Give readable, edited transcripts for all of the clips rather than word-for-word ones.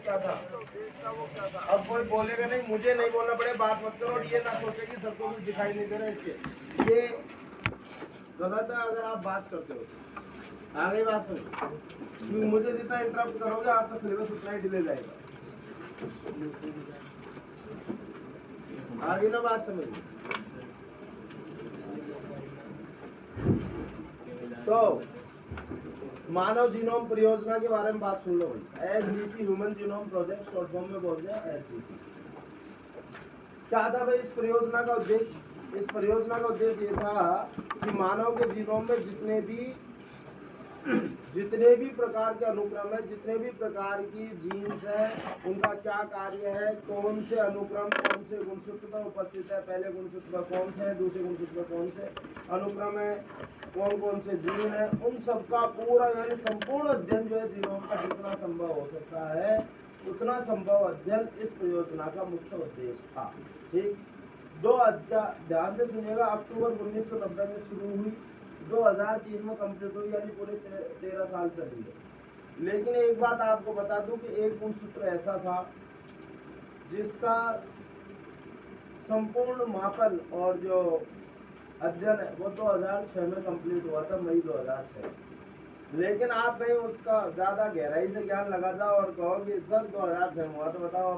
क्या था। अब कोई बोलेगा नहीं, मुझे नहीं बोलना पड़े, बात मत करो, ये ना सोचे कि सबको कुछ दिखाई नहीं दे रहा है। इसके ये गलत है अगर आप बात करते हो। आगे बात सुनिए, मुझे जितना इंटरप्ट करोगे आपका सिलेबस उतना ही डिले जाएगा। आगे ना बात समझिए। तो मानव जीनोम परियोजना के बारे में बात सुन लो भाई। SGP human genome project, short form में बोलते हैं एसजीपी। क्या था भाई इस परियोजना का उद्देश्य? इस परियोजना का उद्देश्य ये था कि मानव के जीनोम में जितने भी प्रकार के अनुक्रम है, जितने भी प्रकार की जीन्स है, उनका क्या कार्य है, कौन से अनुक्रम कौन से गुणसूत्र में उपस्थित है, पहले गुणसूत्र में कौन से है, दूसरे गुणसूत्र में कौन से अनुक्रम है, कौन कौन से जीन है, उन सबका पूरा यानी संपूर्ण अध्ययन जो है जीनोम का जितना संभव हो सकता है उतना संभव अध्ययन इस परियोजना का मुख्य उद्देश्य था। ठीक, ध्यान से सुनिएगा। अक्टूबर 1990 में शुरू हुई, 2003 में कंप्लीट हुई, यानी पूरे 13 साल चली है। लेकिन एक बात आपको बता दूं कि एक गुणसूत्र ऐसा था जिसका संपूर्ण मापन और जो अध्ययन है वो 2006 में कंप्लीट हुआ था, मई 2006। लेकिन आप कहीं उसका ज़्यादा गहराई से ज्ञान लगा जाओ और कहो कि सर 2006 में हुआ, तो बताओ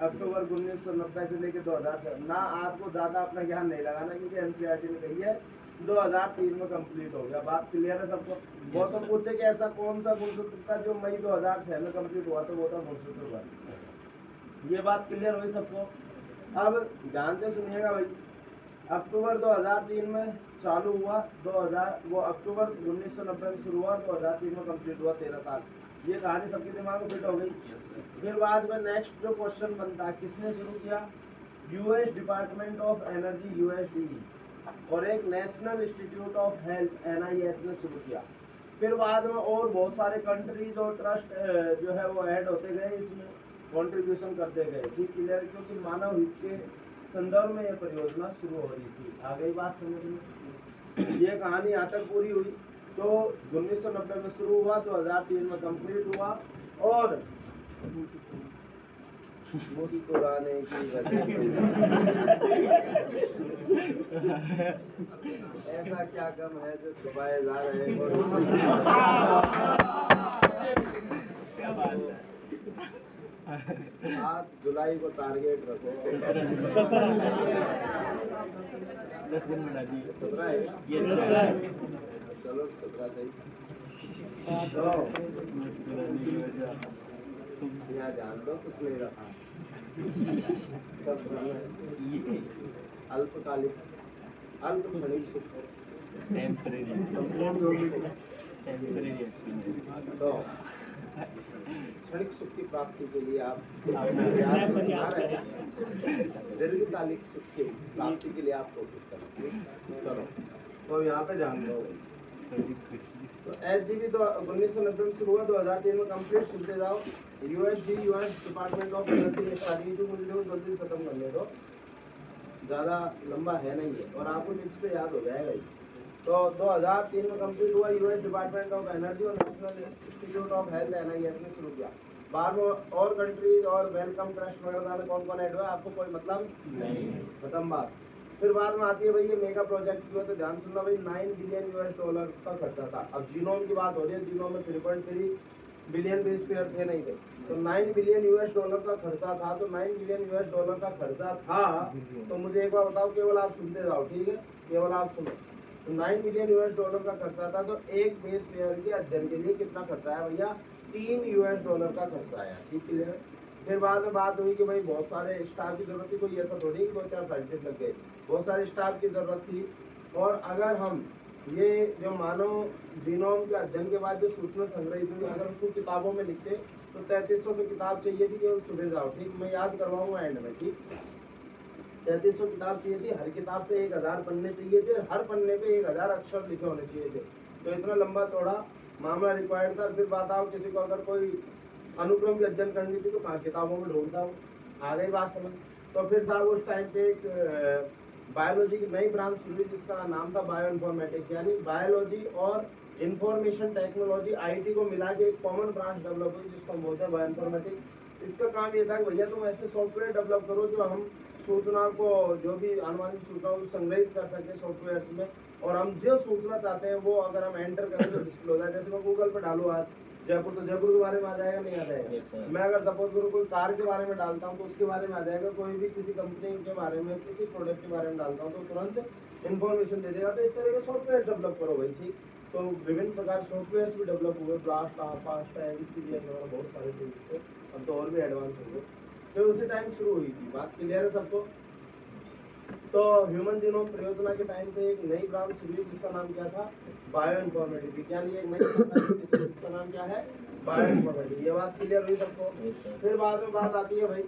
अक्टूबर 1990 से लेकर 2006 ना, आपको ज़्यादा अपना ज्ञान नहीं लगाना, क्योंकि एनसीईआरटी ने कही है 2003 में कंप्लीट हो गया। बात क्लियर है सबको? वो तो पूछे कि ऐसा कौन सा गुणसूत्र था जो मई 2006 में कंप्लीट हुआ, तो वो था गुणसूत्र 1। ये बात क्लियर हुई सबको? अब ध्यान से सुनिएगा भाई। अक्टूबर 2003 में चालू हुआ, वो अक्टूबर 1990 में शुरू हुआ, 2003 में कंप्लीट हुआ, 13 साल। ये कहानी सबके दिमाग में फिट हो गई। फिर बाद में नेक्स्ट जो क्वेश्चन बनता है, किसने शुरू किया? US department of energy USDE और एक national institute of health NIH ने शुरू किया। फिर बाद में और बहुत सारे कंट्रीज और ट्रस्ट जो है वो ऐड होते गए, इसमें कंट्रीब्यूशन करते गए। ठीक, क्लियर? क्योंकि मानव हित के संदर्भ में यह परियोजना शुरू हो रही थी। आ गई बात समझ में? ये कहानी यहाँ तक पूरी हुई। तो 1990 में शुरू हुआ, 2003 में कंप्लीट हुआ, और मुस्कुराने की ऐसा क्या कम है जो छुपाए जा रहे हैं? 7 जुलाई को टारगेट रखो। 10 दिन बढ़ा दिए। 17 है? चलो 17 सही। यहाँ जान दो, कुछ नहीं रखा। सब अल्पकालिक अल्प क्षणिक सुख, तो क्षणिक सुख की प्राप्ति के लिए आप प्रयास करें, दीर्घकालिक सुख की प्राप्ति के लिए आप कोशिश करें। चलो, तो यहाँ पे जान दो। तो एसजीपी तो 1990 में शुरू हुआ, 2003 में कंप्लीट। सुनते जाओ। US department of energy starting जो मुझे जल्दी खत्म करने दो, ज़्यादा लंबा है नहीं है और आपको टिप्स पे याद हो जाएगा ही। तो 2003 में कंप्लीट हुआ, यूएस डिपार्टमेंट ऑफ एनर्जी और national institute of health NIH ने शुरू किया। बाद में और कंट्रीज और वेलकम ट्रस्ट वगैरह में कौन कौन ऐड हुआ, आपको कोई मतलब नहीं, खत्म बात। फिर बाद में आती है भाई ये मेगा प्रोजेक्ट की, तो ध्यान सुनना भाई, $9 बिलियन का खर्चा था। अब जीनोम की बात हो रही है, जीनोम में 3.3 बिलियन बेस पेयर थे नहीं थे, तो $9 बिलियन का खर्चा था। तो $9 बिलियन का खर्चा था, तो मुझे एक बार बताओ, केवल आप सुनते जाओ, ठीक है, केवल आप सुनो। तो $9 बिलियन का खर्चा था। तो एक बेस पेयर के अध्ययन के लिए कितना खर्चा है भैया? $3 का खर्चा आया। ठीक है। फिर बाद में बात हुई कि भाई बहुत सारे स्टाफ की जरूरत थी, कोई ऐसा थोड़ी कि 2-4 साइंटिस्ट लग गए, बहुत सारे स्टाफ की जरूरत थी। और अगर हम ये जो मानव जीनोम के अध्ययन के बाद जो सूचना संग्रहित हुई, अगर उसको किताबों में लिखते तो 3300 की किताब चाहिए थी, केवल सुबह जाओ। ठीक, मैं याद करवाऊंगा एंड में। ठीक, 3300 किताब चाहिए थी, हर किताब पे 1000 पन्ने चाहिए थे, हर पन्ने पे 1000 अक्षर लिखे होने चाहिए थे। तो इतना लंबा चौड़ा मामला रिक्वायर्ड था। फिर बात आओ, किसी को अगर कोई अनुक्रम की अध्ययन करनी थी तो कहाँ किताबों में ढूंढता हूँ। आ गई बात समझ? तो फिर साहब उस टाइम पे एक बायोलॉजी की नई ब्रांच शुरू हुई जिसका नाम था बायो इन्फॉर्मेटिक्स, यानी बायोलॉजी और इंफॉर्मेशन टेक्नोलॉजी IT को मिला के एक कॉमन ब्रांच डेवलप हुई जिसको हम बोलते हैं बायो इन्फॉर्मेटिक्स। इसका काम ये था कि भैया तुम ऐसे सॉफ्टवेयर डेवलप करो जो हम सूचना को, जो भी अनुमानित सूचना को संग्रहित कर सके सॉफ्टवेयर में, और हम जो सूचना चाहते हैं वो अगर हम एंटर करें तो डिस्प्ले हो जाए। जैसे मैं गूगल पे डालूँ आज जयपुर, तो जयपुर के बारे में आ जाएगा, नहीं आ जाएगा। मैं अगर सपोज करूँ कोई कार के बारे में डालता हूँ तो उसके बारे में आ जाएगा। कोई भी किसी कंपनी के बारे में, किसी प्रोडक्ट के बारे में डालता हूँ तो तुरंत इन्फॉर्मेशन दे देगा। तो इस तरह के सॉफ्टवेयर डेवलप करो भाई, ठीक। तो विभिन्न प्रकार सॉफ्टवेयर भी डेवलप हुए, ब्लास्ट, फास्ट, एनसीबीएस वगैरह बहुत सारे थे इसके। अब तो और भी एडवांस हो गए। फिर उसी टाइम शुरू हुई थी, बात क्लियर है सबको। तो ह्यूमन जीनोम परियोजना के टाइम पे एक नई ब्रांच शुरू हुई जिसका नाम क्या था, बायो इन्फॉर्मेटिक्स। विज्ञान की एक नई शाखा जिसका नाम क्या है, बायो इन्फॉर्मेटिक्स। ये बात क्लियर हुई सबको। फिर बाद में बात आती है भाई,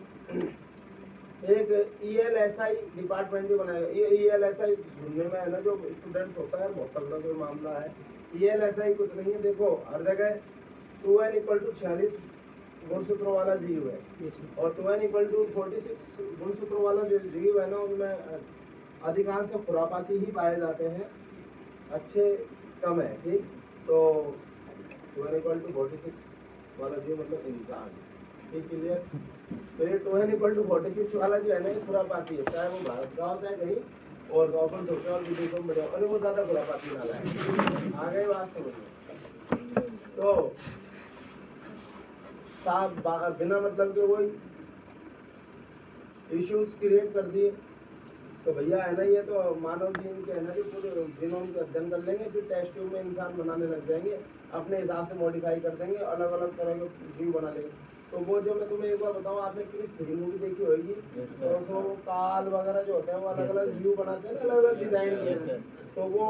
एक ELSI डिपार्टमेंट भी बनाया। ये ELSI सुनने में है ना, जो स्टूडेंट्स होता है बहुत तगड़ा कोई मामला है। ELSI कुछ नहीं है, देखो हर जगह 2n = 46 गुणसूत्रों वाला जीव है, और 2n = 46 गुणसूत्रों वाला जो जीव है ना, उनमें अधिकांश खुरापाती ही पाए जाते हैं, अच्छे कम है, ठीक। तो 2n = 46 वाला जीव मतलब इंसान, ठीक, क्लियर। तो ये 2n = 46 वाला जो है ना, ये खुरापाती है, चाहे वो भारत का हो चाहे कहीं और गाँव छोटे और विदेशों में बड़े, और वो ज़्यादा खुरापाती वाला है। आ गई बात समझ। तो साफ बिना मतलब के वही इश्यूज क्रिएट कर दिए। तो भैया है ना, ये तो मानव जीन के है ना, जो पूरे जीनोम का अध्ययन कर लेंगे, फिर टेस्ट ट्यूब में इंसान बनाने लग जाएंगे, अपने हिसाब से मॉडिफाई कर देंगे, अलग अलग तरह के जीव बना लेंगे। तो वो जो मैं तुम्हें एक बार बताऊँ, आपने क्रिस 3 मूवी देखी होगी, तो सो काल वगैरह जो होते हैं वो अलग अलग जीव बनाते हैं, अलग अलग डिजाइन के। तो वो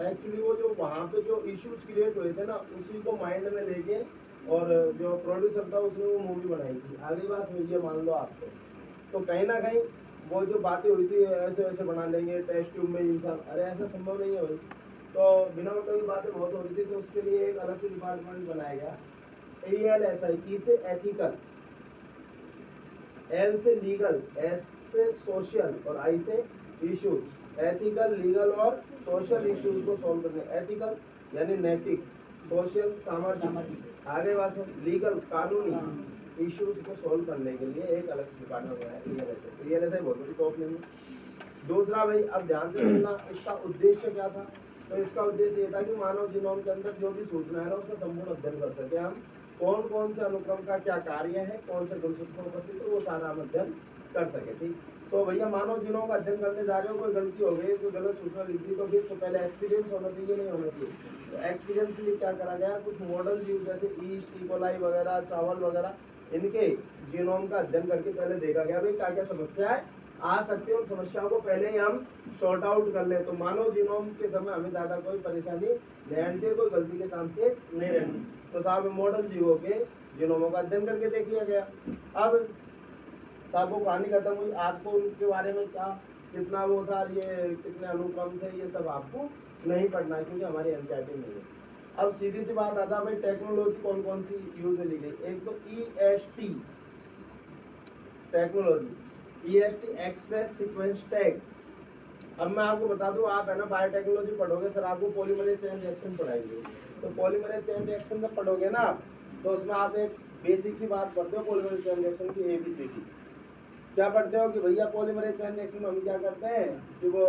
एक्चुअली वो जो वहाँ पे जो इश्यूज क्रिएट हुए थे ना, उसी को माइंड में लेके और जो प्रोड्यूसर था उसने वो मूवी बनाई थी। आगे बात समझिए, मान लो आपको, तो कहीं ना कहीं वो जो बातें हुई थी, ऐसे ऐसे बना लेंगे टेस्ट ट्यूब में इंसान, अरे ऐसा संभव नहीं है भाई। तो बिना मतलब की बातें बहुत हो रही थी, तो उसके लिए एक अलग से डिपार्टमेंट बनाया गया, ELSI। E से एथिकल, L से लीगल, S से सोशल और I से इश्यूज। एथिकल, लीगल और सोशल इश्यूज को सॉल्व करने, एथिकल यानी नैतिक, सोशल सामाजिक, आगे बात लीगल कानूनी इश्यूज को सॉल्व करने के लिए एक अलग से डिपार्टमेंट बनाया, ELSI बहुत बड़ी टॉप में। दूसरा भाई, अब ध्यान से सुनना, इसका उद्देश्य क्या था। तो इसका उद्देश्य ये था कि मानव जीनोम के अंदर जो भी सूचना है ना, उसका संपूर्ण अध्ययन कर सके हम, कौन कौन से अनुक्रम का क्या कार्य है, कौन से गुणसूत्र उपस्थित है, वो सारा हम अध्ययन कर सके, ठीक। तो भैया मानव जीनोम का अध्ययन करने जा रहे हो, कोई गलती हो गई, कोई गलत सूचना लिख दी, तो फिर तो पहले एक्सपीरियंस होना चाहिए, नहीं होना चाहिए। तो एक्सपीरियंस के लिए क्या करा गया, कुछ मॉडल जीव जैसे ईस्ट, इकोलाई वगैरह, चावल वगैरह, इनके जीनोम का अध्ययन करके पहले देखा गया भाई क्या क्या समस्याएं आ सकती है, उन समस्याओं को पहले ही हम सॉर्ट आउट कर ले। तो मानव जीनोम के समय हमें ज़्यादा कोई परेशानी नहीं आनी चाहिए, कोई गलती के चांसेस नहीं रहने। तो साहब मॉडल जीवों के जीनोमों का अध्ययन करके देख लिया गया। अब साहब वो कहानी खत्म हुई, आपको उनके बारे में क्या कितना वो था, ये कितने अनुक्रम थे, ये सब आपको नहीं पढ़ना है क्योंकि हमारी एनसीईआरटी नहीं है। अब सीधी सी बात आता है भाई, टेक्नोलॉजी कौन कौन सी यूज में ली गई। एक तो EST technology, EST express sequence tag. अब मैं आपको बता दूं, आप है ना बायोटेक्नोलॉजी पढ़ोगे, सर आपको पॉलीमरेज चेन रिएक्शन पढ़ाएंगे। तो पॉलीमरेज चेन रिएक्शन जब पढ़ोगे ना, तो उसमें आप एक बेसिक सी बात पढ़ते हो पॉलीमरेज चेन रिएक्शन की, ABCD। क्या पढ़ते हो कि भैया पॉलीमरेज चेन रिएक्शन में हम क्या करते हैं कि वो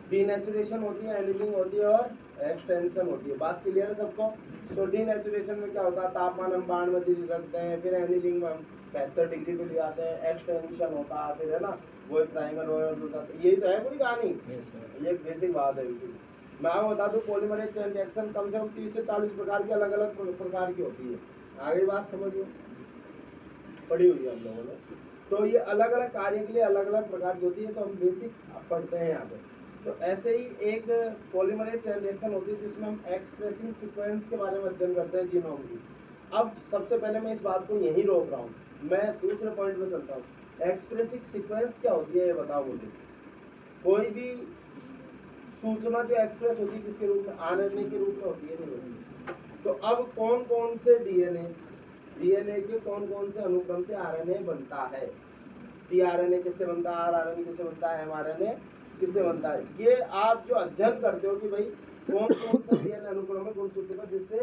डीनेचुरेशन होती है, एनीलिंग होती है और एक्सटेंशन होती है। बात क्लियर है सबको। तो डीनेचुरेशन में क्या होता है, तापमान हम 92 डिग्री रखते हैं, फिर एनीलिंग में हम 75 डिग्री पे ले आते हैं, एक्सटेंशन होता है फिर, है ना, वो प्राइमर वगैरह, यही तो है पूरी कहानी। ये एक बेसिक बात है। इसी मैं आपको बता दूं, पॉलीमरेज चेन रिएक्शन कम से कम 30 से 40 प्रकार की अलग अलग प्रकार की होती है। आगे बात समझिए, पढ़ी हुई है हम लोगों ने। तो ये अलग अलग कार्य के लिए अलग अलग प्रकार की होती है, तो हम बेसिक पढ़ते हैं यहाँ पे। तो ऐसे ही एक पॉलीमरेज चेन रिएक्शन होती है जिसमें हम एक्सप्रेसिंग सीक्वेंस के बारे में अध्ययन करते हैं जीनोम की। अब सबसे पहले मैं इस बात को यहीं रोक रहा हूँ, मैं दूसरे पॉइंट में चलता हूँ। एक्सप्रेसिंग सीक्वेंस क्या होती है ये बताओ मुझे। कोई भी सूचना जो एक्सप्रेस होती है किसके रूप में, RNA के रूप में होती है, नहीं होती। तो अब कौन कौन से डीएनए के कौन कौन से अनुक्रम से RNA बनता है। tRNA किससे बनता है, rRNA किससे बनता है, mRNA किससे बनता है। ये आप जो अध्ययन करते हो कि भाई कौन कौन सा डीएनए अनुक्रम है गुणसूत्र का जिससे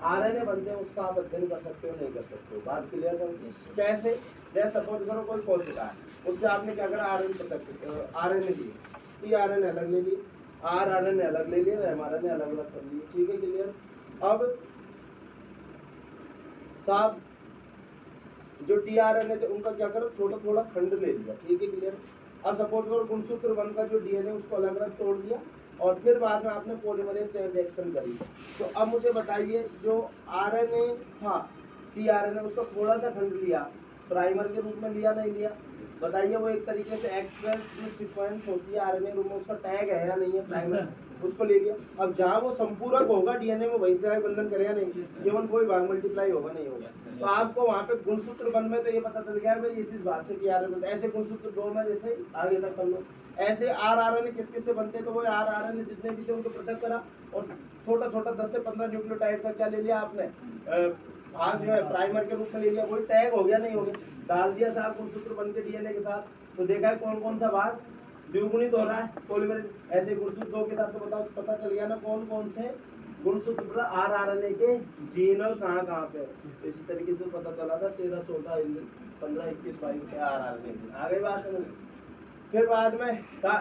आरएनए बनते हैं उसका आप अध्ययन कर सकते हो नहीं कर सकते हो। बात क्लियर समझ? कैसे? जैसे सपोज करो कोई कोशिका है, उससे आपने क्या करा, आरएनए लिए, टी आरएनए अलग ले लिए, आर आरएनए अलग ले लिए, एमआरएनए अलग अलग कर लिए। ठीक है, क्लियर? अब साहब जो टी आरएनए थे उनका क्या करो, छोटा थोड़ा खंड ले लिया। ठीक है, क्लियर? अब सपोज करो गुणसूत्र 1 का जो डीएनए उसको अलग अलग तोड़ दिया और फिर बाद में आपने पॉलीमरेज चेन रिएक्शन करी। तो अब मुझे बताइए, जो आरएनए था टी आरएनए उसका थोड़ा सा खंड लिया, प्राइमर के रूप में लिया नहीं लिया? बताइए, वो एक तरीके से एक्सप्रेस जो सीक्वेंस होती है आरएनए रूप में, उसका टैग है या नहीं है प्राइमर, उसको ले लिया। अब जहाँ वो संपूरक होगा डीएनए में वहीं से आगे बंधन करेगा नहीं, केवल कोई भाग मल्टीप्लाई होगा नहीं होगा। तो आपको वहाँ पे गुणसूत्र 1 में तो ये पता चल गया है भाई इस बात से कि आरएनए, ऐसे गुणसूत्र 2 में जैसे आगे तक कर लो। ऐसे आर आरएनए किस किस से बनते हैं, तो वो आर आरएनए जितने भी थे उनको पृथक करा और छोटा छोटा 10 से 15 न्यूक्लियोटाइड का क्या ले लिया आपने, भाग जो है प्राइमर के रूप में ले लिया। वही टैग हो गया नहीं हो गया, डाल दिया साहब गुणसूत्र 1 के डीएनए के साथ, तो देखा है कौन कौन सा भाग द्विगुणित हो रहा है पॉलीमरेज। ऐसे गुणसूत्र 2 के साथ तो बताओ, पता चल गया ना कौन कौन से गुणसूत्र आर आरएनए के जीनल कहाँ कहाँ पे। तो इसी तरीके से पता चला था 13, 14, 15, 21, 22 के आर आरएनए। आगे बात समझ। फिर बाद में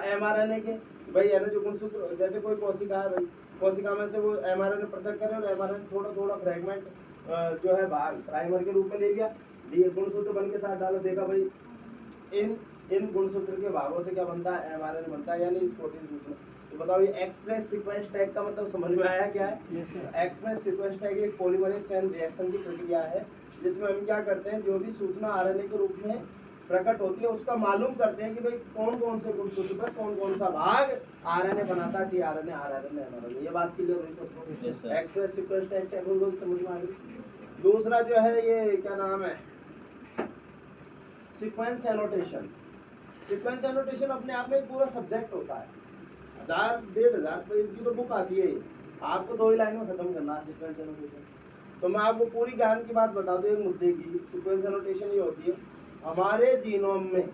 एमआरएनए के, भाई है ना जो गुणसूत्र, जैसे कोई कोशिका है भाई, कोशिका में से वो एमआरएनए पृथक करे और एमआरएनए थोड़ा थोड़ा फ्रेगमेंट जो है भाग प्राइमर के रूप में ले लिया, गुणसूत्र 1 के साथ डाला, देखा भाई इन गुणसूत्र के भागों से क्या बनता है, एमआरएनए बनता है, यानी इस प्रोटीन सूचना। तो बताओ ये एक्सप्रेस सीक्वेंस टैग का मतलब समझ में आया क्या है? एक्सप्रेस सीक्वेंस टैग एक पॉलीमरेज चेन रिएक्शन की प्रक्रिया है जिसमें हम क्या करते हैं, जो भी सूचना आरएनए के रूप में प्रकट होती है उसका मालूम करते हैं कि भाई कौन कौन से गुणसूत्र पर कौन कौन सा भाग आरएनए बनाता है, T RNA, are RNA, mRNA. ये बात क्लियर हुई सबको? एक्सप्रेस सीक्वेंस टैग टेक्नोलॉजी समझ में आ गई। दूसरा जो है ये क्या नाम है, सीक्वेंस एनोटेशन। सीक्वेंस एनोटेशन अपने आप में एक पूरा सब्जेक्ट होता है, 1000-1500 पेज की तो बुक आती है। आपको 2 ही लाइन में खत्म करना है सीक्वेंस एनोटेशन। तो मैं आपको पूरी ज्ञान की बात बता दूं एक मुद्दे की। सीक्वेंस एनोटेशन ये होती है, हमारे जीनोम में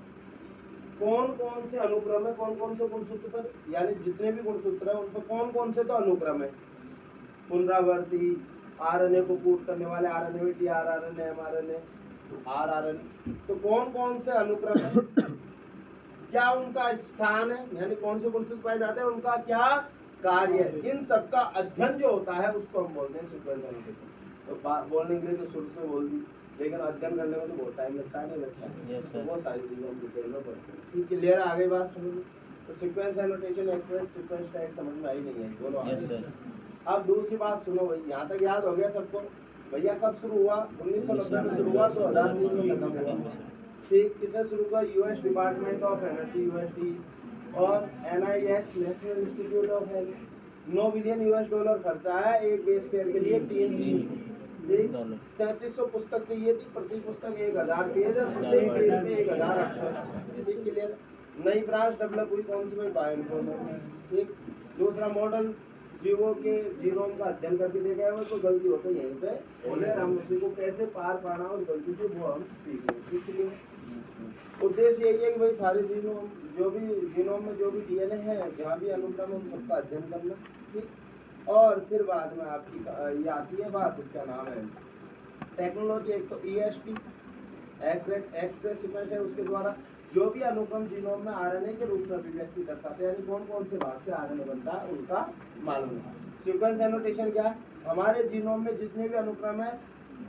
कौन कौन से अनुक्रम है, कौन कौन से गुणसूत्र पर, यानी जितने भी गुणसूत्र है उन पर कौन कौन से तो अनुक्रम है, पुनरावर्ती, आरएनए को कूट करने वाले RNA, T RNA, mRNA, are RNA, तो कौन कौन से अनुक्रम है, क्या उनका स्थान है, यानी कौन से गुणसूत्र पाए जाते हैं, उनका क्या कार्य है, इन सब का अध्ययन जो होता है उसको हम बोलते हैं सीक्वेंस एनोटेशन। तो बोलने के लिए तो शुरू से बोल दी, लेकिन अध्ययन करने में तो बहुत टाइम लगता है, नहीं लगता है? तो वो सारी चीज़ें हम डिटेल में पढ़ते हैं। ठीक, क्लियर? आगे बात समझ। तो sequence annotation, express sequence tag समझ में आई नहीं है, बोलो। अब दूसरी बात सुनो भाई, यहाँ तक याद हो गया सबको? भैया कब शुरू हुआ? 1990 में शुरू हुआ, 2003 में खत्म हुआ। ठीक, किसने शुरू किया? US department of energy, USD, और NIH, national institute of health. $9 billion खर्चा है एक बेस पेयर के लिए, 3300 पुस्तक चाहिए थी, प्रति पुस्तक 1000 पेज है, प्रत्येक पेज पे 1000 अक्षर। ठीक, क्लियर? नई ब्रांच डेवलप हुई, कौन सी भाई? बायोइन्फॉर्मेटिक्स। ठीक, दूसरा मॉडल जीवों के जीनोम का अध्ययन करके देखा है, वो तो गलती हो तो यहीं पे बोले, हम उसी को कैसे पार पाना उस गलती से वो हम सीख लिए। उद्देश्य यही है कि भाई सारे जीनोम, जो भी जीनोम में जो भी डीएनए है, जहाँ भी अनुक्रम है, उन सबका अध्ययन करना। ठीक, और फिर बाद में आपकी ये आती है बात, क्या नाम है, टेक्नोलॉजी। एक तो EST, एक्सप्रेस सीक्वेंस है, उसके द्वारा जो भी अनुक्रम जीनोम में आरएनए के रूप में अभिव्यक्ति दर्शाते हैं, यानी कौन कौन से भाग से आरएनए बनता है उनका मालूम है। सीक्वेंस एनोटेशन क्या है? हमारे जीनोम में जितने भी अनुक्रम है,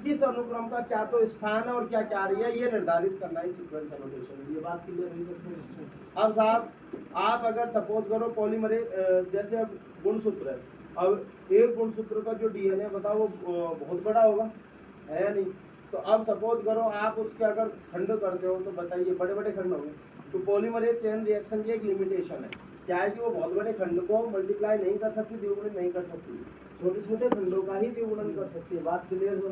किस अनुक्रम का क्या तो स्थान है और क्या कार्य है, ये निर्धारित करना है सीक्वेंस एनोटेशन। ये बात क्लियर हुई सबको? अब साहब आप अगर सपोज करो पॉलीमरेज, जैसे अब गुणसूत्र है, अब एक गुणसूत्र का जो डीएनए बताओ वो बहुत बड़ा होगा, है या नहीं? तो अब सपोज करो आप उसके अगर खंड करते हो तो बताइए, बड़े बड़े खंड होंगे। तो पॉलीमरेज चेन रिएक्शन की एक लिमिटेशन है, क्या है कि वो बहुत बड़े खंड को मल्टीप्लाई नहीं कर सकती, द्विगुणन नहीं कर सकती, छोटे छोटे खंडों का ही द्विगुणन कर सकती है। बात क्लियर हो?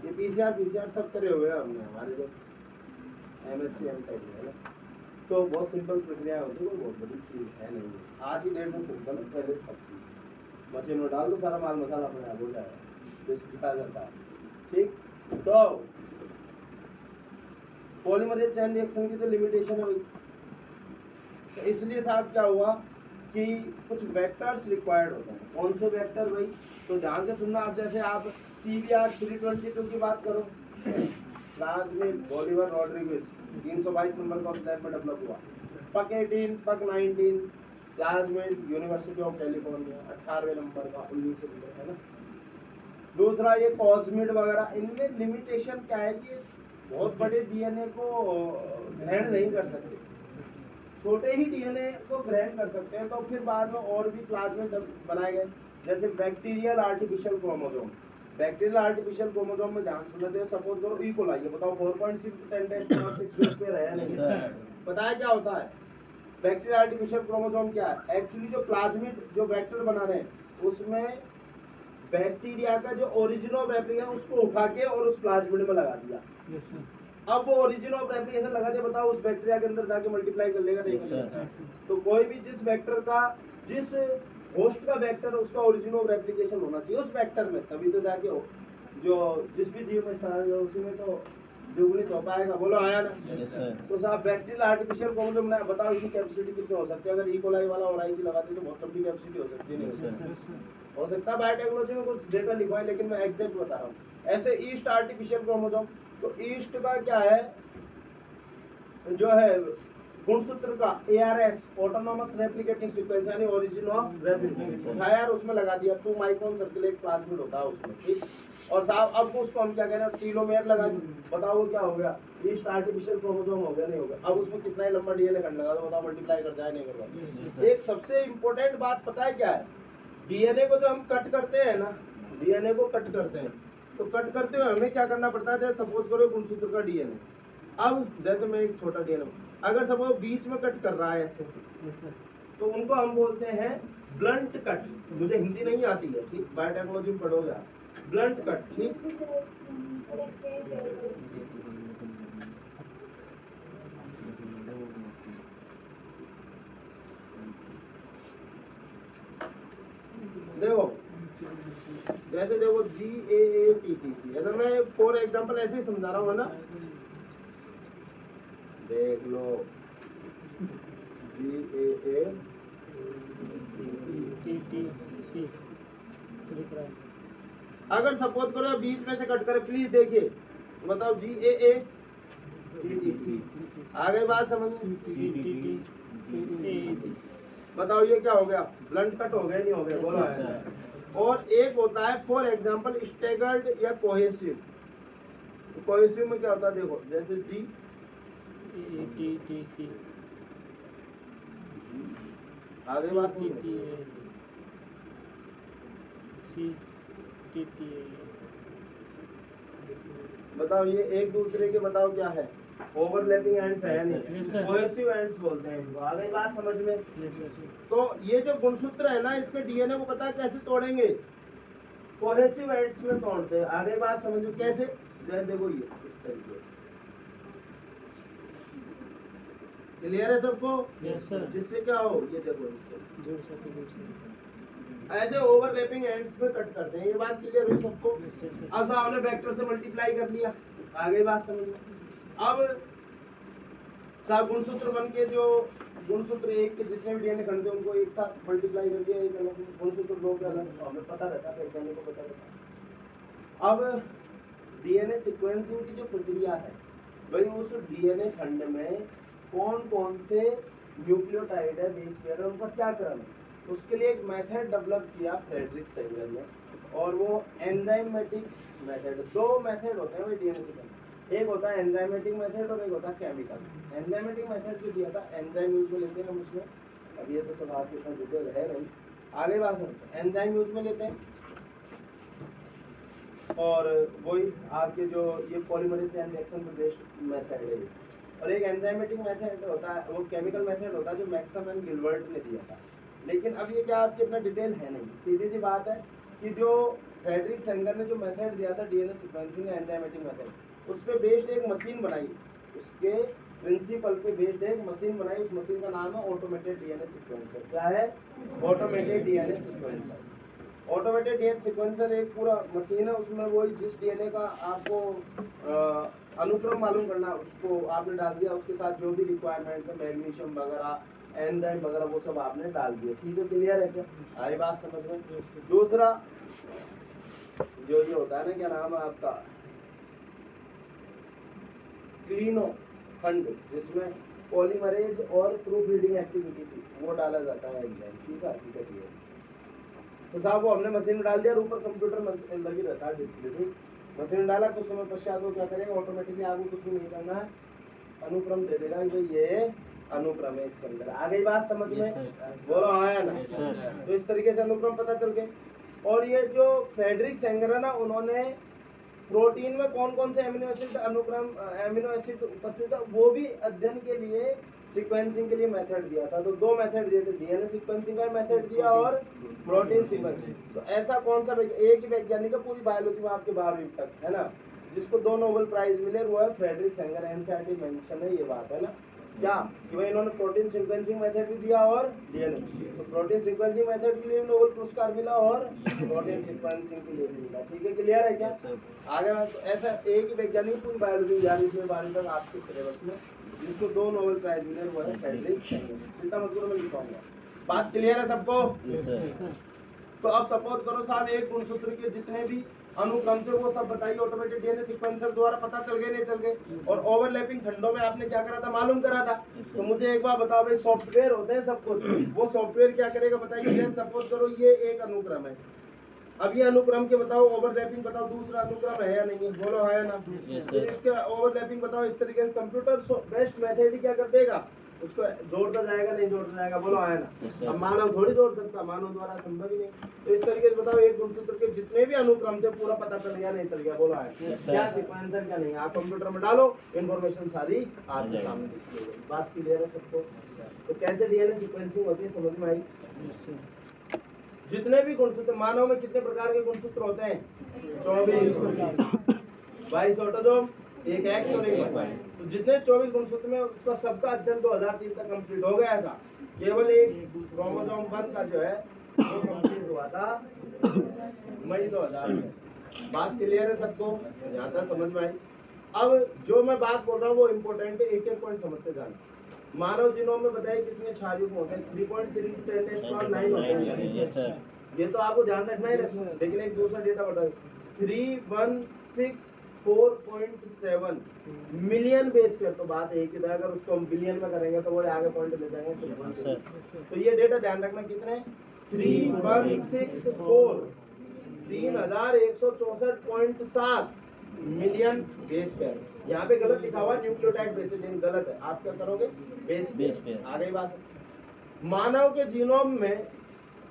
ये PCR सब करे हुए हैं हमने, हमारे जो MSc M.Tech है ना, तो बहुत सिंपल प्रक्रिया होती है, कोई बहुत बड़ी चीज़ है नहीं है। आज की डेट में सिंपल है, पहले थी मशीन में डाल दो, सारा माल मसाला अपने आप हो जाएगा, डिस्ट्रीब्यूट करता है। ठीक, तो पॉलीमरेज चेन रिएक्शन की तो लिमिटेशन है भाई, तो इसलिए साहब क्या हुआ कि कुछ वेक्टर्स रिक्वायर्ड होते हैं। कौन से वेक्टर भाई? तो ध्यान से सुनना आप, जैसे आप CBR 322 की बात करो, प्लाज्मिड बॉलिवर रॉड्रिगेज 322 नंबर का उस टाइम में डेवलप हुआ। पक 18 pUC 19 plasmid university of California 18वें नंबर का 1900 है ना। दूसरा ये कॉस्मिड वगैरह, इनमें लिमिटेशन क्या है कि बहुत बड़े डीएनए को ग्रहण नहीं कर सकते, छोटे ही डीएनए को ग्रहण कर सकते हैं। तो फिर बाद में और भी प्लाज्मिड बनाए गए, जैसे bacterial artificial chromosome. Bacterial artificial chromosome में ध्यान सुनना चाहिए। सपोज करो ई कोलाई है, बताओ 4.6 पे रहा नहीं, पता है क्या होता है बैक्टीरियल आर्टिफिशियल क्रोमोसोम क्या है? एक्चुअली जो प्लाज्मिड जो वेक्टर बना रहे हैं उसमें बैक्टीरिया का जो ओरिजिन ऑफ रेप्लिकेशन उसको उठा के और उस प्लाज्मिड में लगा दिया। अब वो ओरिजिन ऑफ रेप्लिकेशन लगा दिया, बताओ उस बैक्टीरिया के अंदर जाके मल्टीप्लाई कर लेगा नहीं करेगा? तो कोई भी जिस वेक्टर का, जिस होस्ट का वेक्टर उसका ओरिजिन ऑफ रेप्लिकेशन होना चाहिए उस वेक्टर में, तभी तो जाके हो जो जिस भी जीव में स्थान है उसी में तो द्विगुणित हो पाएगा। बोलो आया ना? तो साहब बैक्टीरियल आर्टिफिशियल क्रोमोसोम बनाया, बताओ इसकी कैपेसिटी कितनी हो सकती है? अगर ई कोलाई वाला और आईसी लगाते तो बहुत लंबी कैपेसिटी हो सकती है, हो सकता है बायोटेक्नोलॉजी में कुछ डेटा लिखवाए, लेकिन मैं एग्जैक्ट बता रहा हूँ। ऐसे ईस्ट आर्टिफिशियल क्रोमोसोम, तो ईस्ट का क्या है जो है गुणसूत्र का ARS ऑटोनोमस रेप्लिकेटिंग सीक्वेंस यानी ओरिजिन ऑफ रेप्लिकेशन उठाया और उसमें लगा दिया। 2 माइक्रोन सर्कल एक प्लाज्मिड होता है उसमें, ठीक। और साहब अब उसको हम क्या कह रहे हैं, टीलोमेयर लगा दी, बताओ वो क्या हो गया? ईस्ट आर्टिफिशियल क्रोमोसोम हो गया नहीं हो गया? अब उसमें कितना ही लंबा डीएनए खंड लगा दो, बताओ मल्टीप्लाई कर जाए नहीं कर पाए? एक सबसे इंपॉर्टेंट बात पता है क्या है? डीएनए को जो हम कट करते हैं ना, डीएनए को कट करते हैं तो कट करते हुए हमें क्या करना पड़ता है? जैसे सपोज करो गुणसूत्र का डीएनए, अब जैसे मैं एक छोटा डीएनए अगर सपोज बीच में कट कर रहा है ऐसे, तो उनको हम बोलते हैं ब्लंट कट। मुझे हिंदी नहीं आती है, ठीक, बायोटेक्नोलॉजी में पढ़ोगे आप, ब्लंट कट, ठीक। देखो जैसे देखो GAATTC, अगर मैं फॉर एग्जांपल ऐसे ही समझा रहा हूँ ना, देख लो GAATTC, अगर सपोज करो बीच में से कट करे, प्लीज देखिए, बताओ GAATTC, आगे बात समझ में? बताओ ये क्या हो गया? ब्लंट कट हो गया नहीं हो गया? बोलो। और एक होता है फॉर एग्जांपल स्टेगर्ड या कोहेसिव। तो कोहेसिव में क्या होता है? देखो जैसे GAATTC, आगे बात बताओ ये एक दूसरे के बताओ क्या है? ओवरलैपिंग एंड्स है नहीं, कोहेसिव एंड्स बोलते हैं इनको। आगे बात समझ में? तो ये जो गुणसूत्र है ना, इसके डीएनए को पता है कैसे तोड़ेंगे? कोहेसिव एंड्स में तोड़ते हैं। आगे बात समझो कैसे? जैसे देखो ये इस तरीके से, क्लियर है सबको? जिससे क्या हो, ये देखो इसको ऐसे ओवरलैपिंग एंड्स में कट करते हैं। ये बात क्लियर हुई सबको? अब आपने वेक्टर से मल्टीप्लाई कर लिया, आगे बात समझो। अब साहब गुणसूत्र बन के जो गुणसूत्र एक के जितने भी डीएनए खंड थे उनको एक साथ मल्टीप्लाई कर दिया, एक अलग गुणसूत्र दो के अलग, तो हमें पता रहता है, वैज्ञानिक को पता रहता है। अब डीएनए सीक्वेंसिंग की जो प्रक्रिया है भाई, उस डीएनए खंड में कौन कौन से न्यूक्लियोटाइड है, बेस पेयर है, उनका क्या क्रम है, उसके लिए एक मेथड डेवलप किया फ्रेडरिक सेंगर ने, और वो एंजाइमेटिक मेथड। 2 मेथड होते हैं भाई डीएनए सीक्वेंस, एक होता है एंजाइमेटिक मेथड और एक होता है केमिकल। एंजाइमेटिक मेथड जो दिया था, एंजाइम यूज में लेते हैं हम उसमें, अब ये तो सब आपके साथ डिटेल है नहीं, आगे बात समझते हैं। एंजाइम यूज में लेते हैं और वही आपके जो ये पॉलीमरेज चेन रिएक्शन पे बेस्ड मेथड है। और एक एंजाइमेटिक मेथड होता है, वो केमिकल मेथड होता है जो मैक्सम एंड गिलबर्ट ने दिया था। लेकिन अब ये क्या आपके इतना डिटेल है नहीं, सीधी सी बात है कि जो फ्रेडरिक सेंगर ने जो मेथड दिया था डीएनए सीक्वेंसिंग एंजाइमेटिक मेथड, उस पे बेस्ड एक मशीन बनाई, उसके प्रिंसिपल पे बेस्ड एक मशीन बनाई, उस मशीन का नाम है ऑटोमेटेड डीएनए सीक्वेंसर। क्या है? Automated DNA sequencer. Automated DNA sequencer एक पूरा मशीन है, उसमें वही जिस डीएनए का आपको अनुक्रम मालूम करना, उसको आपने डाल दिया, उसके साथ जो भी रिक्वायरमेंट्स है मैग्नीशियम वगैरह, एंजाइम वगैरह, वो सब आपने डाल दिया। ठीक है, क्लियर है क्या? आई बात समझ में? दूसरा जो ये होता है ना, क्या नाम है आपका, क्लीनो फंड, जिसमें पॉलीमरेज और प्रूफ रीडिंग एक्टिविटी थी, वो डाला जाता है एग्जाम। ठीक है, ठीक है। तो साहब वो हमने मशीन में डाल दिया, ऊपर कंप्यूटर मशीन लगी रहता है डिस्प्ले पे, मशीन में डाला, कुछ समय पश्चात वो क्या करेगा, ऑटोमेटिकली आपको कुछ नहीं करना है, अनुक्रम दे देगा कि ये अनुक्रम है इसके अंदर। आ गई बात समझ में? बोलो हाँ या ना? तो इस तरीके से अनुक्रम पता चल गए। और ये जो फ्रेडरिक सेंगर है ना, उन्होंने प्रोटीन में कौन कौन से एमिनो एसिड अनुक्रम एमिनो एसिड उपस्थित है वो भी अध्ययन के लिए, सीक्वेंसिंग के लिए मेथड दिया था। तो दो मेथड दिए थे, डीएनए सीक्वेंसिंग का मेथड दिया और प्रोटीन सीक्वेंसिंग। तो ऐसा कौन सा एक ही वैज्ञानिक है पूरी बायोलॉजी में आपके 12वीं तक, है ना, जिसको 2 नोबेल प्राइज मिले, वो है फ्रेडरिक सेंगर। एनसीईआरटी मेंशन है ये बात, है ना, क्या कि भाई इन्होंने प्रोटीन सीक्वेंसिंग मेथड भी दिया और डीएनए। तो प्रोटीन सीक्वेंसिंग मेथड के लिए नोबेल पुरस्कार मिला और प्रोटीन सीक्वेंसिंग के लिए भी मिला। ठीक है, क्लियर है क्या? आगे बात, तो ऐसा एक ही वैज्ञानिक पूरी बायोलॉजी 11वीं 12वीं तक आपके सिलेबस में जिसको 2 नोबेल प्राइज मिले, वो है फ्रेडरिक सेंगर। चिंता मत करो, मैं लिखाऊंगा। बात क्लियर है सबको? तो अब सपोज करो साहब, एक गुणसूत्र के जितने भी अनुक्रम थे वो सब बताइए, ऑटोमेटिक डीएनए सीक्वेंसर द्वारा पता चल गए, नहीं चल गए? और ओवरलैपिंग खंडों में आपने क्या करा था, मालूम करा था। तो मुझे एक बार बताओ भाई, सॉफ्टवेयर होते हैं सब कुछ, वो सॉफ्टवेयर क्या करेगा बताइए। सपोज करो ये एक अनुक्रम है, अब ये अनुक्रम के बताओ ओवरलैपिंग बताओ, दूसरा अनुक्रम है या नहीं है, बोलो है ना? फिर इसके ओवरलैपिंग बताओ। इस तरीके से कंप्यूटर बेस्ट मेथड क्या कर देगा, उसको जोड़ता जाएगा, नहीं जोड़ता जाएगा, बोलो है ना? अब मानव थोड़ी जोड़ सकता, मानव द्वारा संभव ही नहीं। तो इस तरीके से बताओ, एक गुणसूत्र के जितने भी अनुक्रम थे पूरा पता चल गया, नहीं चल गया, बोलो है? क्या सीक्वेंसर क्या नहीं, आप कंप्यूटर में डालो, इन्फॉर्मेशन सारी आपके सामने डिस्प्ले होगी। बात क्लियर है सबको? तो कैसे डीएनए सीक्वेंसिंग होती है समझ में आई? जितने भी गुणसूत्र, मानव में कितने प्रकार के गुणसूत्र होते हैं? 24, 22 ऑटोसोम, एक एक्स और एक वाई। तो जितने 24 गुणसूत्र में उसका सबका अध्ययन 2003 तक कंप्लीट हो गया था। केवल एक क्रोमोसोम 1 का जो है वो कंप्लीट हुआ था मई 2000 में। बात क्लियर है सबको? यहाँ तक समझ में आई? अब जो मैं बात बोल रहा हूँ वो इम्पोर्टेंट है, एक एक पॉइंट समझते जाना। मानव जीनोम में बताइए कितने क्षार युग्म होते हैं? 3.3 × 10⁹ होते हैं। ये तो आपको ध्यान रखना ही रखना, लेकिन एक दूसरा डेटा बताओ, 3164.7 मिलियन बेस पेयर। तो बात एक ही था, अगर उसको हम बिलियन में करेंगे तो वो आगे पॉइंट ले जाएंगे। तो ये डेटा ध्यान रखना, कितने? 3164.7 मिलियन बेस पेयर। यहाँ पे गलत लिखा हुआ न्यूक्लियोटाइड बेसिस, लेकिन गलत है। आप क्या करोगे? Base pair. आ गई बात? मानव के जीनोम में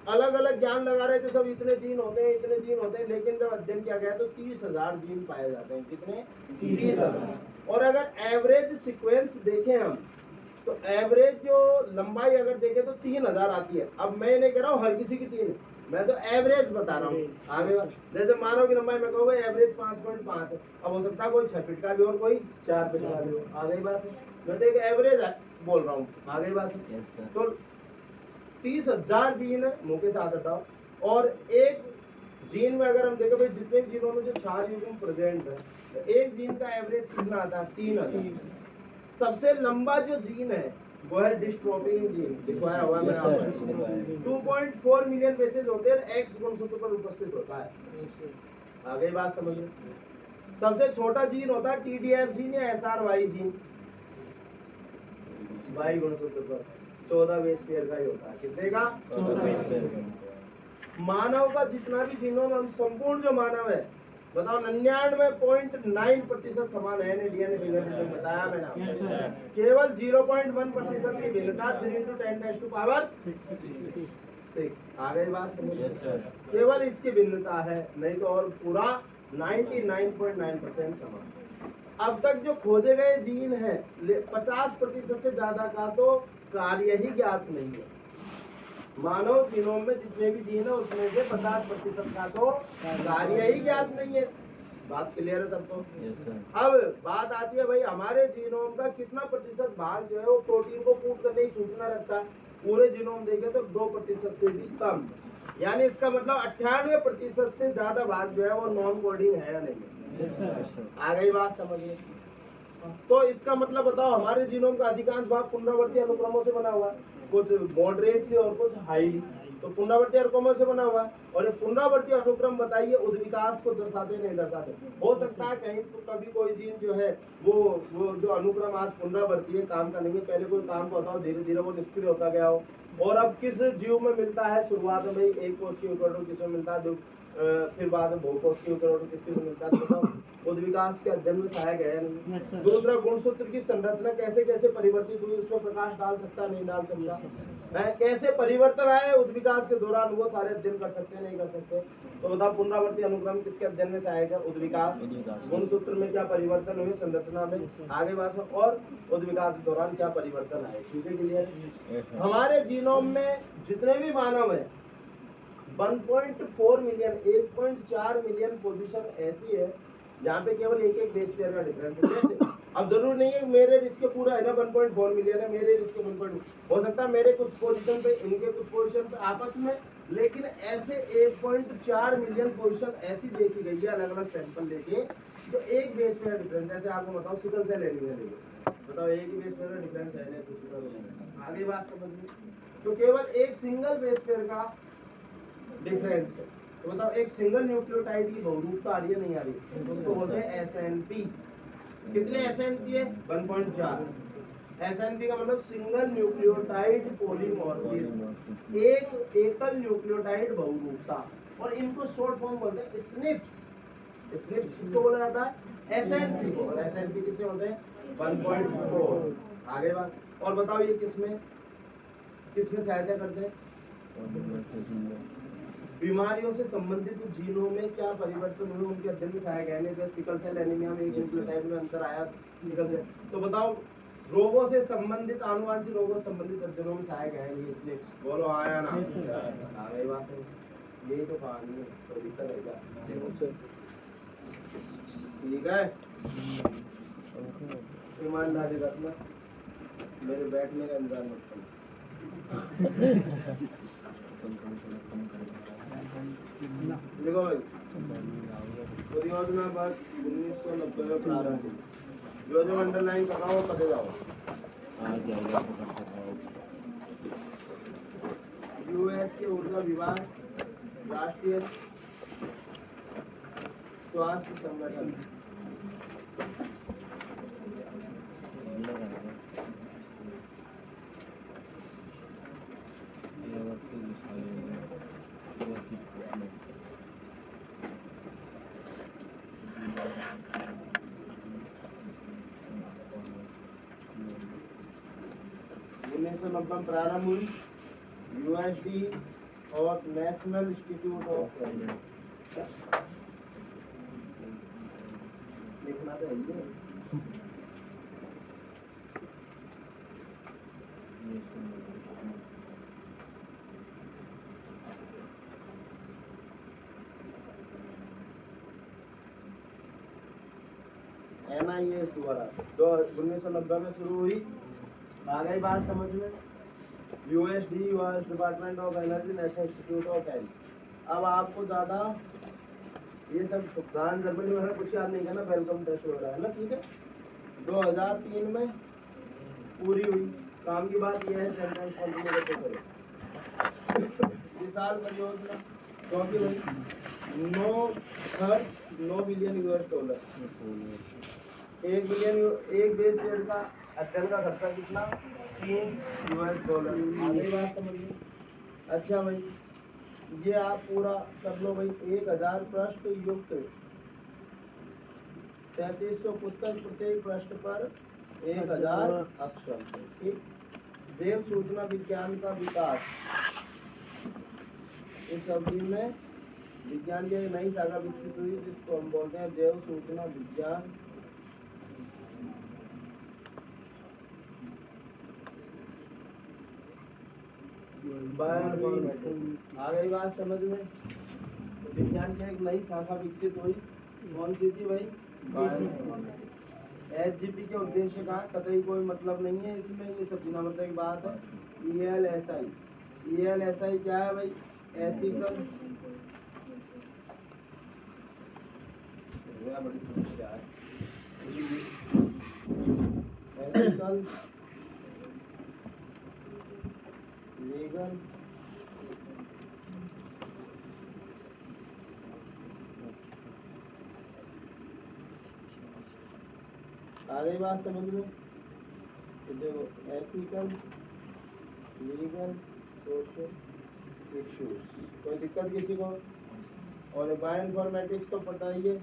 अलग अलग ज्ञान लगा रहे थे सब, इतने जीन होते हैं, इतने जीन होते हैं, लेकिन जब अध्ययन किया गया तो 30,000 जीन पाए जाते हैं। कितने? 30,000। और अगर एवरेज सीक्वेंस देखें हम, तो एवरेज जो लंबाई अगर देखें तो 3000 आती है। अब मैं नहीं कह रहा हूँ हर किसी की 3, मैं तो एवरेज बता रहा हूँ। आगे जैसे मानव की लंबाई मैं कहूँगा एवरेज 5.5 है, अब हो सकता है कोई 6 फीट का भी और कोई 4 फीट का भी हो। आ गई बात? मैं तो एक एवरेज बोल रहा हूँ। आ गई बात? तो 30,000 जीन है, मुंह के साथ हटाओ। और एक जीन में अगर हम देखें भाई, जितने जीनों में जो क्षार युग्म प्रेजेंट है, तो एक जीन का एवरेज कितना आता है? 3000। सबसे लंबा जो जीन है वो है डिस्ट्रोफिन जीन, दिखाया हुआ है 2.4 मिलियन बेसेस होते हैं, एक्स गुणसूत्र पर उपस्थित होता है। आ गई बात समझ में? सबसे छोटा जीन होता है TDF जीन या SRY जीन, वाई गुणसूत्र पर 14 बेस पेयर का ही होता है। कितने का? 14 बेस पेयर। मानव का जितना भी जीनोम, हम संपूर्ण जो मानव है बताओ 99.9% समान है। डीएनए फिंगरप्रिंट बताया मैंने आपको। केवल 0.1% की भिन्नता 3 × 10⁶ आ गई बात समझ? केवल इसकी भिन्नता है, नहीं तो और पूरा 99.9% समान। अब तक जो खोजे गए जीन है 50% से ज्यादा का तो कार्य ही ज्ञात नहीं है। मानव जीनोम में जितने भी जीन है उसमें से 50% का तो कार्य ही ज्ञात नहीं है। बात क्लियर है सबको? अब बात आती है भाई, हमारे जीनोम का कितना प्रतिशत भाग जो है वो प्रोटीन को कोड करने की सूचना रखता है? पूरे जीनोम देखें तो 2% से भी कम, यानी इसका मतलब 98% से ज्यादा भाग जो है वो नॉन कोडिंग है या नहीं है। आ गई बात समझिए? तो इसका मतलब बताओ, हमारे जीनोम का अधिकांश भाग पुनरावर्ती अनुक्रमों से बना हुआ है। कुछ मॉडरेटली और कुछ हाईली। तो पुनरावर्ती अनुक्रमों से बना हुआ है, और ये पुनरावर्ती अनुक्रम बताइए उद्विकास को दर्शाते नहीं दर्शाते। हो सकता है कहीं तो कभी कोई जीन जो है वो जो अनुक्रम आज पुनरावर्ती है काम का नहीं है, पहले कोई काम होता हो धीरे धीरे वो निष्क्रिय होता गया हो, और अब किस जीव में मिलता है, शुरुआत में भाई एक कोष की यूकेरियोट किसमें मिलता है, फिर बाद में बहुकोष की यूकेरियोट किसमें मिलता है, तो उद्विकास के अध्ययन में सहायक है नहीं। दूसरा, गुणसूत्र की संरचना कैसे कैसे परिवर्तित हुई उसमें प्रकाश डाल सकता नहीं डाल सकता है, कैसे परिवर्तन आए उद्विकास के दौरान वो सारे अध्ययन कर सकते हैं नहीं कर सकते। तो बताओ पुनरावर्ती अनुक्रम किसके अध्ययन में सहायक है, उद्विकास। गुणसूत्र में क्या परिवर्तन हुए, संरचना में, आगे बात, और उद्विकास के दौरान क्या परिवर्तन आए। ठीक है, क्लियर। हमारे जीनोम में जितने भी मानव है 1.4 मिलियन 1.4 मिलियन पोजीशन ऐसी है जहाँ पे केवल एक एक बेस पेयर का डिफरेंस है। जैसे अब जरूर नहीं है मेरे रिस्क पूरा है ना 1.4 मिलियन है, मेरे रिस्क 1. हो सकता है मेरे कुछ पोजीशन पे इनके कुछ पोजीशन पे आपस में, लेकिन ऐसे 1.4 मिलियन पोजीशन ऐसी देखी गई है अलग अलग सैंपल लेके तो एक बेस पेयर डिफरेंस। जैसे आपको बताओ सिकल सेल एनीमिया लेंगे, बताओ एक ही बेस पेयर का डिफरेंस है नहीं कुछ, आगे बात समझ में। तो केवल एक सिंगल बेस पेयर का डिफरेंस है। तो बताओ एक सिंगल न्यूक्लियोटाइड की बहुरूपता आ रही है नहीं आ रही, उसको बोलते हैं SNP। कितने SNP है, 1.4। SNP का मतलब सिंगल न्यूक्लियोटाइड पॉलीमॉर्फिज्म, एक एकल न्यूक्लियोटाइड बहुरूपता, और इनको शॉर्ट फॉर्म बोलते हैं स्निप्स। स्निप्स किसको बोला जाता है, SNP को। और SNP कितने होते हैं, 1.4। आगे बात, और बताओ ये किसमें सहायता करते हैं, बीमारियों से संबंधित जीनों में क्या परिवर्तन हुए उनके अध्ययन में सहायक है। जैसे सिकल सेल एनीमिया में एक न्यूक्लियोटाइड में अंतर आया सिकल सेल, तो बताओ रोगों से संबंधित आनुवांशिक रोगों से संबंधित अध्ययनों में सहायक है ये स्निप्स। बोलो आया ना, आगे बात है, यही तो कहानी है, तो भीतर रहेगा। ठीक है, ईमानदारी रखना, मेरे बैठने का इंतजार मत करना। देखो भाई, परियोजना वर्ष 1990 में प्रारंभ हुई। जो जो अंडरलाइन कर रहा हो पढ़े जाओ। यूएस के ऊर्जा विभाग, राष्ट्रीय स्वास्थ्य संगठन, प्रारंभ हुई। USD और नेशनल इंस्टीट्यूट ऑफ लिखना तो है NIS द्वारा 1990 में शुरू हुई। आ गई बात समझ में। USD US department of energy, national institute of health. अब आपको ज़्यादा ये सब सुविधाएं जर्मनी में कुछ याद नहीं करना, वेलकम टेस्ट हो रहा है ना, ठीक है। 2003 में पूरी हुई। काम की बात यह है सेंट्रल कैसे करें विशाल परियोजना, क्योंकि भाई 9 बिलियन $, 1 बिलियन एक देश का अध्ययन का खर्चा कितना, $3। आगे बात समझिए। अच्छा भाई, ये आप पूरा कर लो भाई। 1000 पृष्ठ युक्त 3300 पुस्तक, प्रत्येक पृष्ठ पर 1000 अक्षर। ठीक। जैव सूचना विज्ञान का विकास, इस अवधि में विज्ञान की एक नई शाखा विकसित हुई जिसको हम बोलते हैं जैव सूचना विज्ञान। आ गई बात समझ में। तो विज्ञान की एक नई शाखा विकसित हुई, कौन सी थी भाई, HGP के उद्देश्य का कतई कोई मतलब नहीं है इसमें, ये सब बिना मतलब की बात है। ELSI क्या है भाई, एथिकल, बड़ी समस्या है, एथिकल वेल। आ गई बात समझ में? तो देखो एथिकल, लीगल, सोशल इश्यूज, कोई दिक्कत किसी को? और बायोइन्फॉर्मेटिक्स तो पता ही है,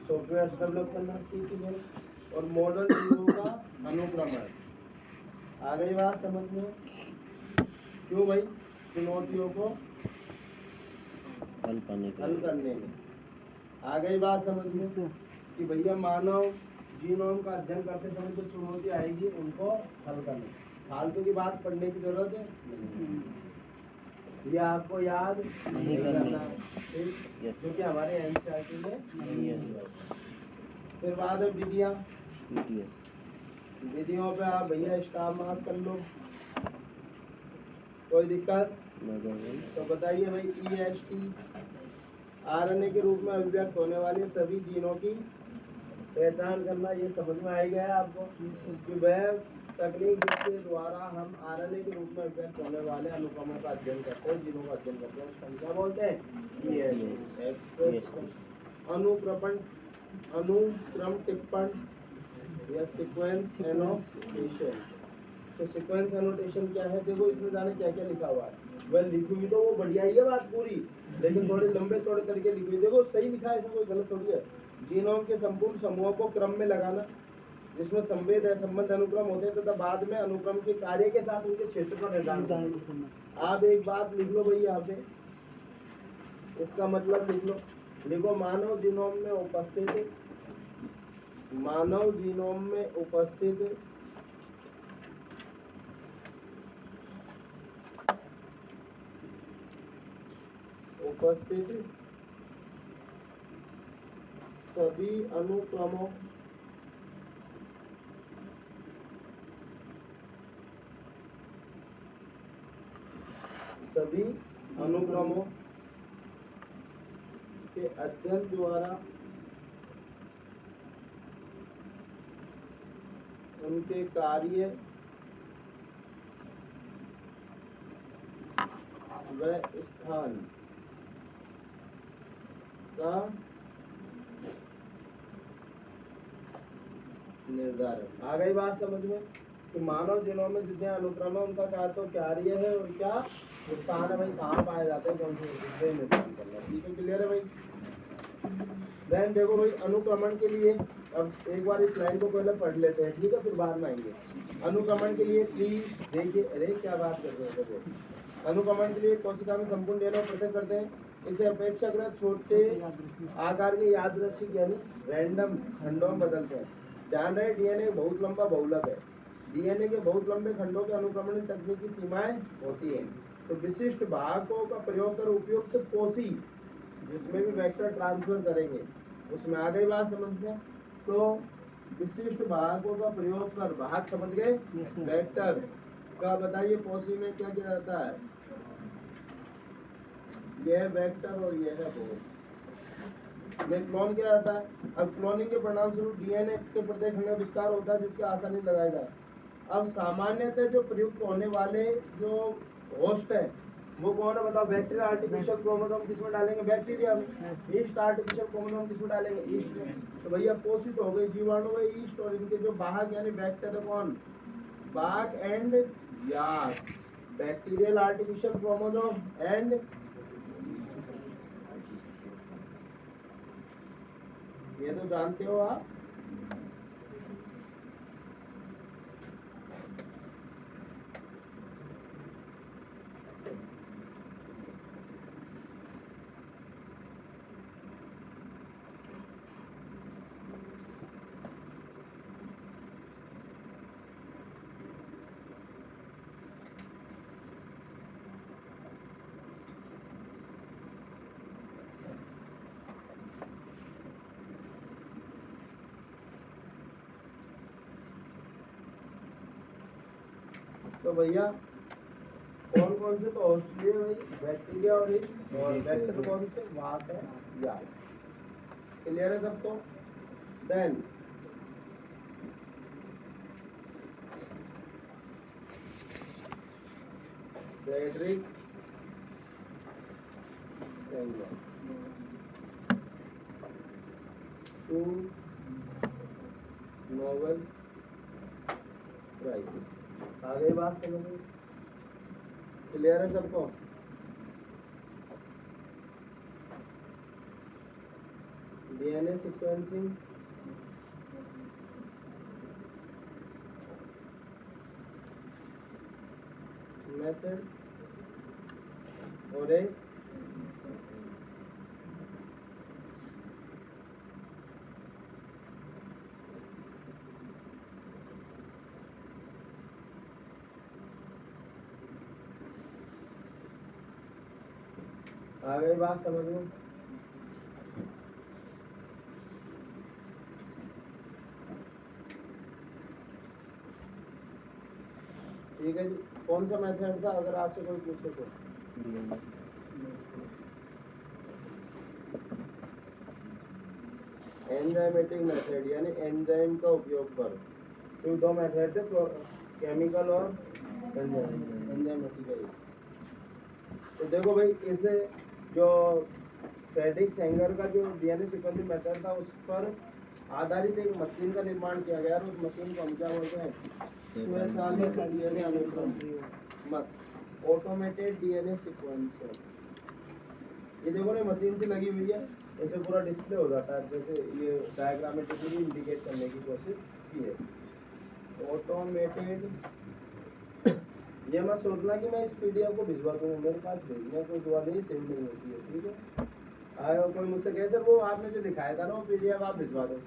सॉफ्टवेयर डेवलप करना, ठीक है। और मॉडल जीवों का अनुक्रमण। आ गई बात समझ में? क्यों भाई? चुनौतियों को हल करने में। आ गई बात समझ में कि भैया मानव जीनोम का अध्ययन करते समय जो चुनौती आएगी उनको हल करने। फालतू की बात पढ़ने की जरूरत है नहीं। ये आपको याद नहीं करना है, ठीक? क्योंकि हमारे एनसीईआरटी में नहीं है। फिर बाद में विधियाँ, विधियों पे आप भैया स्टार मार्क कर लो, कोई दिक्कत? तो बताइए भाई, EST RNA के रूप में अभिव्यक्त होने वाले सभी जीनों की पहचान करना, ये समझ में आ गया है आपको कि वह तकनीक जिसके द्वारा हम RNA के रूप में अभिव्यक्त होने वाले अनुक्रमों का अध्ययन करते हैं, जीनों का अध्ययन करते हैं, उसका क्या बोलते हैं? अनुक्रमण, अनुक्रम टिप्पण या सीक्वेंस एनोटेशन। तो सीक्वेंस एनोटेशन क्या है? देखो इसमें जाने क्या क्या लिखा हुआ है। वह लिखी हुई तो वो बढ़िया ही है बात पूरी, लेकिन थोड़े लंबे चौड़े तरीके लिखी हुई। देखो सही लिखा है, ऐसा कोई गलत थोड़ी है। जीनोम के संपूर्ण समूहों को क्रम में लगाना, जिसमें संवेद है संबंध अनुक्रम होते हैं तथा बाध में अनुक्रम के कार्य के साथ उनके क्षेत्र का निर्धारण करना। आप एक बात लिख लो भाई यहाँ पे, इसका मतलब लिख लो। लिखो मानव जीनोम में उपस्थित, मानव जीनोम में उपस्थित सभी अनुक्रमों के अध्ययन द्वारा उनके कार्य व स्थान का निर्धारण। आ गई बात समझ में कि मानव जीनोम में जितने अनुक्रम है उनका क्या तो कार्य है और क्या स्थान है भाई, कहाँ पाया जाता है, कौन से हिस्से में निर्धारण करना। ठीक है, क्लियर है भाई? देन देखो भाई अनुक्रमण के लिए, अब एक बार इस लाइन को पहले पढ़ लेते हैं, ठीक है, फिर बाद में आएंगे। अनुक्रमण के लिए प्लीज देखिए, अरे क्या बात कर रहे हो। अनुक्रमण के लिए कोशिका में संपूर्ण डीएनए पृथक करते हैं, इसे अपेक्षाकृत छोटे आकार के यादृच्छिक यानी रैंडम खंडों में बदलते हैं। ध्यान रहे डीएनए बहुत लंबा बहुलक है, डीएनए के बहुत लंबे खंडों के अनुक्रमण तकनीक की सीमाएं होती हैं। तो विशिष्ट भागों का प्रयोग कर उपयुक्त पोषी, जिसमें भी वेक्टर ट्रांसफर करेंगे, उसमें आ गई बात समझ में? तो विशिष्ट भागों का प्रयोग कर, भाग समझ गए? वेक्टर का बताइए पोषी में क्या क्या रहता है? यह वेक्टर और यह है पोष में क्लोन क्या रहता है? अब क्लोनिंग के परिणाम स्वरूप डीएनए के प्रत्येक खंड का विस्तार होता है जिसकी आसानी लगाया जाए। अब सामान्यतः जो प्रयुक्त होने वाले जो होस्ट है वो कौन है बताओ? बैक्टीरिया आर्टिफिशियल क्रोमोसोम किसमें डालेंगे? बैक्टीरिया में। ईस्ट आर्टिफिशियल क्रोमोसोम किसमें डालेंगे? ईस्ट में। तो भैया पोषित हो गई जीवाणु में ईस्ट, और इनके जो वाहक यानी बैक्टीरिया कौन? BAC and YAC. Bacterial artificial chromosome and ये तो जानते हो आप। तो भैया कौन कौन से? तो ऑस्ट्रेलिया भाई बैक्टीरिया और वेक्टर कौन से? वहां है यार। क्लियर है सबको? Then Frederick Sanger. 2 Nobel prize. आगे बात समझ में क्लियर है सबको? डीएनए सीक्वेंसिंग मेथड और एक आ गई बात समझ में? ठीक है जी। कौन सा मेथड था अगर आपसे कोई पूछे तो? एंजाइमेटिक मेथड यानी एंजाइम का उपयोग कर। तो दो मेथड थे, केमिकल और एंजाइमेटिक है। तो देखो भाई, इसे जो फ्रेडरिक सेंगर का जो डीएनए सीक्वेंसिंग मेथड था उस पर आधारित एक मशीन का निर्माण किया गया। उस मशीन को हम क्या बोलते हैं? डीएनए अनुक्रम ऑटोमेटेड डीएनए सीक्वेंसर। ये देखो ना, मशीन से लगी हुई है, ऐसे पूरा डिस्प्ले हो जाता है। जैसे ये डायग्रामेटिकली इंडिकेट करने की कोशिश की है, ऑटोमेटेड। ये मत सोचना कि मैं इस पीडीएफ को भिजवा दूंगा, मेरे पास भेजने कोई दुआ नहीं, सेव नहीं होती है, ठीक है? आया कोई मुझसे कहे सर वो आपने जो दिखाया था ना वो पीडीएफ आप भिजवा दो,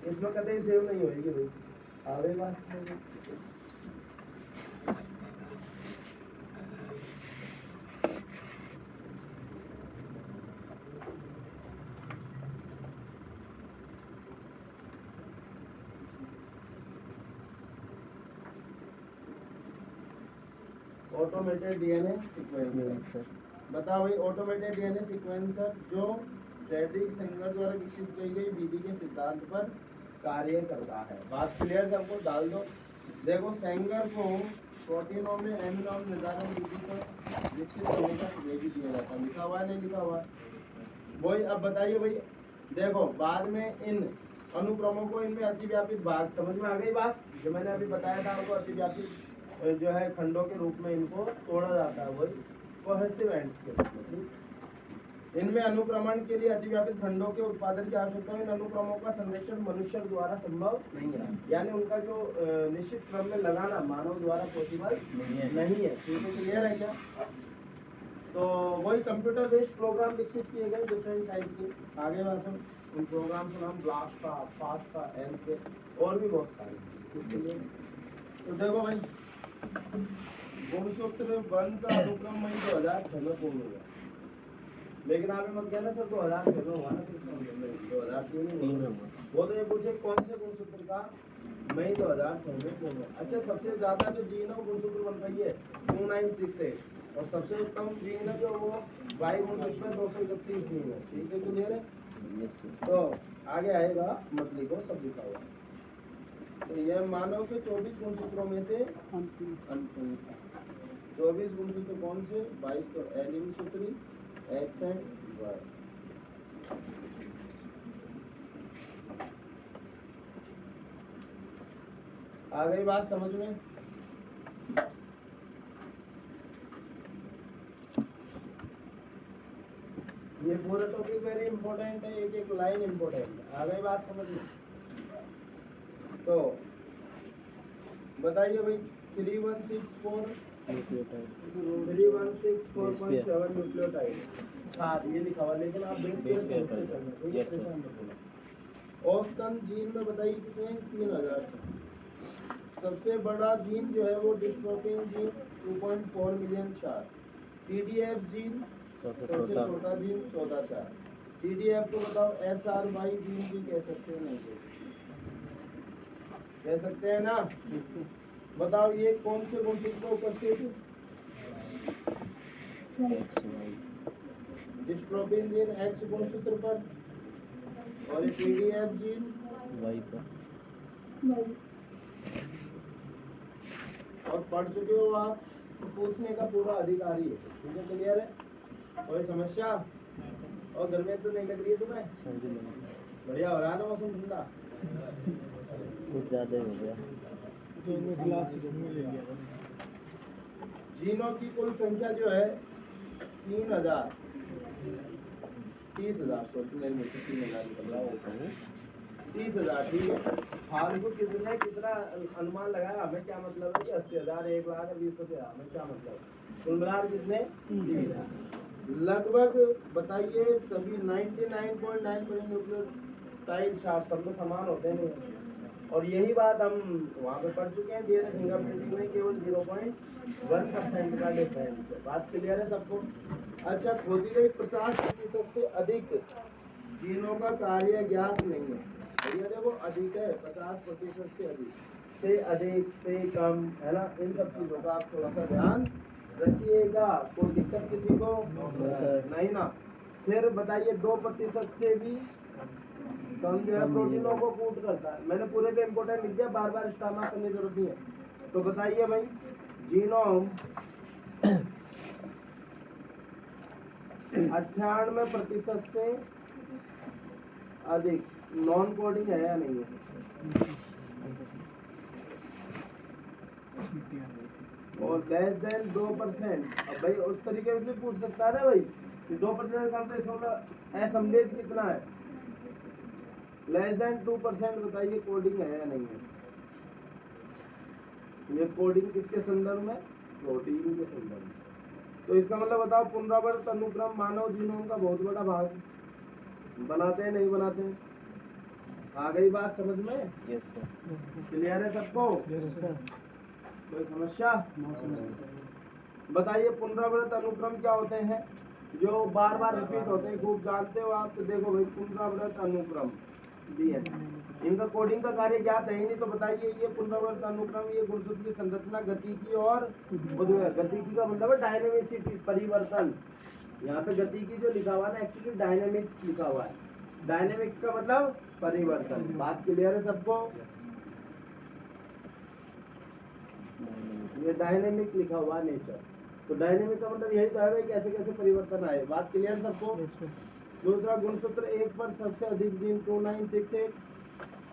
इसमें कतई सेव नहीं होगी भाई। आगे बात ऑटोमेटेड डीएनए सीक्वेंसर। बताओ भाई, ऑटोमेटेड डीएनए सीक्वेंसर जो फ्रेडरिक सेंगर द्वारा विकसित की गई विधि के सिद्धांत पर कार्य करता है। बात क्लियर? सबको डाल दो। देखो, सेंगर को प्रोटीनों में एमिनो निर्धारण विधि पर विकसित करने का श्रेय भी दिया जाता है। लिखा हुआ है नहीं लिखा हुआ? वही अब बताइए भाई, देखो बाद में इन अनुक्रमों को इनमें अतिव्यापित भाग, समझ में आ गई बात? जो मैंने अभी बताया था आपको, अतिव्यापित जो है खंडों के रूप में इनको तोड़ा जाता है, वही कोहेसिव एंड्स के रूप में। इनमें अनुक्रमण के लिए अतिव्यापित खंडों के उत्पादन की आवश्यकता है। इन अनुक्रमों का संरक्षण मनुष्य द्वारा संभव नहीं है, यानी उनका जो निश्चित क्रम में लगाना मानव द्वारा पॉसिबल नहीं है। ठीक है, क्लियर है क्या? तो वही कंप्यूटर बेस्ड प्रोग्राम विकसित किए गए डिफरेंट टाइप के। आगे बात हम उन प्रोग्राम का नाम ब्लास्ट का, फास्ट का, एंड के और भी बहुत सारे। तो देखो भाई, गुणसूत्र 1 का अनुक्रम मई 2006 में पूर्ण हुआ। लेकिन आप मत कहना सर 2006 में हुआ ना, 2003 में हुआ। वो तो ये पूछे कौन से गुणसूत्र का मई 2006 में पूर्ण हुआ। अच्छा, सबसे ज्यादा जो जीन है गुणसूत्र बन रही है 2968 और सबसे कम जीन है जो वो वाई गुणसूत्र 231 जीन है। ठीक है, क्लियर है? तो आगे आएगा, मत लिखो, सब लिखा हुआ। तो यह मानव के 24 गुणसूत्रों में से अंतिम था। 24 गुणसूत्र कौन से? 22 तो एलिन सूत्री, एक्स एंड वाई। आ गई बात समझ में? ये पूरा टॉपिक वेरी इंपॉर्टेंट है, एक एक लाइन इंपॉर्टेंट है। आ गई बात समझ में? तो बताइए भाई, 3164 3164.7 न्यूक्लियोटाइड। हाँ, ये लिखा हुआ, लेकिन आप बेस औसतन जीन में बताइए कितने हैं? 3000 से। सबसे बड़ा जीन जो है वो dystrophin gene 2.4 million 4। TDF gene सबसे छोटा जीन 14/4। TDF को बताओ SRY जीन भी कह सकते हैं, नहीं कह सकते हैं ना? बताओ ये कौन से गुणसूत्र को उपस्थित है? डिस्ट्रोफिन जीन X गुणसूत्र पर और ये TDF जीन Y पर। और पढ़ चुके हो आप पूछने का पूरा अधिकारी है। ठीक है, क्लियर है? कोई समस्या? और गर्मी तो नहीं लग रही है तुम्हें? बढ़िया हो रहा है ना मौसम ठंडा? कुछ ज़्यादा ही हो गया। दोनों गिलास इसमें ले लिया था। जीनों की कुल संख्या जो है 3000 30,000 सोचने में 3,000 निकल रहा होता है 30,000। ठीक है, फालतू कितना अनुमान लगाया? हमें क्या मतलब है कि 80,000 1 लाख 20,000? हमें क्या मतलब? कुल मिलाकर कितने? 30,000 लगभग। बताइए सभी 99.9% न्यूक्लियोटाइड सब में समान होते हैं। और यही बात हम वहाँ पे पढ़ चुके हैं। डीएनए फिंगरप्रिंटिंग में केवल 0.1% का डिफरेंस है। बात क्लियर है सबको? अच्छा, खोजी गई 50% से अधिक जीनों का कार्य ज्ञात नहीं है। भैया देखो, अधिक है 50% से अधिक, से अधिक, से कम, है ना? इन सब चीज़ों का आप थोड़ा सा ध्यान रखिएगा। कोई दिक्कत किसी को नहीं ना? फिर बताइए 2% से भी कम जो है प्रोटीनों को कूट करता है। मैंने पूरे पे इम्पोर्टेंट लिख दिया, बार बार स्टार मार्क करने की जरूरत नहीं है। तो बताइए भाई, जीनोम 98% से अधिक नॉन कोडिंग है या नहीं है? और लेस देन 2%। अब भाई उस तरीके से पूछ सकता है ना भाई कि 2% कम, तो इसका मतलब असम्मिलित कितना है? Less than 2%। बताइए कोडिंग है या नहीं है? ये कोडिंग किसके संदर्भ में? प्रोटीन के संदर्भ में। तो इसका मतलब बताओ, पुनरावृत्त अनुक्रम मानव जीनोम का बहुत बड़ा भाग बनाते हैं, नहीं बनाते हैं? आ गई बात समझ में? Yes sir. क्लियर है सबको? Yes sir. कोई समस्या? बताइए पुनरावृत्त अनुक्रम क्या होते हैं? जो बार बार रिपीट होते हैं, खूब जानते हो आप। तो देखो भाई, पुनरावृत्त अनुक्रम दिए, इनका कोडिंग का कार्य ज्ञात है ही नहीं। तो बताइए, ये पुनरावृत्त अनुक्रम, ये गुणसूत्र की संरचना, गतिकी और गतिकी का मतलब है डायनेमिसिटी, परिवर्तन। यहाँ पे गतिकी जो लिखा हुआ है ना, एक्चुअली डायनेमिक्स लिखा हुआ है। डायनेमिक्स का मतलब परिवर्तन। बात क्लियर है सबको? ये डायनेमिक लिखा हुआ नेचर। तो डायनेमिक का मतलब यही तो है भाई, कैसे कैसे परिवर्तन आए। बात क्लियर सबको? दूसरा गुणसूत्र 1 पर सबसे अधिक जीन 2968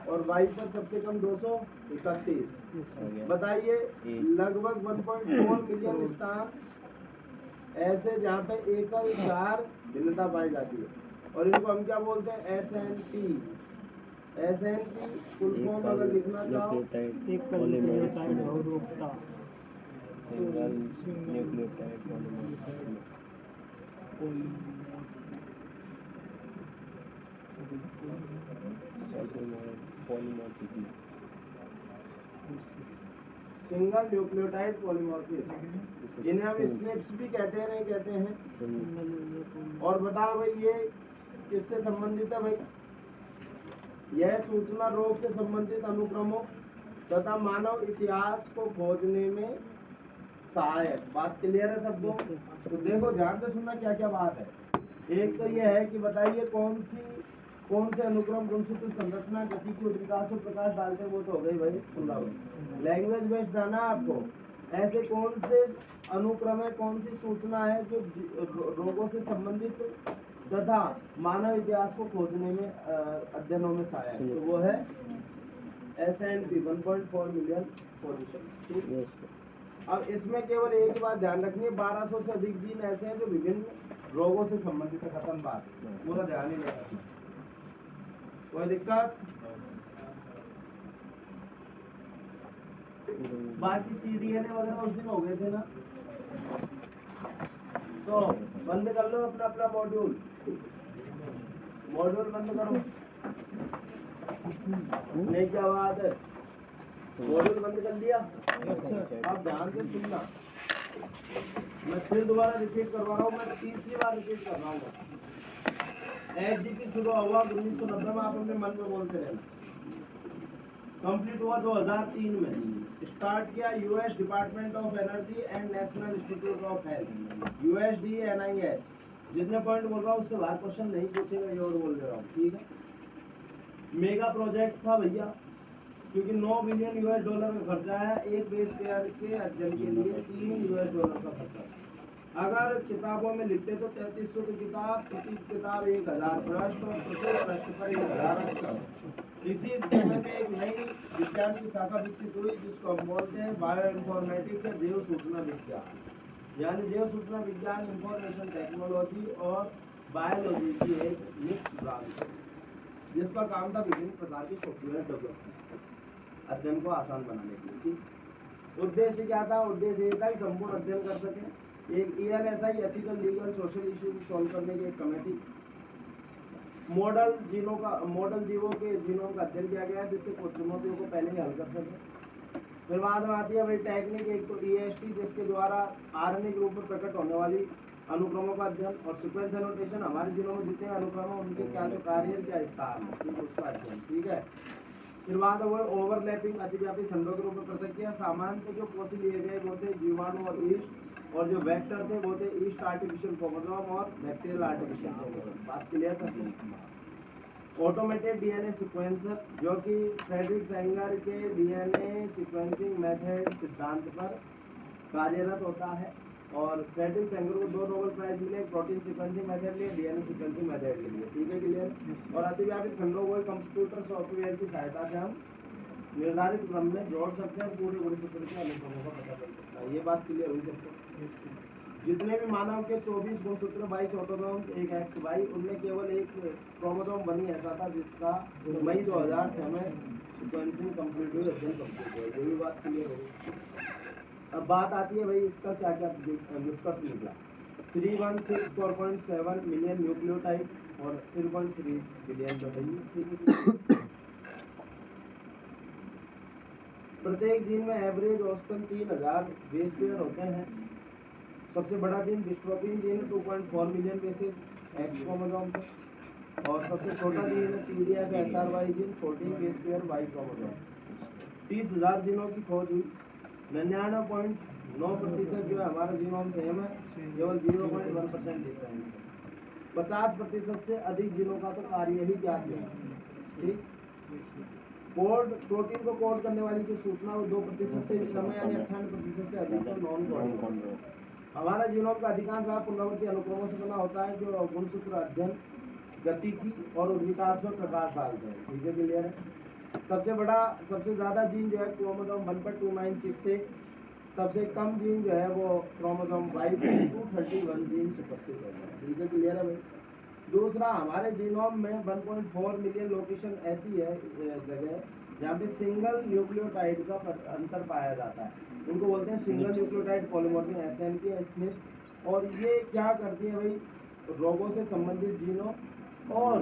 और y पर सबसे कम 231। बताइए लगभग 1.4 मिलियन स्थान ऐसे जहाँ पे एकल 4 भिन्नता पाई जाती है। और इनको हम क्या बोलते हैं? SNP। SNP फुल फॉर्म अगर लिखना चाहो, सिंगल न्यूक्लियोटाइड पॉलीमॉर्फिज्म, जिन्हें हम स्नेप्स भी कहते हैं, नहीं कहते हैं? और बताओ भाई, ये किससे संबंधित है भाई? यह सूचना रोग से संबंधित अनुक्रमों तथा मानव इतिहास को खोजने में सहायक। बात क्लियर है सबको? तो देखो ध्यान से सुनना क्या क्या बात है। एक तो यह है कि बताइए कौन से अनुक्रम, गुणसूत्र, संरचना, गतिकी, विकास और प्रकाश डालते हैं। वो तो हो गई भाई पुनरावृत्त। लैंग्वेज बेस्ड जाना आपको। ऐसे कौन से अनुक्रम है, कौन सी सूचना है जो रोगों से संबंधित तथा मानव इतिहास को खोजने में अध्ययनों में सहायक? तो वो है SNP 1.4 मिलियन पोजीशन। ठीक। अब इसमें केवल एक ही बात ध्यान रखनी है, 1200 से अधिक जीन ऐसे हैं जो विभिन्न रोगों से संबंधित है। खत्म बात, पूरा ध्यान ही नहीं। कोई दिक्कत? बाकी CDNA वगैरह उस दिन हो गए थे ना, तो बंद कर लो अपना अपना मॉड्यूल बंद करो। नहीं क्या बात है? मॉड्यूल बंद कर दिया? आप ध्यान से सुनना, मैं फिर दोबारा रिपीट करवा रहा हूँ। मैं तीसरी बार रिपीट कर रहा हूँ। HDP शुरू हुआ 1990 में, आप अपने मन में बोलते रहना। कंप्लीट हुआ 2003 में। स्टार्ट किया US department of energy and national institute of health, USD NIH। जितने पॉइंट बोल रहा हूँ उससे बाहर क्वेश्चन नहीं पूछेगा, ये और बोल दे रहा हूँ। ठीक है, मेगा प्रोजेक्ट था भैया। क्योंकि 9 बिलियन यूएस डॉलर का खर्चा है एक बेस पेयर के अध्ययन के लिए, 3 यूएस डॉलर का खर्चा है। अगर किताबों में लिखते तो 3300 की किताब, प्रति किताब 1000 पृष्ठ और प्रत्येक पृष्ठ पर 1000 अक्षर। इसी समय में एक नई विज्ञान की शाखा विकसित हुई जिसको हम बोलते हैं बायो इन्फॉर्मेटिक्स या जैव सूचना विज्ञान, यानी जैव सूचना विज्ञान इंफॉर्मेशन टेक्नोलॉजी और बायोलॉजी की एक मिक्स ब्रांच है, जिसका काम था विभिन्न प्रकार की सॉफ्टवेयर डेवलपमेंट, अध्ययन को आसान बनाने के लिए। ठीक, उद्देश्य क्या था? उद्देश्य ये था कि संपूर्ण अध्ययन कर सकें। एक ELSI ethical legal social issue solve करने की एक कमेटी, मॉडल जीवों के जीनोम का अध्ययन किया गया जिससे कुछ चुनौतियों को पहले ही हल कर सके। फिर बाद में आती है भाई टेक्निक, एक तो EST जिसके द्वारा RNA के रूप में प्रकट होने वाली अनुक्रमों का अध्ययन, और सीक्वेंस एनोटेशन, हमारे जीनोम में जितने अनुक्रम हैं उनके क्या जो कार्य क्या विस्तार है, ठीक है, उसका अध्ययन। ठीक है, फिर बाद में वो ओवरलैपिंग अतिव्यापी खंडों के रूप में पृथक किया। सामान्य जो फोसिल लिए गए वो थे जीवाणु और ईस्ट, और जो वेक्टर थे वो थे ईस्ट आर्टिफिशियल क्रोमोसोम और बैक्टीरियल आर्टिफिशियल क्रोमोसोम। बात clear sir? Automated DNA sequencer जो कि फ्रेडरिक सेंगर के डीएनए सीक्वेंसिंग मेथड सिद्धांत पर कार्यरत होता है, और फ्रेडरिक सेंगर को 2 नोबेल प्राइज मिले, प्रोटीन सीक्वेंसिंग मेथड लिए, डीएनए सीक्वेंसिंग मेथड के लिए। ठीक है, क्लियर? और अतिव्यापी खंडों को कंप्यूटर सॉफ्टवेयर की सहायता से हम निर्धारित क्रम में जोड़ सकते हैं, पूरे गुणसूत्र के अनुक्रमों का पता चल सकता है। ये बात क्लियर हुई सबको? जितने भी मानव के 24 गुणसूत्र, 22 ऑटोसोम्स, 1 XY, उनमें केवल एक क्रोमोसोम बनी ऐसा था जिसका मई 2006 में सीक्वेंसिंग कंप्लीट हुई, अध्ययन कंप्लीट हुआ। ये भी बात क्लियर होगी। अब बात आती है भाई इसका क्या क्या निष्कर्ष निकला। 316.7 मिलियन न्यूक्लियोटाइड और 3.3 बिलियन प्रोटीन। ठीक है, प्रत्येक जीन में एवरेज औसतन 3000 बेस पेयर होते हैं। सबसे बड़ा gene dystrophin gene 2.4 million bases X chromosome पे, और सबसे छोटा जीन है TDF SRY gene 14 base pair Y chromosome. 30,000 जीनों की खोज हुई। 99.9% जो है हमारा जीनोम सेम है, केवल 0.1% डिफरेंस है। 50% से अधिक जीनों का तो कार्य ही ज्ञात नहीं। ठीक, कोड प्रोटीन को कोड करने वाली जो सूचना वो 2% से भी कम है, यानी 98% से अधिक तो नॉन कोडिंग। हमारा जीनोम का अधिकांश भाग पुनरावृत्ति अनुक्रमों से बना होता है जो गुणसूत्र अध्ययन, गतिकी और विकास पर प्रकाश डालते हैं। ठीक है, क्लियर है? सबसे ज़्यादा जीन जो है क्रोमोसोम 1 पर 296, सबसे कम जीन जो है वो क्रोमोसोम 5 पर 231 जीन उपस्थित होते हैं। ठीक है, क्लियर है भाई? दूसरा, हमारे जीनोम में 1.4 मिलियन लोकेशन ऐसी है जगह जहाँ पे सिंगल न्यूक्लियोटाइड का अंतर पाया जाता है, उनको बोलते हैं सिंगल न्यूक्लियोटाइड पॉलीमॉर्फिज्म SNP या SNPs। और ये क्या करती है भाई? रोगों से संबंधित जीनों और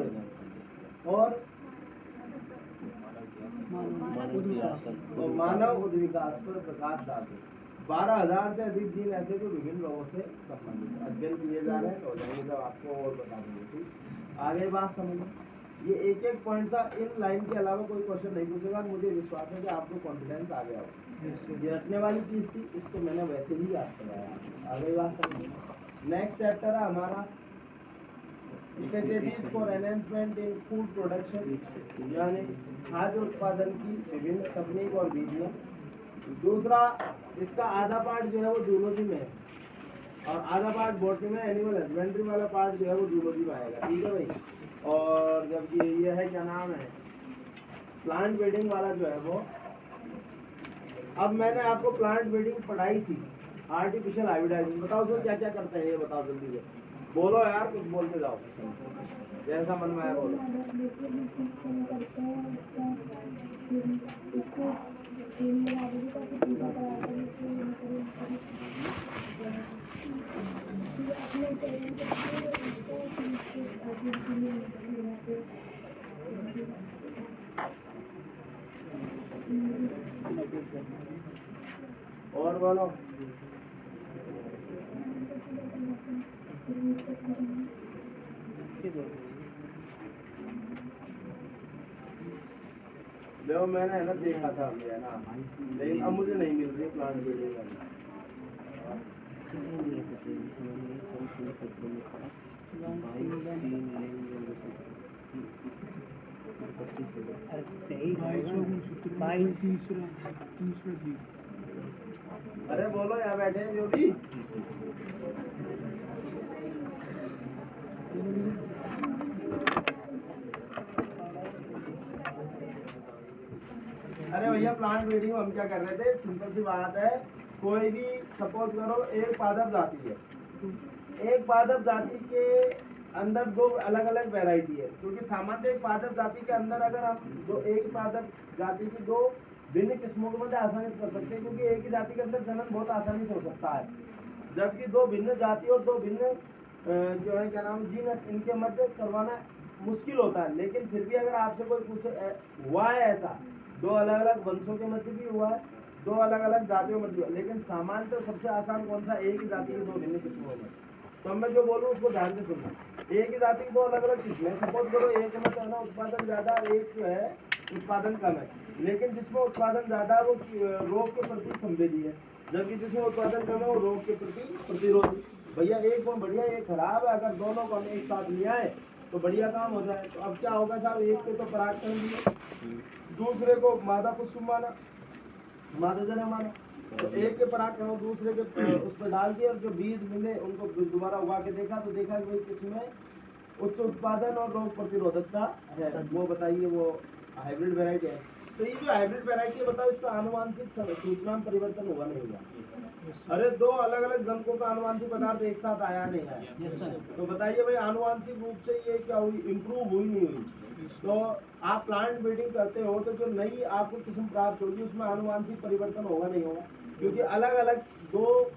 मानव विकास पर प्रकाश डालते हैं। 12,000 से अधिक जीन ऐसे जो विभिन्न रोगों से संबंधित अध्ययन किए जा रहे हैं, हो जाएंगे जब आपको और बता देंगे। ठीक, आगे बात समझो। ये एक पॉइंट था, इन लाइन के अलावा कोई क्वेश्चन नहीं पूछेगा। मुझे विश्वास है कि आपको कॉन्फिडेंस आ गया हो। ये रटने वाली चीज़ थी, इसको मैंने वैसे ही याद कराया। आगे बात समझो। नेक्स्ट चैप्टर है हमारा strategies for enhancement in food production, यानी खाद्य उत्पादन की विभिन्न तकनीक और विधियाँ। दूसरा, इसका आधा पार्ट जो है वो जूलॉजी में है, और आधा पार्ट बॉटनी में, एनिमल हस्बेंड्री वाला पार्ट जो है वो जूलॉजी में आएगा। ठीक है भाई? और जब ये है क्या नाम है, प्लांट ब्रीडिंग वाला जो है वो, अब मैंने आपको प्लांट ब्रीडिंग पढ़ाई थी, आर्टिफिशियल हाइब्रिडाइजेशन। बताओ सर क्या क्या करते हैं ये बताओ जल्दी से, बोलो यार, कुछ बोलते जाओ, जैसा मन में आया बोलो। और बोलो। देखो मैंने है ना देखा था अभी, है ना, लेकिन अब मुझे नहीं मिल रही प्लांट ब्रीडिंग वाली। अरे 23 तीसरा जी। अरे बोलो, यहाँ बैठे हैं जो भी। अरे भैया प्लांट ब्रीडिंग हम क्या कर रहे थे, सिंपल सी बात है। कोई भी सपोज करो एक पादप जाति है, एक पादप जाति के अंदर दो अलग अलग वैरायटी है, क्योंकि सामान्य एक पादप जाति के अंदर अगर हम दो एक पादप जाति की दो भिन्न किस्मों के मध्य आसानी से कर सकते हैं, क्योंकि एक ही जाति के अंदर जनन बहुत आसानी से हो सकता है, जबकि दो भिन्न जाति और दो भिन्न जो है क्या नाम जीनस, इनके मध्य करवाना मुश्किल होता है। लेकिन फिर भी अगर आपसे कोई पूछे हुआ है ऐसा, दो अलग अलग वंशों के मध्य भी हुआ है, दो अलग अलग जातियों में भी हुआ, लेकिन सामान्य तो सबसे आसान कौन सा, एक ही जाति के दो भिन्न किस्मों में। तो मैं जो बोलूँ उसको ध्यान से सुनना। एक ही जाति की दो अलग अलग किस्में, सपोज करो एक में तो है ना उत्पादन ज्यादा, एक जो है उत्पादन कम है, लेकिन जिसमें उत्पादन ज्यादा है वो रोग के प्रति संवेदी है, जबकि जिसमें उत्पादन कम है वो रोग के प्रति प्रतिरोधी। भैया एक को बढ़िया एक खराब है, अगर दोनों को हम एक साथ ले आए तो बढ़िया काम हो जाए। तो अब क्या होगा साहब, एक को तो परागकण दिए, दूसरे को मादा पुष्प माना, मादा जन्म माना, तो एक के परागकण दूसरे के उस पर डाल दिए, और जो बीज मिले उनको दोबारा उगा के देखा तो देखा कि भाई किसमें उच्च उत्पादन और रोग प्रतिरोधकता है, वो बताइए वो हाइब्रिड वैरायटी है। तो ये जो हाइब्रिड वैरायटी है बताओ, इसका आनुवांशिक सूचना में परिवर्तन हुआ नहीं हुआ? अरे दो अलग अलग जनकों का आनुवांशिक पदार्थ एक साथ आया नहीं आया? तो बताइए भाई आनुवांशिक रूप से ये क्या हुई, इम्प्रूव हुई नहीं हुई? तो आप प्लांट ब्रीडिंग करते हो तो जो नई आपको किस्म प्राप्त होगी उसमें आनुवांशिक परिवर्तन होगा नहीं होगा? क्योंकि अलग अलग दो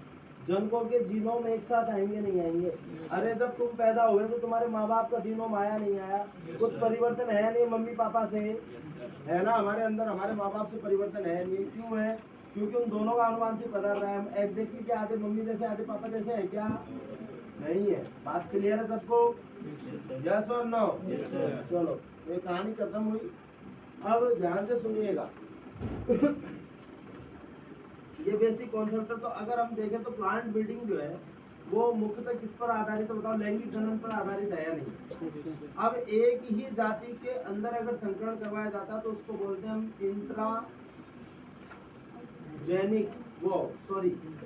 जनकों के जीनोम एक साथ आएंगे नहीं आएंगे? अरे जब तुम पैदा हुए तो तुम्हारे माँ बाप का जीनोम आया नहीं आया? कुछ परिवर्तन है नहीं मम्मी पापा से, है ना? हमारे अंदर हमारे माँ बाप से परिवर्तन है नहीं, क्यों है? क्योंकि उन दोनों का आनुवांशिक पदार्थ है। हम एग्जैक्टली क्या आधे मम्मी जैसे आधे पापा जैसे है क्या? नहीं है। बात क्लियर है सबको? यस और नो? चलो ये कहानी खत्म हुई। अब ध्यान से सुनिएगा ये बेसिक कॉन्सेप्ट है। तो अगर हम देखें तो प्लांट ब्रीडिंग जो है वो मुख्यतः किस पर आधारित है बताओ? लैंगिक जनन पर आधारित है या नहीं? अब एक ही जाति के अंदर अगर संकरण करवाया जाता है तो उसको बोलते हैं हम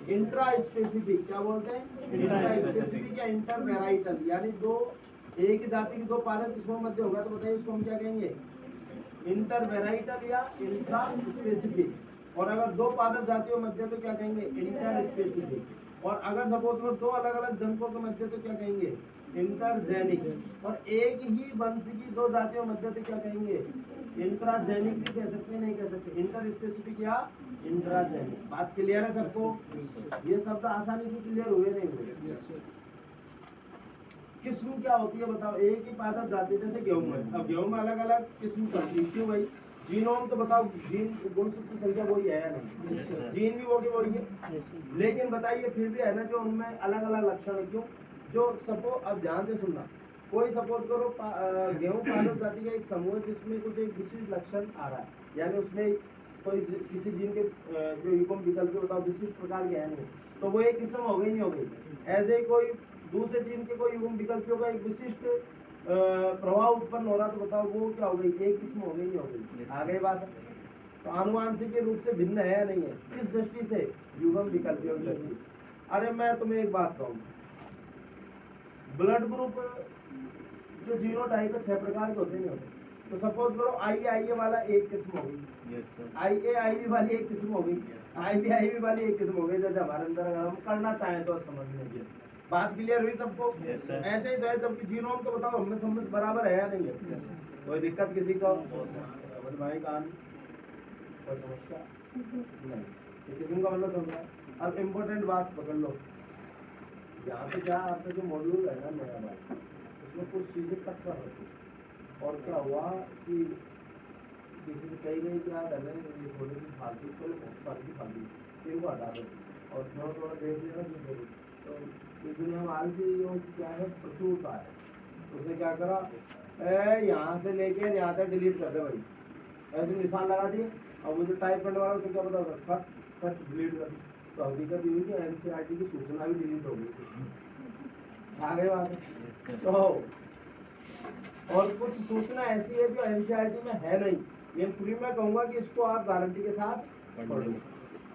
इंट्रा स्पेसिफिक। क्या बोलते हैं? इंट्रा स्पेसिफिक या इंटर वेराइटल, यानी दो एक ही जाति की दो पादप किस्मों के मध्य होगा तो बताइए उसको हम क्या कहेंगे? इंटर वेराइटल या इंट्रा स्पेसिफिक। और अगर दो पादप जातियों मध्य तो क्या कहेंगे? Inter specific. और अगर सपोज करो दो अलग अलग जनकों के मध्य तो क्या कहेंगे? इंटरजेनिक। और एक ही वंश की दो जातियों मध्य तो क्या कहेंगे? इंट्राजेनिक भी कह सकते हैं, नहीं कह सकते? इंटर स्पेसिफिक या इंट्राजेनिक। बात क्लियर है सबको? ये शब्द आसानी से क्लियर हुए नहीं हुए? किस्म क्या होती है बताओ? एक ही पादप जाति, जैसे गेहूं है, अब गेहूं में अलग अलग किस्म चलती है, क्यों भाई? जीनोम तो बताओ, जीन गुणसूत्र की संख्या वही है या नहीं? जीन भी वो की वही है, लेकिन बताइए फिर भी है ना जो उनमें अलग अलग लक्षण है, क्यों? जो सपोज, अब ध्यान से सुनना, कोई सपोज करो गेहूं पादप जाति का एक समूह है जिसमें कुछ एक विशिष्ट लक्षण आ रहा है, यानी उसमें कोई किसी जीन के जो युग्म विकल्प बताओ विशिष्ट प्रकार के है नहीं, तो वो एक किस्म हो गई नहीं हो गई? ऐसे कोई दूसरे जीन के कोई युग्म विकल्पियों का एक विशिष्ट प्रभाव उत्पन्न हो रहा तो बताओ वो क्या हो गई? एक किस्म हो गई नहीं हो गई? आ गई बात? तो आनुवांशिक रूप से भिन्न है या नहीं है? किस दृष्टि से? युग्म विकल्पियों की दृष्टि से। अरे मैं तुम्हें एक बात कहूँ, ब्लड ग्रुप जो जीनोटाइप है 6 प्रकार के होते नहीं होते? तो सपोज करो IA वाला एक किस्म हो गई, IAIB वाली एक किस्म हो गई, IBIB वाली एक किस्म हो गई। जैसे हमारे अंदर अगर हम करना चाहें तो समझने बात क्लियर हुई सबको? ऐसे ही तो है, जबकि जीनोम तो बताओ हमें समझ बराबर है या नहीं है? कोई दिक्कत किसी को? समझ में आई कहानी? कोई समस्या नहीं? किस्म का मतलब समझ। अब इम्पोर्टेंट बात पकड़ लो, यहाँ पे क्या आपका जो मॉड्यूल है ना मेरा भाई, उसमें कुछ चीज़ें कट कर रखी। और क्या हुआ कि किसी से कही गई कि यार अगर ये थोड़ी सी फालतू को बहुत सारी फालतू इनको हटा दो और थोड़ा थोड़ा देख लेना। तो इस दुनिया में आलसी क्या है, प्रचुरता है। उसने क्या करा, यहाँ से लेके यहाँ तक डिलीट कर दे भाई, ऐसे निशान लगा दिए। अब वो जो टाइप करने वाला उसे क्या पता होगा, फट फट डिलीट कर। तो हकीकत ये हुई कि NCERT की सूचना भी डिलीट हो गई। आ गए बात? तो और कुछ सूचना ऐसी है जो NCERT में है नहीं, लेकिन फिर मैं कहूँगा कि इसको आप गारंटी के साथ पढ़ लो।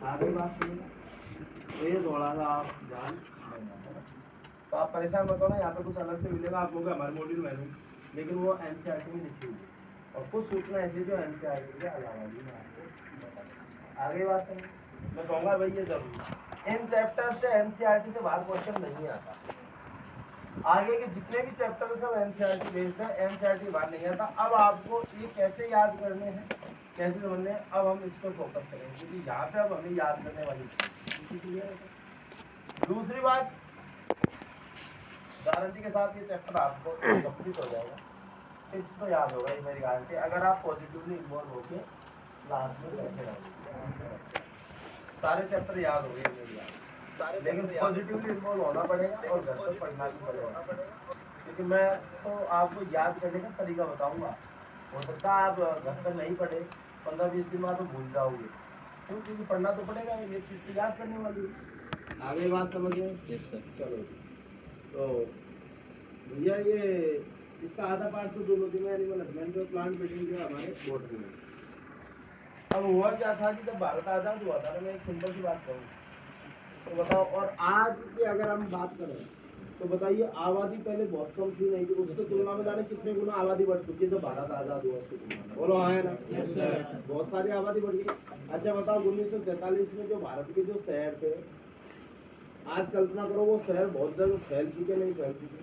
आगे बात सुनिए, ये थोड़ा सा आप ध्यान देना, तो आप परेशान मत हो ना, यहाँ पे कुछ अलग से मिलेगा आप लोग हमारे मॉड्यूल में नहीं, लेकिन वो एनसीईआरटी में लिखी हुई है और कुछ सूचना ऐसी जो एनसीईआरटी के अलावा भी मैं आपको बताऊंगा। आगे बात सुनिए, मैं कहूँगा भाई ये जरूर इन चैप्टर से एनसीईआरटी से बाहर क्वेश्चन नहीं आता। आगे के जितने भी चैप्टर सब एनसीईआरटी बेस्ड है, एनसीईआरटी बाहर नहीं आता। अब आपको ये कैसे याद करने हैं, कैसे समझने हैं, अब हम इस पर फोकस करेंगे क्योंकि यहाँ पे अब हमें याद करने वाली चीज। दूसरी बात, गारंटी के साथ ये चैप्टर आपको कंप्लीट हो जाएगा, टिप्स तो याद होगा ये मेरी गारंटी, अगर आप पॉजिटिवली इन्वॉल्व होके क्लास में बैठे रहोगे। सारे चैप्टर याद हो गए मेरी याद, लेकिन पॉजिटिवली इन्वॉल्व होना पड़ेगा और घर पर पढ़ना भी पड़ेगा, क्योंकि मैं तो आपको याद करने का तरीका बताऊंगा। हो सकता है आप घर पर नहीं पढ़े, 15-20 दिन बाद तो भूल जाओगे, क्योंकि पढ़ना तो पड़ेगा, ये चीज़ याद करने वाली है। आगे बात समझ गए? Yes sir. चलो, तो भैया ये इसका आधा पार्ट तो जूलॉजी में एनिमल हस्बेंड्री और प्लांट ब्रीडिंग जो है हमारे बॉटनी में। अब हुआ क्या था कि जब भारत आज़ाद हुआ था, मैं एक सिंपल सी बात कहूँ तो बताओ, और आज की अगर हम बात करें तो बताइए, आबादी पहले बहुत कम थी, नहीं थी, उसके तुलना में जाने कितने गुना आबादी बढ़ चुकी है जब भारत आज़ाद हुआ उसकी तुलना में। बोलो हाँ है ना? बहुत सारी आबादी बढ़ गई। अच्छा बताओ, 1947 में जो भारत के जो शहर थे, आज कल्पना करो वो शहर बहुत जगह फैल चुके, नहीं फैल चुके?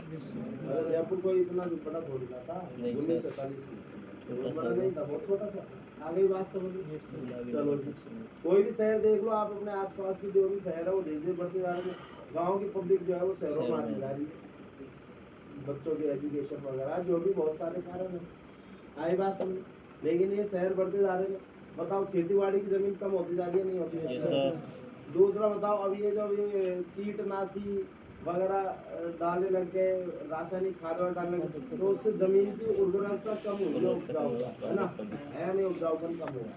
जयपुर को इतना बड़ा खोल रहा था 1947 में, बहुत बड़ा नहीं था, बहुत छोटा सा। आगे बात समझिए। चलो कोई भी शहर देख लो आप, अपने आसपास की जो भी शहर है वो धीरे धीरे बढ़ते जा रहे हैं। गाँव की पब्लिक जो है वो शहरों में आती जा रही है, बच्चों के एजुकेशन वगैरह जो भी बहुत सारे कारण है। आई बात समझ, लेकिन ये शहर बढ़ते जा रहे हैं। बताओ खेतीबाड़ी की जमीन कम होती जा रही है, नहीं होती है? दूसरा बताओ, अब ये जो ये कीटनाशी वगैरह डालने लग गए, रासायनिक खाद वगैरह डालने लगे, तो उससे जमीन की उर्वरकता कम हुई, उपजाऊ है ना, है नहीं, उपजाऊपन कम हुआ।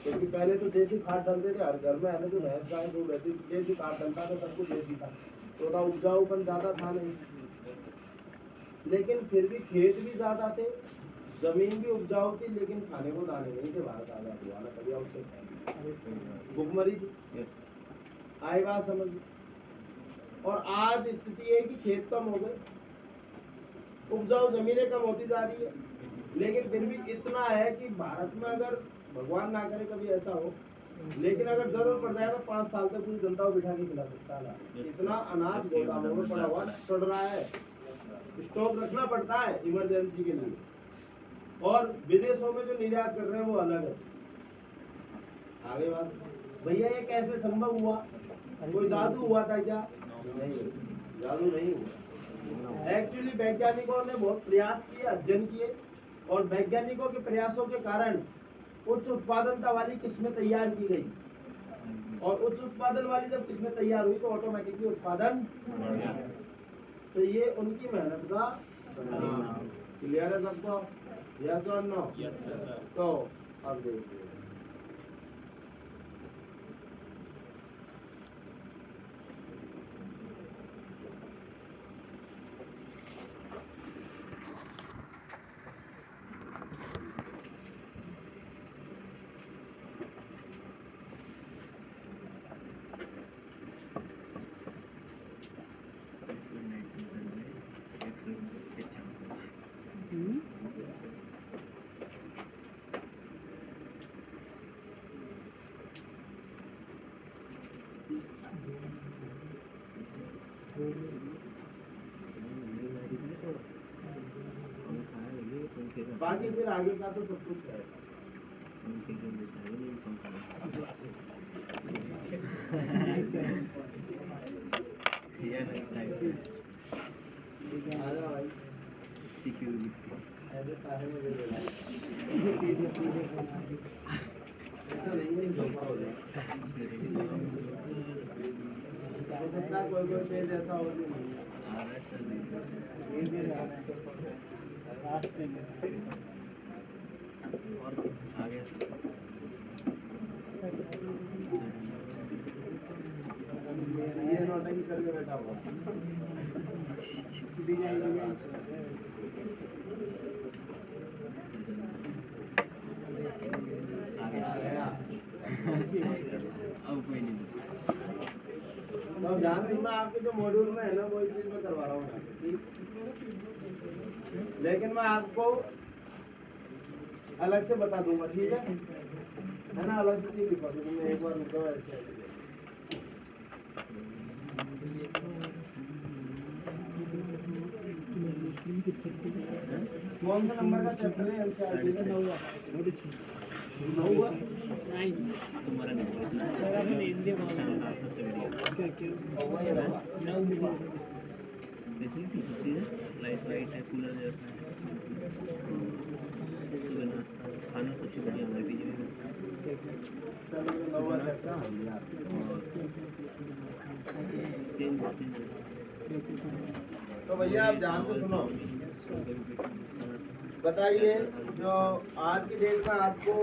क्योंकि पहले तो देसी खाद डालते थे हर घर में, है ना, जो भैंस गाय दूध रहती थी देसी खाद डलता था, सब कुछ देसी था, तो था उपजाऊपन ज़्यादा था नहीं। लेकिन फिर भी खेत भी ज़्यादा थे, जमीन भी उपजाऊ थी, लेकिन खाने को दाने नहीं थे। भारत आज़ाद हुआ ना, कभी उससे भुखमरी थी। आई बात समझ। और आज स्थिति है कि खेत कम हो गए, उपजाऊ जमीनें कम होती जा रही है, लेकिन फिर भी इतना है कि भारत में अगर भगवान ना करे कभी ऐसा हो, लेकिन अगर जरूरत पड़ जाए तो 5 साल तक पूरी जनता को बिठा के खिला सकता है। इतना अनाज गोदामों में पड़ा हुआ सड़ रहा है, स्टॉक रखना पड़ता है इमरजेंसी के लिए। और विदेशों में जो निर्यात कर रहे हैं वो अलग है। आगे बात, भैया ये कैसे संभव हुआ? कोई जादू हुआ था क्या? नहीं, जादू नहीं हुआ। एक्चुअली वैज्ञानिकों ने बहुत प्रयास किए, अध्ययन किए, और वैज्ञानिकों के प्रयासों के कारण उच्च उत्पादनता वाली किस्में तैयार की गई, और उच्च उत्पादन वाली जब किस्में तैयार हुई तो ऑटोमेटिकली उत्पादन बढ़ गया। तो ये उनकी मेहनत का क्लियर है सबको? यस और नो? Yes sir. तो अब देखिए, बाकी फिर आगे का तो सब कुछ है। आजा भाई, ऐसे तारे में दे देना, ऐसा नहीं धोखा हो जाए। हो सकता है कोई पेज ऐसा हो जो नहीं ये नौटंकी करके बैठा हुआ। तो ध्यान देना, आपके जो मॉड्यूल में है ना वही चीज मैं करवा रहा हूँ, ठीक? लेकिन मैं आपको अलग से बता दूंगा, ठीक है ना? अलग से चीज लिखवा दूंगा मैं, एक बार रुको ऐसे। कौन सा नंबर का चैप्टर है एनसीईआरटी में? 9 हुआ? तुम्हारा नहीं हिंदी फैसिलिटी होती है, लाइट है, कूलर जैसा है, सुबह नाश्ता खाना सबसे बढ़िया हमारे पीजी में चेंज। तो भैया आप ध्यान से सुनो, बताइए जो आज की डेट में आपको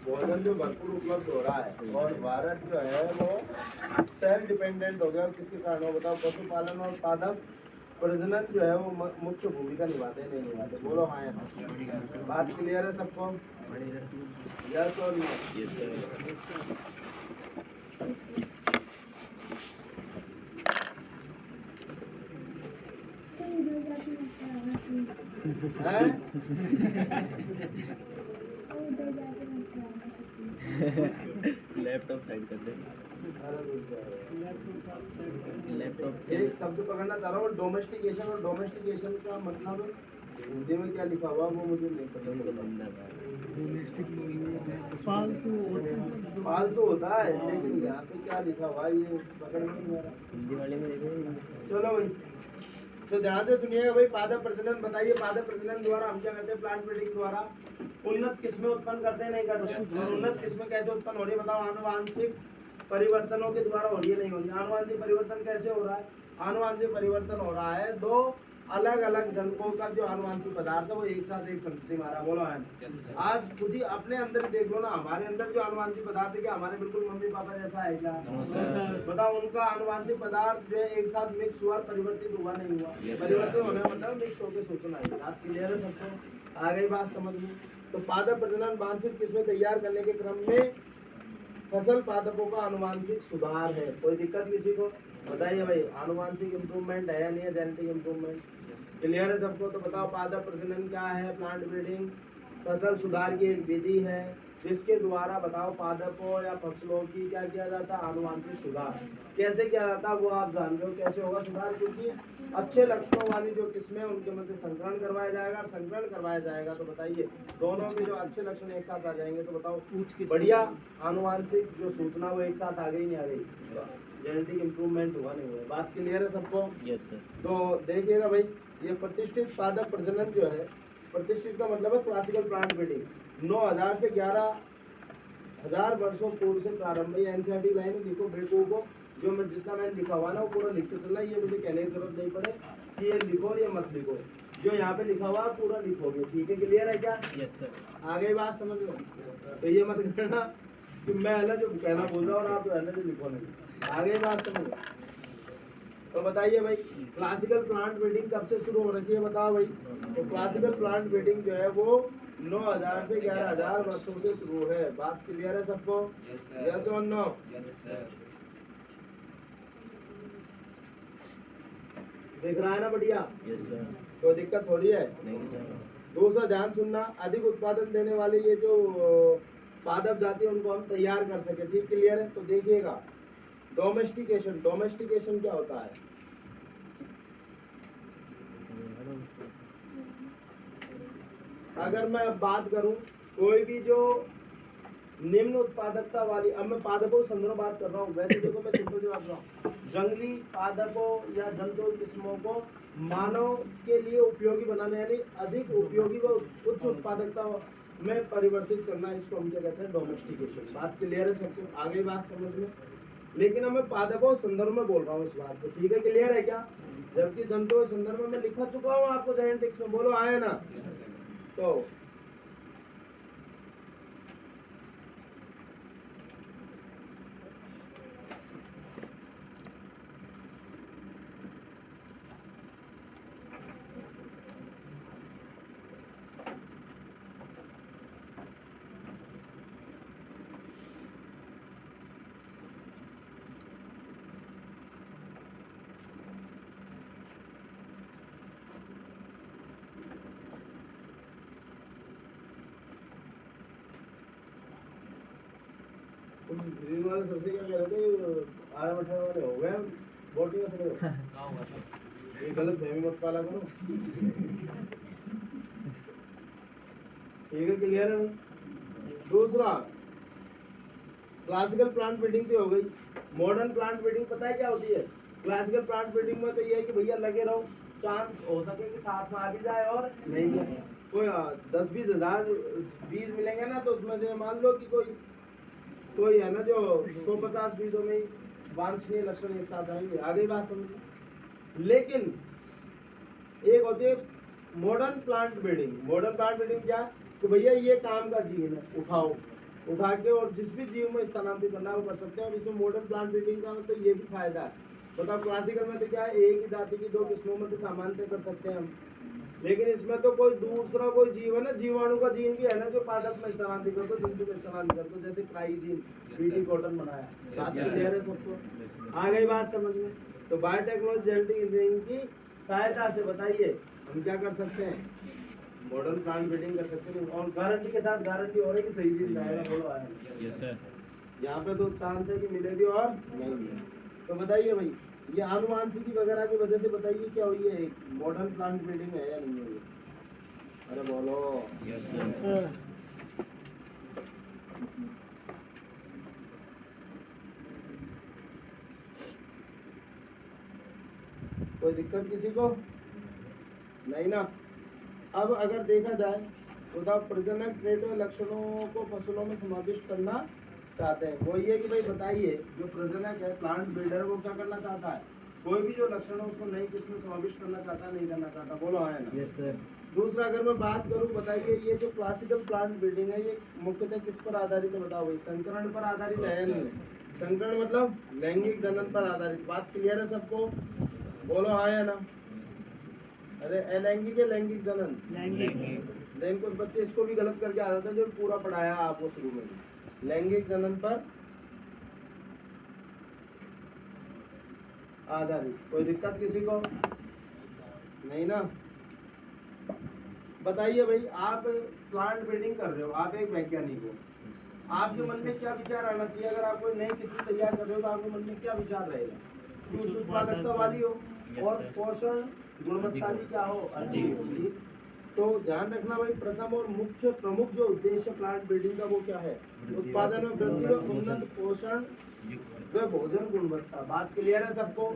भोजन जो भरपूर उपलब्ध हो रहा है और भारत जो है वो सेल्फ डिपेंडेंट हो गया, किसके कारण हो बताओ? पशुपालन और पादप प्रजनन जो है वो मुख्य भूमिका निभाते हैं, नहीं निभाते? बोलो हाँ या ना? बात क्लियर है सबको? यस और नो? लैपटॉप साइड कर दे। लैपटॉप एक शब्द पकड़ना चाह रहा हूँ, डोमेस्टिकेशन, और डोमेस्टिकेशन का मतलब हिंदी में क्या लिखा हुआ वो मुझे नहीं पता। पालतू होता है, लेकिन यहाँ पे क्या लिखा हुआ ये पकड़ नहीं आ रहा। हिंदी वाले में देखो। चलो भाई, तो ध्यान से सुनिएगा भाई। पादप प्रजनन बताइए, पादप प्रजनन द्वारा हम क्या करते हैं? प्लांट ब्रीडिंग द्वारा उन्नत किस्में उत्पन्न करते हैं, नहीं करते हैं? और उन्नत किस्में कैसे उत्पन्न हो रही है बताओ? आनुवांशिक परिवर्तनों के द्वारा हो रही है, नहीं हो रही? आनुवांशिक परिवर्तन कैसे हो रहा है? आनुवांशिक परिवर्तन हो रहा है, दो अलग अलग जनकों का जो आनुवांशिक पदार्थ है वो एक साथ एक संतति मारा। बोलो है। आज खुद ही अपने अंदर देख लो ना, हमारे अंदर जो आनुवांशिक पदार्थ है क्या हमारे बिल्कुल मम्मी पापा जैसा है क्या? बताओ, उनका आनुवांशिक पदार्थ जो है एक साथ मिक्स हुआ, परिवर्तित हुआ, नहीं हुआ? परिवर्तित होने का मतलब मिक्स होकर सूचना आई। बात क्लियर है सबको? आ गई बात समझ में? तो पादप प्रजनन वांछित किस्में तैयार करने के क्रम में फसल पादपों का आनुवांशिक सुधार है। कोई दिक्कत किसी को? बताइए भाई, आनुवांशिक इम्प्रूवमेंट है या नहीं है? जेनेटिक इम्प्रूवमेंट क्लियर है सबको? तो बताओ, पादप प्रजनन क्या है? प्लांट ब्रीडिंग फसल सुधार की एक विधि है जिसके द्वारा बताओ पादपों या फसलों की क्या किया जाता है? आनुवांशिक सुधार। कैसे किया जाता है वो आप जान रहे हो कैसे होगा सुधार? क्योंकि अच्छे लक्षणों वाली जो किस्में उनके मध्य संकरण करवाया जाएगा, और संकरण करवाया जाएगा तो बताइए दोनों के जो अच्छे लक्षण एक साथ आ जाएंगे तो बताओ बढ़िया आनुवांशिक जो सूचना वो एक साथ आ गई, नहीं आ गई? जेनेटिक इम्प्रूवमेंट हुआ, नहीं हुआ? बात क्लियर है सबको? Yes sir. तो देखिएगा भाई, ये प्रतिष्ठित पादप प्रजनन जो है, प्रतिष्ठित का मतलब है क्लासिकल प्लांट ब्रीडिंग, 9000 से 11000 वर्षों पूर्व से प्रारंभ। एनसीईआरटी लाइन लिखो बेटू को, जो मैं जितना मैंने लिखा हुआ ना वो पूरा लिख के चलना, ये मुझे कहने की जरूरत नहीं पड़े कि ये लिखो और ये मत लिखो, जो यहाँ पे लिखा हुआ पूरा लिखोगे, ठीक है? क्लियर है क्या? Yes sir. आगे बात समझ लो। तो ये मत कहना कि मैं अलग जो कहना बोल रहा हूँ और आप अलग जो लिखो नहीं। आगे बात समझ लो। तो बताइए भाई, क्लासिकल प्लांट ब्रीडिंग कब से शुरू हो रही है बताओ भाई? तो क्लासिकल प्लांट ब्रीडिंग जो है वो 9000 से 11000 वर्षों से शुरू है। बात क्लियर है सबको? यस और नो? देख रहा है ना बढ़िया? Yes sir. कोई दिक्कत थोड़ी है? नहीं सर। दूसरा ध्यान सुनना, अधिक उत्पादन देने वाले ये जो पादप जाति है उनको हम तैयार कर सके, ठीक? क्लियर है? तो देखिएगा, डोमेस्टिकेशन, डोमेस्टिकेशन क्या होता है? अगर मैं अब बात करूं कोई भी जो निम्न उत्पादकता वाली, अब मैं पादपों के संदर्भ में बात कर रहा हूँ, वैसे देखो मैं सिंपल सी बात कर रहा हूँ, जंगली पादपों या जंतु किस्मों को मानव के लिए उपयोगी बनाने, यानी अधिक उपयोगी व उच्च उत्पादकता में परिवर्तित करना, इसको हम क्या कहते हैं? डोमेस्टिकेशन। बात क्लियर है सबको? आगे बात समझ में? लेकिन अब मैं पादपों के संदर्भ में बोल रहा हूँ इस बात को, ठीक है? क्लियर है क्या? जबकि जंतुओं के संदर्भ में मैं लिखा चुका हूँ आपको जेनेटिक्स में। बोलो आए ना? तो तुम ग्रीन वाले सर से क्या कह रहे थे, आए बैठे वाले हो गए बोटिंग का समय कहाँ हुआ था? ये गलत फहमी मत पाला करो। ठीक है, क्लियर है भाई। दूसरा क्लासिकल प्लांट ब्रीडिंग की हो गई। मॉडर्न प्लांट ब्रीडिंग पता है क्या होती है? क्लासिकल प्लांट ब्रीडिंग में तो ये है कि भैया लगे रहो, चांस हो सके कि साथ में आ भी जाए और नहीं है। कोई 10-20 हजार बीज मिलेंगे ना, तो उसमें से मान लो कि कोई है ना जो 150 बीजों में ही वांछनीय लक्षण एक साथ आएंगे। आ गई बात समझ। लेकिन एक होती है modern plant breeding. Modern plant breeding क्या है कि भैया ये काम का जीन है, उठा के और जिस भी जीव में स्थानांतरित करना है वो कर सकते हैं। और इसमें मॉडर्न प्लांट ब्रीडिंग का तो ये भी फायदा है। बताओ क्लासिकल में तो क्या है, एक ही जाति की 2 किस्मों में तो सामान्यतः कर सकते हैं हम, लेकिन इसमें तो कोई दूसरा कोई जीव है ना, जीवाणु का जीन भी है ना जो पादप में स्थानांतरित कर दो, जिंतु में स्थानांतरित कर दो, जैसे क्राइजीन बीटी कॉटन बनाया। बात क्लियर है सबको? आ गई बात समझ में? तो बायोटेक्नोलॉजी जेनेटिक इंजीनियरिंग की सहायता से बताइए हम क्या कर सकते हैं, मॉडर्न प्लांट ब्रीडिंग कर सकते हैं। और गारंटी के साथ गारंटी हो रही है कि सही चीज आएगा। बोलो आएगा। Yes sir. यहाँ पे तो चांस है कि मिले भी और नहीं भी। तो बताइए भाई, ये आनुवांशिकी वगैरह की वजह से बताइए क्या हुई है, मॉडर्न प्लांट ब्रीडिंग है या नहीं हुई? अरे बोलो। यस सर कोई दिक्कत किसी को नहीं ना? अब अगर देखा जाए तो प्रजनन ट्रेट में लक्षणों को फसलों में समाविष्ट करना चाहते हैं। वो ये कि भाई बताइए, जो प्रजनक है प्लांट ब्रीडर वो क्या करना चाहता है, कोई भी जो लक्षण है उसको नई किस्म में समाविष्ट करना चाहता है, नहीं करना चाहता? बोलो हाँ ना? Yes sir. दूसरा अगर मैं बात करूं, बताइए ये जो क्लासिकल प्लांट ब्रीडिंग है ये मुख्यतः किस पर आधारित है? बताओ भाई, संकरण पर आधारित है या नहीं? संकरण मतलब लैंगिक जनन पर आधारित। बात क्लियर है सबको? बोलो हाँ या ना? अरे अलैंगिक या लैंगिक जनन? लेकिन कुछ बच्चे इसको भी गलत करके आ जाते हैं जो पूरा पढ़ाया आपको शुरू में। लैंगिक जनन पर आधारित। कोई दिक्कत किसी को नहीं ना? बताइए भाई, आप प्लांट ब्रीडिंग कर रहे हो, आप एक वैज्ञानिक हो, आपके मन में क्या विचार आना चाहिए? अगर आप कोई नई किस्म तैयार कर रहे हो तो आपके मन में क्या विचार रहेगा? कि उच्च उत्पादकता वाली हो और पोषण गुणवत्ता भी क्या हो, अच्छी होगी। तो ध्यान रखना भाई, प्रथम और मुख्य प्रमुख जो उद्देश्य प्लांट ब्रीडिंग का वो क्या है? उत्पादन में वृद्धि व उन्नत पोषण व भोजन गुणवत्ता। बात क्लियर है सबको?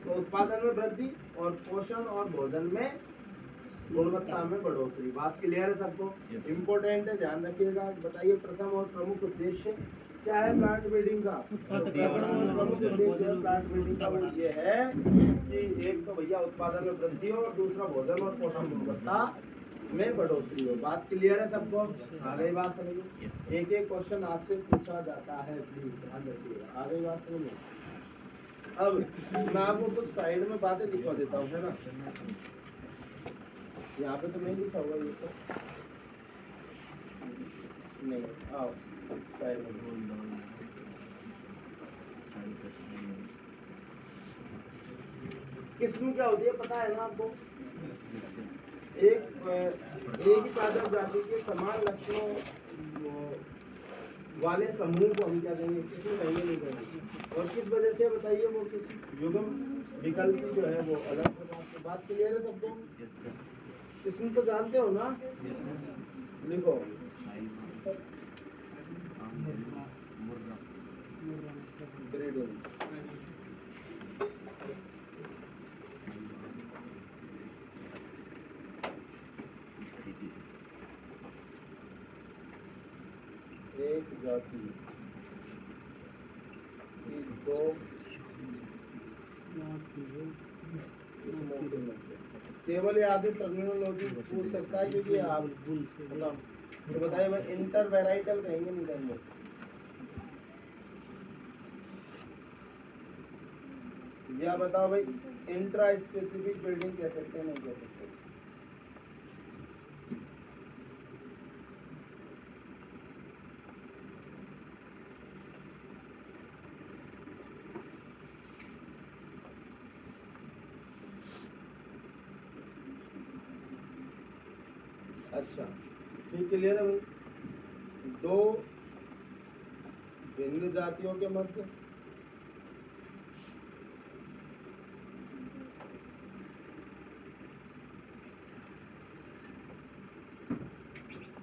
तो उत्पादन में वृद्धि और पोषण और भोजन में गुणवत्ता में बढ़ोतरी। बात क्लियर है सबको? इम्पोर्टेंट है, ध्यान रखिएगा। बताइए प्रथम और प्रमुख उद्देश्य क्या है प्लांट ब्रीडिंग का? प्रमुख उद्देश्य प्लांट ब्रीडिंग का वो ये है कि एक तो भैया उत्पादन में वृद्धि हो और दूसरा भोजन और पोषण गुणवत्ता में बढ़ोतरी हो। बात क्लियर है सबको? आ गई बात समझिए? एक एक क्वेश्चन आपसे पूछा जाता है, प्लीज ध्यान रखिएगा। आ गई बात समझिए? अब मैं आपको कुछ साइड में बातें लिखवा देता हूँ, है ना? यहाँ पे तो नहीं लिखा हुआ ये सब, नहीं आओ साइड में। किस्म क्या होती है पता है ना आपको? एक ही पादप जाति के समान लक्षणों वाले समूह को हम क्या कहेंगे? किस्म कहेंगे, नहीं कहेंगे। और किस वजह से बताइए वो किस्म? युग्म विकल्प जो है वो अलग प्रकार से। बात क्लियर है सबको? किस्म तो जानते हो ना? लिखो ग्रेडिंग। एक जाति की 2 किस्मों के मध्य केवल ये आधी टर्मिनोलॉजी पूछ सकता है, क्योंकि आप मतलब तो बताइए भाई, इंटर वेराइटल कहेंगे नहीं कहेंगे? या बताओ भाई, इंट्रा स्पेसिफिक बिल्डिंग कह सकते हैं नहीं कह सकते? अच्छा ठीक, क्लियर है भाई? भिन्न जातियों के मध्य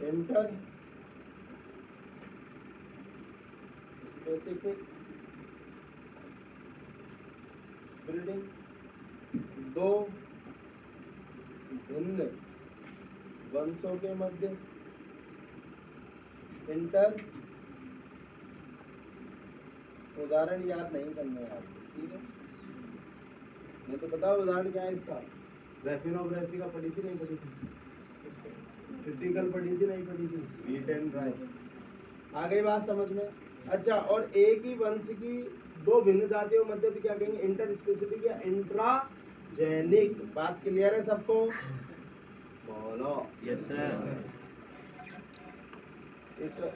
इंटर स्पेसिफिक ब्रीडिंग, दो भिन्न वंशों के मध्य इंटर, उदाहरण याद नहीं करना है आपको, ठीक है? नहीं तो बताओ उदाहरण क्या है इसका? रैफिनोब्रेसी का पढ़ी थी नहीं पढ़ी थी? क्रिटिकल पढ़ी थी नहीं पढ़ी थी? Sweet and dry. आ गई बात समझ में? अच्छा, और एक ही वंश की दो भिन्न जातियों मध्य तो क्या कहेंगे? इंटर स्पेसिफिक या इंट्राजेनिक। बात क्लियर है सबको? बोलो। Yes sir.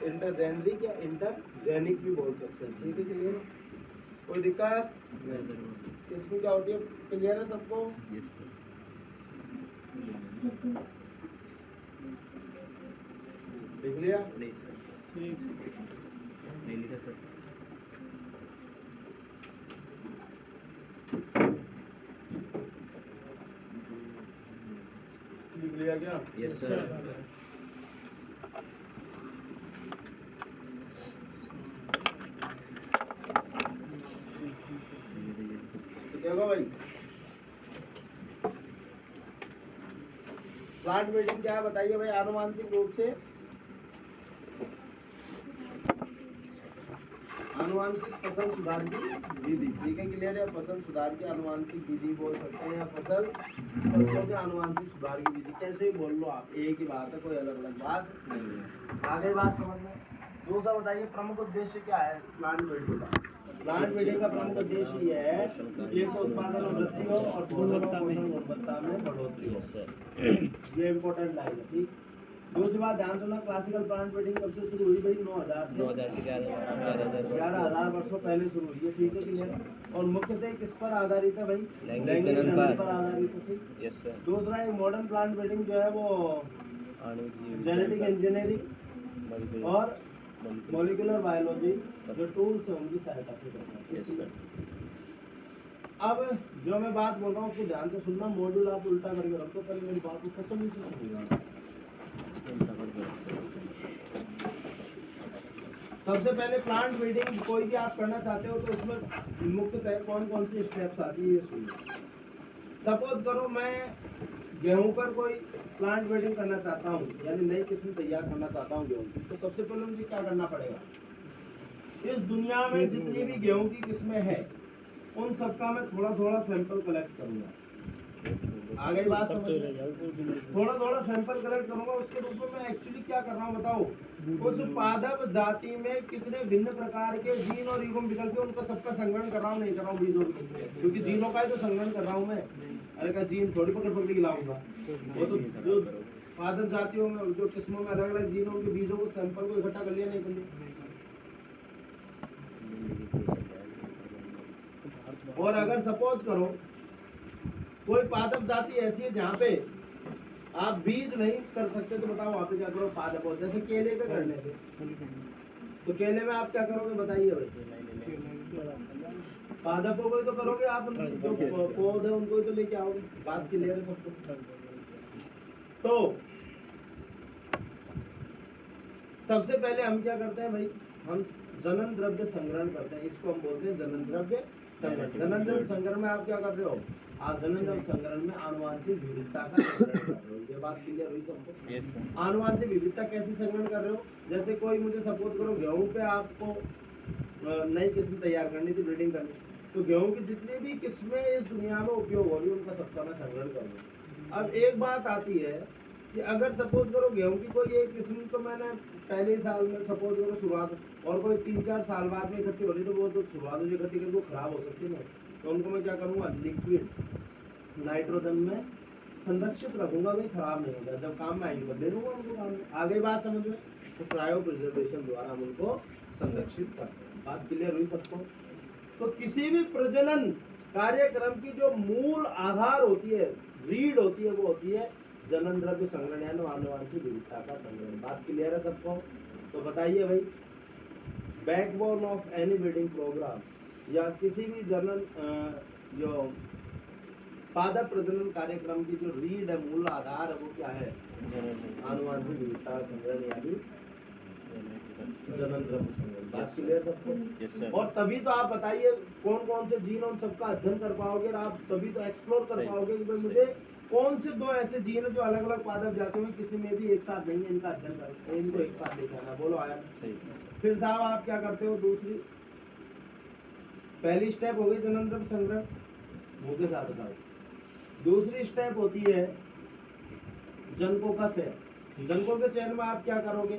इंटरजेनरिक या इंटरजेनिक भी बोल सकते हैं, ठीक है? क्लियर? कोई दिक्कत? इसमें क्या होती है? क्लियर है सबको? Yes sir. लिख लिया? नहीं सर, नहीं लिखा सर। लिख लिया क्या? Yes sir. क्या होगा भाई? प्लांट ब्रीडिंग क्या है बताइए भाई? आनुवांशिक रूप से आनुवांशिक फसल सुधार की विधि, ठीक है? क्लियर है? फसल सुधार की आनुवांशिक विधि बोल सकते हैं, या फसलों के आनुवांशिक सुधार की विधि, कैसे ही बोल लो आप, एक ही बात है, कोई अलग अलग बात नहीं है। आगे बात समझ में? दूसरा बताइए, प्रमुख उद्देश्य क्या है प्लांट ब्रीडिंग का? प्लांट ब्रीडिंग का प्रमुख उद्देश्य ये है कि एक तो उत्पादन में वृद्धि हो और गुणवत्ता में बढ़ोतरी हो। ये इम्पोर्टेंट लाइन है, ठीक? दूसरी बात ध्यान सुनना, क्लासिकल प्लांट ब्रीडिंग कब से शुरू हुई भाई? 9000 से 11,000 वर्षों पहले शुरू हुई है, ठीक है? क्लियर? और मुख्यतः किस पर आधारित है भाई? लैंगिक जनन पर आधारित है, ठीक? Yes sir. दूसरा एक मॉडर्न प्लांट ब्रीडिंग जो है वो जेनेटिक इंजीनियरिंग और मॉलिक्यूलर बायोलॉजी जो टूल्स है उनकी सहायता से करना है। Yes sir. अब जो मैं बात बोल रहा हूँ उसको ध्यान से सुनना, मॉड्यूल आप उल्टा करके रखो, पहले मेरी बात को तसल्ली से सुनिएगा। सबसे पहले प्लांट ब्रीडिंग कोई भी आप करना चाहते हो तो उसमें मुख्यतः कौन कौन सी स्टेप्स आती है ये सुनिए। सपोज करो मैं गेहूं पर कोई प्लांट ब्रीडिंग करना चाहता हूँ, यानी नई किस्म तैयार करना चाहता हूँ गेहूं की, तो सबसे पहले मुझे क्या करना पड़ेगा? इस दुनिया में जितनी भी गेहूं की किस्में हैं उन सबका मैं थोड़ा थोड़ा सैंपल कलेक्ट करूंगा। आगे बात समझ, थोड़ा थोड़ा सैंपल कलेक्ट करूंगा, उसके रूप में मैं एक्चुअली क्या कर रहा हूँ बताओ? उस पादप जाति में कितने भिन्न प्रकार के जीन और युग्म विकल्प है उनका सबका संग्रहण कर रहा हूँ, नहीं कर रहा हूँ बीजों के, क्योंकि जीनों का ही तो संग्रहण कर रहा हूँ मैं। अरे का जीन थोड़ी पकड़ के लाऊंगा, वो तो जो पादप जातियों में जो किस्मों में अलग अलग जीनों के बीजों को सैंपल को इकट्ठा कर लिया, नहीं कर लिया। और अगर सपोज करो कोई पादप जाति ऐसी है जहाँ पे आप बीज नहीं कर सकते, तो बताओ वहाँ पे क्या करो? पादप हो, जैसे केले के करने से, तो केले में आप क्या करोगे बताइए भाई? पादपों को ही तो करोगे आप, जो पौधे उनको ही तो लेके आओगे। बात क्लियर है सबको? तो सबसे पहले हम क्या करते हैं भाई? हम जनन द्रव्य संग्रहण करते हैं, इसको हम बोलते हैं जनन द्रव्य संग्रहण। जनन द्रव्य संग्रहण में आप क्या कर रहे हो? आप जनन द्रव्य संग्रहण में आनुवांशिक विविधता का संग्रहण कर रहे हो। ये बात क्लियर हुई सबको? Yes sir. आनुवांशिक विविधता कैसे संग्रहण कर रहे हो? जैसे कोई मुझे सपोज करो गेहूं पे आपको नई किस्म तैयार करनी थी, ब्रीडिंग करनी, तो गेहूं की जितनी भी किस्में इस दुनिया में उपयोग हो रही है उनका सबका मैं संग्रहण करूँगा। अब एक बात आती है कि अगर सपोज करो गेहूं की कोई एक किस्म तो मैंने पहले साल में सपोज करो शुरुआत, और कोई 3-4 साल बाद में इकट्ठी हो रही, तो वो तो शुरुआत में इकट्ठी करके वो खराब हो सकती है ना, तो उनको मैं क्या करूँगा? लिक्विड नाइट्रोजन में संरक्षित रखूंगा, भाई खराब नहीं होगा, जब काम में आएंगे तब दे दूंगा उनको काम में। आगे बात समझ में? तो क्रायो प्रिजर्वेशन द्वारा हम उनको संरक्षित करते हैं। बात क्लियर हुई सबको? तो किसी भी प्रजनन कार्यक्रम की जो मूल आधार होती है, रीड होती है, वो होती है जनन द्रव्य संग्रहण यानी आनुवांशिक विविधता का संग्रहण। बात क्लियर है सबको? तो बताइए भाई, backbone of any breeding program, या किसी भी जनन जो पादप प्रजनन कार्यक्रम की जो रीढ़ है, मूल आधार है, वो क्या है? आनुवांशिक विविधता संग्रहण यानी जनन द्रव्य संग्रहण। बात क्लियर सबको? Yes sir. और तभी तो आप बताइए कौन कौन से जीन उन सबका अध्ययन कर पाओगे, और आप तभी तो एक्सप्लोर कर पाओगे कि भाई मुझे कौन से दो ऐसे जीन है जो अलग अलग पादप जातियों में किसी में भी एक साथ नहीं है, इनका अध्ययन कर, इनको एक साथ लेके आना। बोलो आया? सही। फिर साहब आप क्या करते हो? दूसरी पहली स्टेप हो गई जनन द्रव्य संग्रह, मुंह के साथ बताओ। दूसरी स्टेप होती है जनकों का चयन। जनकों के चयन में आप क्या करोगे?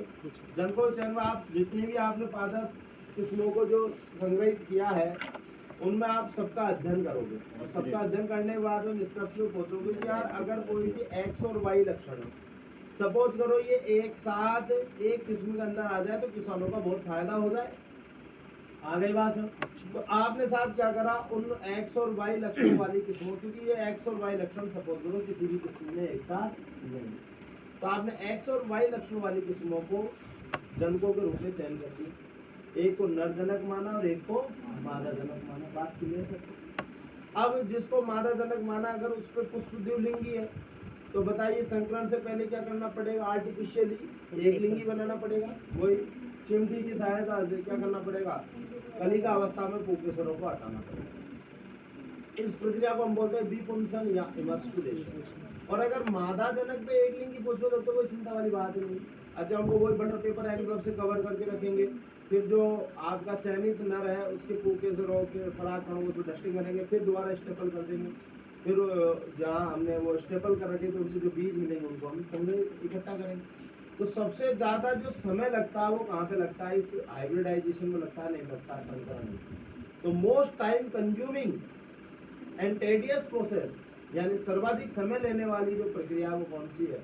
जनकों के चयन में आप जितनी भी आपने पादप किस्मों को जो संग्रहित किया है, उनमें आप सबका अध्ययन करोगे, और सबका अध्ययन करने के बाद में निष्कर्ष में पहुंचोगे कि यार अगर कोई भी एक्स और वाई लक्षण है, सपोज करो ये एक साथ एक किस्म के अंदर आ जाए तो किसानों का बहुत फायदा हो जाए। आ गई बात है? तो आपने साहब क्या करा, उन एक्स और वाई लक्षण वाली किस्मों, क्योंकि ये एक्स और वाई लक्षण सपोज करो किसी भी किस्म में एक साथ नहीं, तो आपने एक्स और वाई लक्षण वाली किस्मों को जनकों के रूप में चयन कर दी। एक को नरजनक माना और एक को मादाजनक माना। बात क्लियर है? अब जिसको मादाजनक माना, अगर उस पर पुष्प द्विलिंगी है, तो बताइए संकरण से पहले क्या करना पड़ेगा? आर्टिफिशियली एक लिंगी बनाना पड़ेगा। वही चिमटी की सहायता से क्या करना पड़ेगा? कलिका अवस्था में पुंकेसरों को हटाना पड़ेगा। इस प्रक्रिया को हम बोलते हैं विपुंसन या इमस्कुलेशन। और अगर मादाजनक पे एक लिंगी पुष्प, तब तो कोई चिंता वाली बात नहीं। अच्छा, हमको वही बटर पेपर एनवलप से कवर करके रखेंगे, फिर जो आपका चयनित नर है उसके पुंकेसरों के परागकणों को डस्टिंग करेंगे, फिर दोबारा स्टेपल कर देंगे, फिर जहाँ हमने वो स्टेपल कर रखे तो उनसे जो बीज मिलेंगे उनको हम संग्रह इकट्ठा करेंगे। तो सबसे ज्यादा जो समय लगता है वो कहाँ पे लगता है? इस हाइब्रिडाइजेशन में लगता है, नहीं लगता है संकरण में। तो most time consuming and tedious process, यानी सर्वाधिक समय लेने वाली जो प्रक्रिया वो कौन सी है?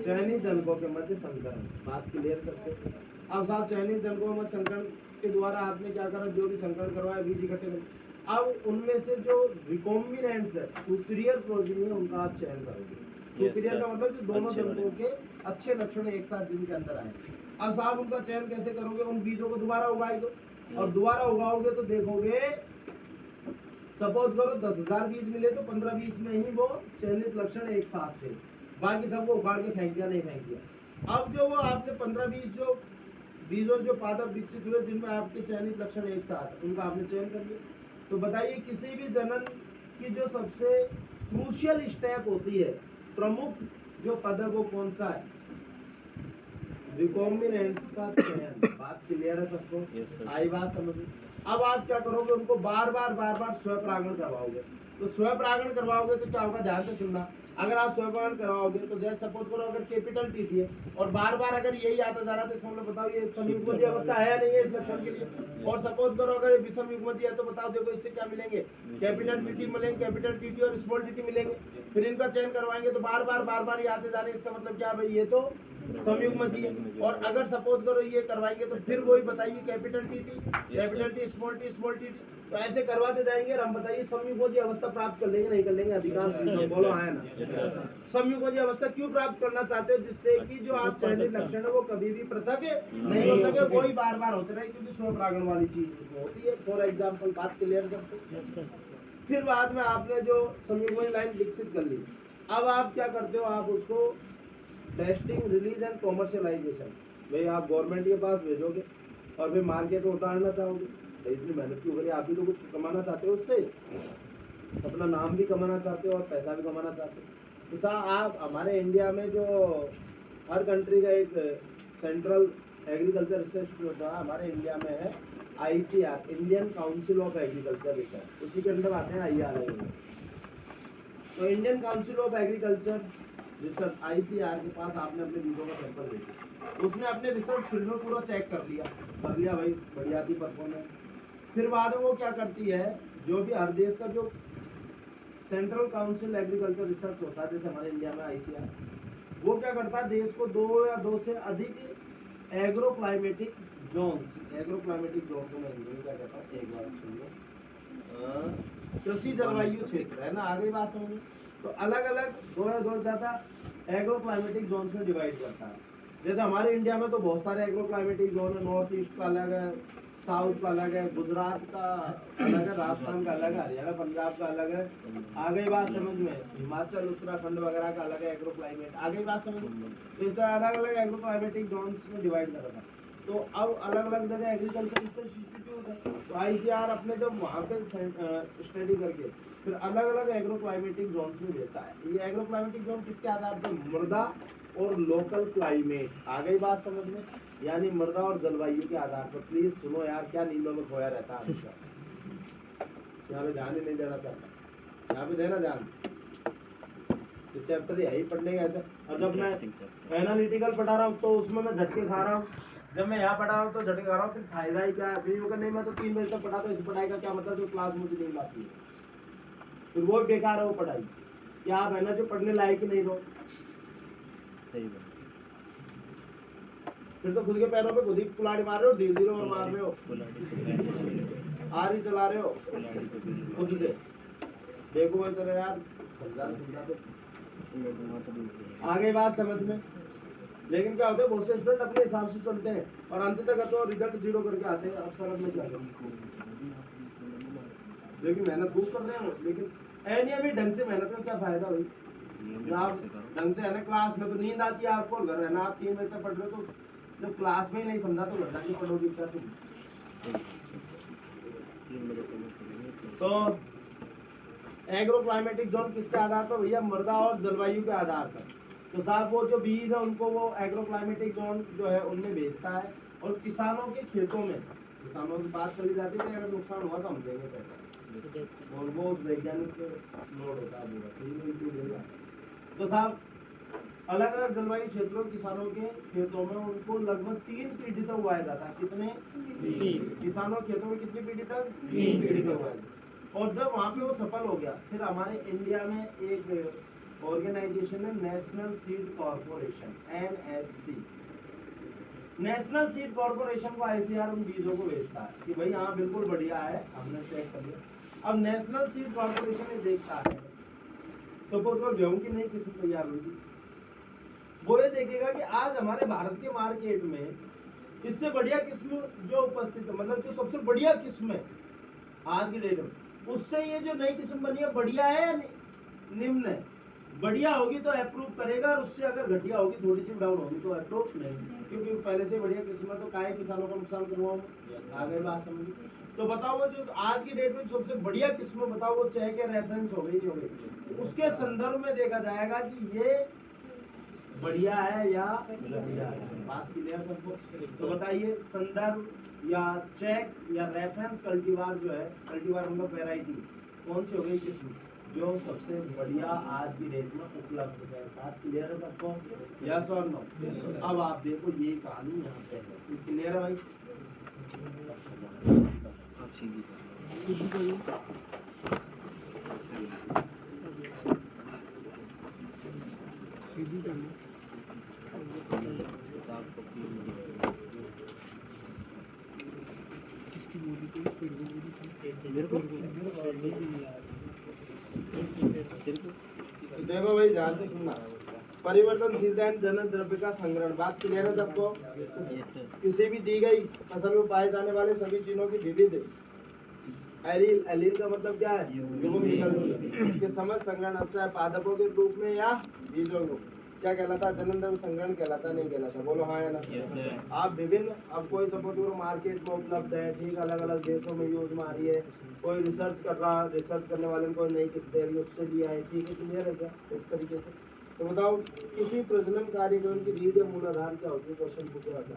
चयनित जनकों के मध्य संकरण। बात क्लियर सबको? अब साहब चयनित जनकों में संकरण के द्वारा आपने क्या करा? जो भी संकरण करवाया, बीज इकट्ठे कर, अब उनमें से जो रिकॉम्बिनेंट्स है, सुपीरियर प्रोजीनी है, उनका आप चयन करोगे। सुपीरियर का मतलब जो दोनों जनकों के अच्छे लक्षण एक साथ जिनके अंदर आए। अब साहब उनका चयन कैसे करोगे? उन बीजों को दोबारा उगाए दो, और दोबारा उगाओगे तो देखोगे, सपोज करो 10,000 बीज मिले तो 15-20 में ही वो चयनित लक्षण एक साथ थे, बाकी सबको उखाड़ के फेंक दिया, नहीं फेंक दिया। अब जो वो आपने 15-20 जो बीजों जो पादप विकसित हुए जिनमें आपके चयनित लक्षण एक साथ, उनका आपने चयन कर लिया। तो बताइए किसी भी जनन की जो सबसे क्रूशियल स्टेप होती है, प्रमुख जो पद है वो कौन सा है? रिकॉम्बिनेंट्स का चयन। बात क्लियर है सबको? Yes sir. आई बात समझ में? अब आप क्या करोगे? उनको बार बार स्वपरागण करवाओगे। तो स्वपरागण करवाओगे तो क्या होगा? ध्यान से सुनना। अगर आप स्वपरागण करवाओगे तो जैसे सपोज करो अगर कैपिटल टी थी है और बार बार अगर यही आता जा रहा है तो इसका मतलब बताओ ये समयुग्मजीय अवस्था है या नहीं है इस लक्षण के लिए। और सपोज करो अगर ये विषम युग्मजीय है तो बताओ देखो इससे क्या मिलेंगे? कैपिटल टी मिलेंगे, कैपिटल टी और स्मॉल टी मिलेंगे। फिर इनका चयन करवाएंगे तो बार बार ये आते जा रहे हैं, इसका मतलब क्या भाई? ये तो समयुग्मजीय है। और अगर सपोज करो ये करवाएंगे तो फिर वही बताइए capital T, capital T, small T, तो ऐसे करवाते जाएंगे और हम बताइए समयुग्मजीय अवस्था प्राप्त कर लेंगे, नहीं कर लेंगे? अधिकांश बोलो है ना। समयुग्मजीय अवस्था क्यों प्राप्त करना चाहते हो? जिससे कि जो आप चयनित लक्षण है वो कभी भी पृथक नहीं हो सके, वही बार होते रहे, क्योंकि स्वपरागण वाली चीज उसमें होती है। फॉर एग्जाम्पल, बात क्लियर सबको? फिर बाद में आपने जो समयुग्मजीय लाइन विकसित कर ली, अब आप क्या करते हो? आप उसको टेस्टिंग, रिलीज एंड कॉमर्शियलाइजेशन, भाई आप गवर्नमेंट के पास भेजोगे और फिर मार्केट में उतारना चाहोगे। तो इतनी मेहनत क्यों करिए? आप भी तो कुछ कमाना चाहते हो उससे, अपना नाम भी कमाना चाहते हो और पैसा भी कमाना चाहते हो। तो साहब आप हमारे इंडिया में जो हर कंट्री का एक सेंट्रल एग्रीकल्चर रिसर्च होता है, हमारे इंडिया में है ICR, Indian council of agriculture research, उसी के अंदर आते हैं IRI। तो Indian council of agriculture research ICR के पास आपने अपने बीजों का सैंपल भेजा, उसने अपने रिसर्च फील्ड में पूरा चेक कर लिया भाई, बढ़िया थी परफॉर्मेंस। फिर बाद में वो क्या करती है? जो भी हर देश का जो सेंट्रल काउंसिल एग्रीकल्चर रिसर्च होता है, जैसे हमारे इंडिया में ICR, वो क्या करता है? देश को 2 या 2 से अधिक agro climatic zones, agro climatic zone को मैं हिंदी में क्या कहता हूँ, एक बार सुनिए, कृषि जलवायु क्षेत्र है ना, आगे बात समझ। तो अलग अलग 2 या 2 से ज़्यादा एग्रो क्लाइमेटिक जोन्स में डिवाइड करता है। जैसे हमारे इंडिया में तो बहुत सारे एग्रो क्लाइमेटिक जोन है, नॉर्थ ईस्ट का अलग है, साउथ का अलग है, गुजरात का अलग है, राजस्थान का अलग है, हरियाणा पंजाब का अलग है। आ गई बात समझ में? हिमाचल उत्तराखंड वगैरह का अलग है एग्रो क्लाइमेट। आ गई बात समझ में? तो इस तरह अलग अलग एग्रो क्लाइमेटिक जोन्स में डिवाइड करा था। तो अब अलग अलग जगह एग्रीकल्चर रिसर्च इंस्टीट्यूट है, तो ICAR अपने जब वहाँ पे स्टडी करके फिर अलग अलग एग्रो क्लाइमेटिक जोन्स में भेजता है। ये एग्रो क्लाइमेटिक जोन किसके आधार पर? मृदा और लोकल क्लाइमेट। आ गई बात समझ में? यानी मृदा और जलवायु के आधार पर। प्लीज सुनो यार, क्या नींदों में खोया रहता है हमेशा। यहाँ पे ध्यान ही नहीं देना चाहता, यहाँ पे देना ध्यान। तो चैप्टर यही पढ़ने का ऐसा। और जब मैं एनालिटिकल पढ़ा रहा हूँ तो उसमें मैं झटके खा रहा हूँ, जब मैं यहाँ पढ़ा रहा हूँ तो झटके खा रहा हूँ, फिर फायदा ही क्या है? फिर यूँ नहीं, मैं तो 3 बजे तक पढ़ा, तो इस पढ़ाई का क्या मतलब जो क्लास मुझे नहीं लाती है, फिर वो बेकार है वो पढ़ाई। क्या आप है ना जो पढ़ने लायक ही नहीं रहो, सही बात। फिर तो खुद के पैरों पे खुद ही कुल्हाड़ी मार रहे हो, धीरे धीरे और मार रहे हो, आर ही चला रहे हो खुद से। देखो वो तरह यार समझा तो आगे बात समझ में। लेकिन क्या होता है, बहुत से स्टूडेंट अपने हिसाब से चलते हैं और अंत तक तो रिजल्ट 0 करके आते हैं। अब समझ में क्या लेकिन मेहनत खूब कर रहे हो, लेकिन अनियमित ढंग से मेहनत का क्या फायदा भाई? आप ढंग से है ना, क्लास में तो नींद आती है आपको, घर रहना आप 3 बजे तक पढ़ रहे हो, तो जब क्लास में ही नहीं समझा तो घर जाके पढ़ोगे क्या तुम? तो एग्रो क्लाइमेटिक जोन किसके आधार पर भैया? मृदा और जलवायु के आधार पर। तो साहब वो जो बीज है उनको वो एग्रो क्लाइमेटिक जोन जो है उनमें भेजता है, और किसानों के खेतों में किसानों की बात करी जाती है कि अगर नुकसान हुआ तो हम देंगे पैसा, और वो उस वैज्ञानिक पे लोड होता है। तो साहब अलग अलग जलवायु क्षेत्रों किसानों के खेतों में उनको लगभग 3 पीढ़ी तक उगाया जाता है। कितने? 3। किसानों के खेतों में कितनी पीढ़ी तक? 3 पीढ़ी तक उगाया। और जब वहाँ पे वो सफल हो गया, फिर हमारे इंडिया में एक ऑर्गेनाइजेशन है national seed corporation, NSC। National seed corporation को ICAR उन बीजों को भेजता है कि भाई हाँ बिल्कुल बढ़िया है, हमने चेक कर लिया। अब नेशनल सीड कॉर्पोरेशन ये देखता है, सपोज वो गेहूं की नई किस्म तैयार होगी, वो ये देखेगा कि आज हमारे भारत के मार्केट में इससे बढ़िया किस्म जो उपस्थित है, मतलब जो सबसे बढ़िया किस्म है आज की डेट में, उससे ये जो नई किस्म बनी है बढ़िया है या निम्न है? बढ़िया होगी तो अप्रूव करेगा, और उससे अगर घटिया होगी, थोड़ी सी डाउन होगी तो अप्रूव नहीं, क्योंकि पहले से बढ़िया किस्म है तो काहे किसानों को नुकसान करवाऊं? आगे बात समझिए। तो बताओ वो जो आज की डेट में सबसे बढ़िया किस्म, बताओ वो चेक के रेफरेंस हो गई नहीं हो गई, उसके संदर्भ में देखा जाएगा कि ये बढ़िया है या घटिया है। बात क्लियर सबको? तो बताइए संदर्भ या चेक या रेफरेंस कल्टीवार जो है, कल्टीवार मतलब वैरायटी कौन सी हो गई किस्म जो सबसे बढ़िया आज की डेट में उपलब्ध है। बात क्लियर है सबको? यस और नो? अब आप देखो ये कहानी यहाँ पे है, क्लियर है भाई? आप सीधी तो देखो भाई ध्यान से सुनना, परिवर्तनशीलता एंड जनन द्रव्य का संग्रहण। बात क्लियर है सबको? किसी भी दी गई फसल में पाए जाने वाले सभी चीजों की विविध एलील, एलील का मतलब क्या है? के समझ संग्रहण, अब चाहे पादपों के रूप में या बीजों को क्या कहलाता? जनन द्रव्य संग्रहण कहलाता, नहीं कहलाता? बोलो हाँ या ना? आप विभिन्न, अब कोई सपोज करो मार्केट में उपलब्ध है, ठीक, अलग अलग देशों में यूज में आ रही है, कोई रिसर्च कर रहा, रिसर्च करने वाले को नई किस्म दे रही है, उससे लिया है, ठीक है, क्लियर है क्या? इस तरीके से। तो बताओ किसी प्रजनन कार्यक्रम की रीढ़ या मूलाधार क्या होती है? क्वेश्चन पूछ रहा था।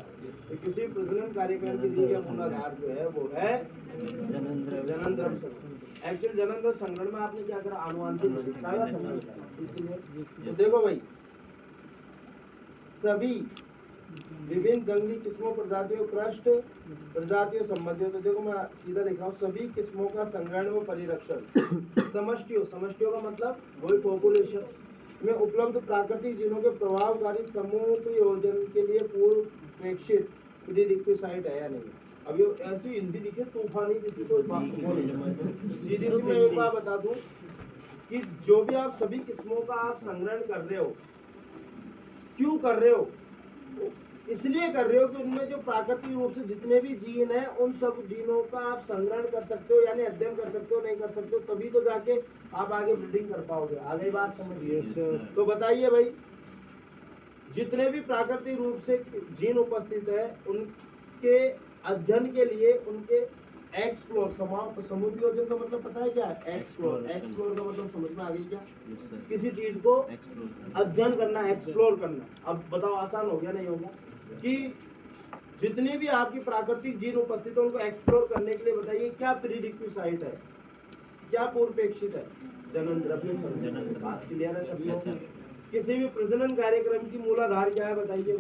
तो किसी प्रजनन कार्यक्रम की रीढ़ या मूलाधार जो है वो है जनन द्रव्य संग्रहण। एक्चुअली जनन द्रव्य संग्रहण में आपने क्या करा? आनुवांशिक का संग्रहण। तो देखो भाई सभी विभिन्न जंगली किस्मों, प्रजातियों, क्रस्ट प्रजातियों संबंधियों, तो देखो मैं सीधा लिखा हूँ, सभी किस्मों का संग्रहण व परिरक्षण समष्टियों, समष्टियों का मतलब वही पॉपुलेशन में उपलब्ध प्राकृतिक जीवों के प्रभावकारी समूह प्रयोजन के लिए पूर्व प्रेक्षित प्रीरिक्विसाइट है या नहीं? अब ये ऐसी हिंदी लिखे तूफानी, किसी को सीधी सी मैं एक बात बता दूं कि जो भी आप सभी किस्मों का आप संग्रहण कर रहे हो, क्यों कर रहे हो? इसलिए कर रहे हो कि उनमें जो प्राकृतिक रूप से जितने भी जीन हैं उन सब जीनों का आप संग्रहण कर सकते हो, यानी अध्ययन कर सकते हो, नहीं कर सकते हो तभी तो जाके आप आगे ब्रीडिंग कर पाओगे। आगे बात समझिए। तो बताइए भाई, जितने भी प्राकृतिक रूप से जीन उपस्थित है उनके अध्ययन के लिए उनके एक्सप्लोर, समुद्योजन का मतलब पता है क्या है? एक्सप्लोर। एक्सप्लोर का मतलब समझ में आ गई क्या? किसी चीज को अध्ययन करना, एक्सप्लोर करना। अब बताओ आसान हो गया नहीं होगा? कि जितनी भी आपकी प्राकृतिक जीन उपस्थित है उनको एक्सप्लोर करने के लिए बताइए क्या प्रीरिक्विसाइट है, क्या पूर्वपेक्षित है? जनन द्रव्य संरचना। बात क्लियर है सबको? किसी भी प्रजनन कार्यक्रम की मूलाधार क्या है बताइए?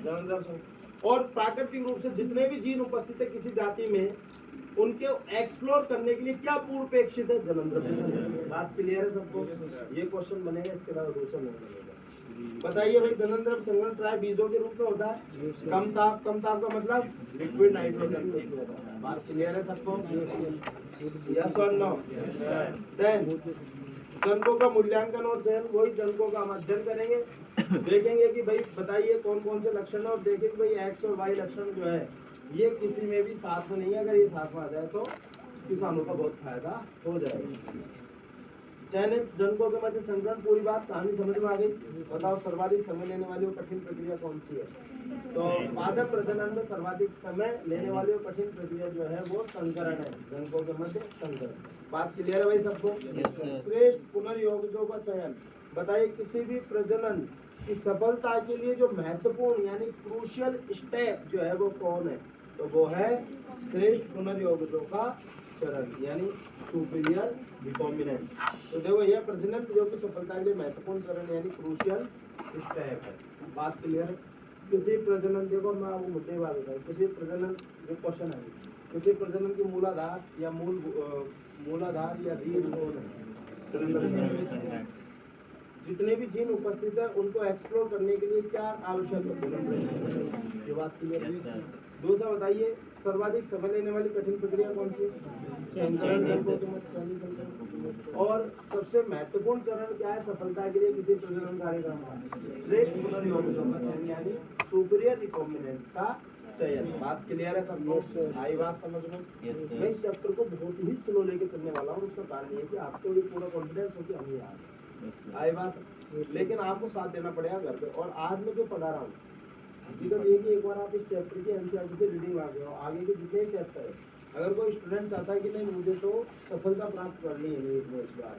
जनन द्रव्य। और प्राकृतिक रूप से जितने भी जीन उपस्थित है किसी जाति में उनके एक्सप्लोर करने के लिए क्या पूर्वपेक्षित है? जनन द्रव्य संरचना। बात क्लियर है सबको? ये क्वेश्चन बनेगा, इसके अलावा दूसरा नहीं बनेगा। बताइए भाई, जनन द्रव्य संग्रहण प्राय बीजों के रूप में होता है। कम ताप का मतलब लिक्विड नाइट्रोजन होता है। बात क्लियर है सबको? यस और नो? देन जनकों का मूल्यांकन और चयन, वही जनकों का हम अध्ययन करेंगे, देखेंगे कि भाई बताइए कौन कौन से लक्षण है, और देखेंगे कि भाई एक्स और वाई लक्षण जो है ये किसी में भी साथ में नहीं है। अगर ये साथ में आ जाए तो किसानों का बहुत फायदा हो जाएगा। चयनित जनकों के मध्य संग्रहण, पूरी बात कहानी समझ में आ गई? बताओ सर्वाधिक समय लेने वाली वो कठिन प्रक्रिया कौन सी है? तो पादप प्रजनन में सर्वाधिक समय लेने वाली वो कठिन प्रक्रिया जो है वो संकरण है, जनकों के मध्य संकरण। बात क्लियर है भाई सबको? श्रेष्ठ पुनर्योजकों का चयन, बताइए किसी भी प्रजनन की सफलता के लिए जो महत्वपूर्ण यानी क्रूशियल स्टेप जो है वो कौन है? तो वो है श्रेष्ठ पुनर्योजकों का चरण, यानी सुपीरियर रिकॉम्बिनेंट। तो देखो यह प्रजनन प्रयोग की सफलता के लिए महत्वपूर्ण चरण यानी क्रूशियल स्टेप है। बात क्लियर? किसी प्रजनन, देखो मैं आपको मुद्दे की बात बताऊँ, किसी प्रजनन जो क्वेश्चन है, किसी प्रजनन की मूलाधार या मूलाधार या रीढ़ कौन है? जितने भी जीन उपस्थित है उनको एक्सप्लोर करने के लिए क्या आवश्यक है? ये बात क्लियर है? दूसरा बताइए, सर्वाधिक समय लेने वाली कठिन प्रक्रिया कौन सी है? और सबसे महत्वपूर्ण चरण क्या है सफलता के लिए किसी प्रजनन कार्यक्रम का? श्रेष्ठ पुनर्योजकों का चयन यानी सुपीरियर रिकॉम्बिनेंट्स का चयन। बात क्लियर है सबको? आई बात समझ में? मैं इस चैप्टर को बहुत ही स्लो लेके चलने वाला हूँ। उसका कारण ये है कि आपको ये पूरा कॉन्फिडेंस हो कि हम याद आई बात, लेकिन आपको साथ देना पड़ेगा घर पे। और आज मैं जो पढ़ा रहा हूँ हकीकत ये कि एक बार आप इस चैप्टर की एनसीईआरटी से रीडिंग ला गए हो, आगे के जितने भी चैप्टर है, अगर कोई स्टूडेंट चाहता है कि नहीं मुझे तो सफलता प्राप्त करनी है एक बार,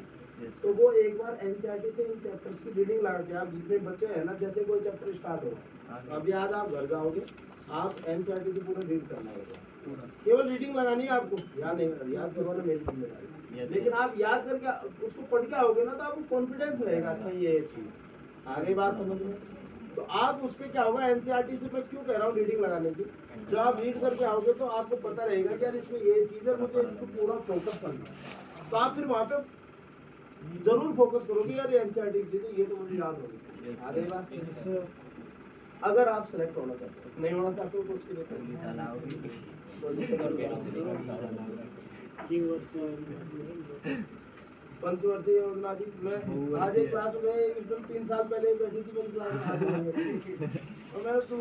तो वो एक बार एनसीईआरटी से इन चैप्टर्स की रीडिंग लगा के, आप जितने बच्चे हैं ना, जैसे कोई चैप्टर स्टार्ट हो अभी आज आप घर जाओगे, आप एनसीईआरटी से पूरा रीड करना होगा। केवल रीडिंग लगानी है आपको, याद नहीं याद करवाना मेरी जिम्मेदारी। लेकिन आप याद करके उसको पढ़ के आओगे ना तो आपको कॉन्फिडेंस रहेगा, अच्छा ये चीज आगे बात समझ में। तो आप उस पर क्या होगा, एनसीईआरटी से मैं क्यों कह रहा हूँ रीडिंग लगाने की, जब आप रीड करके आओगे तो आपको पता रहेगा कि यार इसमें ये चीज़ है, मुझे इसको पूरा फोकस करना है। तो आप फिर वहाँ पे जरूर फोकस करोगे, यार एनसीईआरटी की चीज़ ये तो मुझे याद होगी। आगे बात, अगर आप सेलेक्ट होना चाहते हो, नहीं होना चाहते हो तो उसके लिए पंचवर्षीय योजना थी। मैं आज एक क्लास में एकदम 3 साल पहले बैठी थी मेरी क्लास में, और मैं तो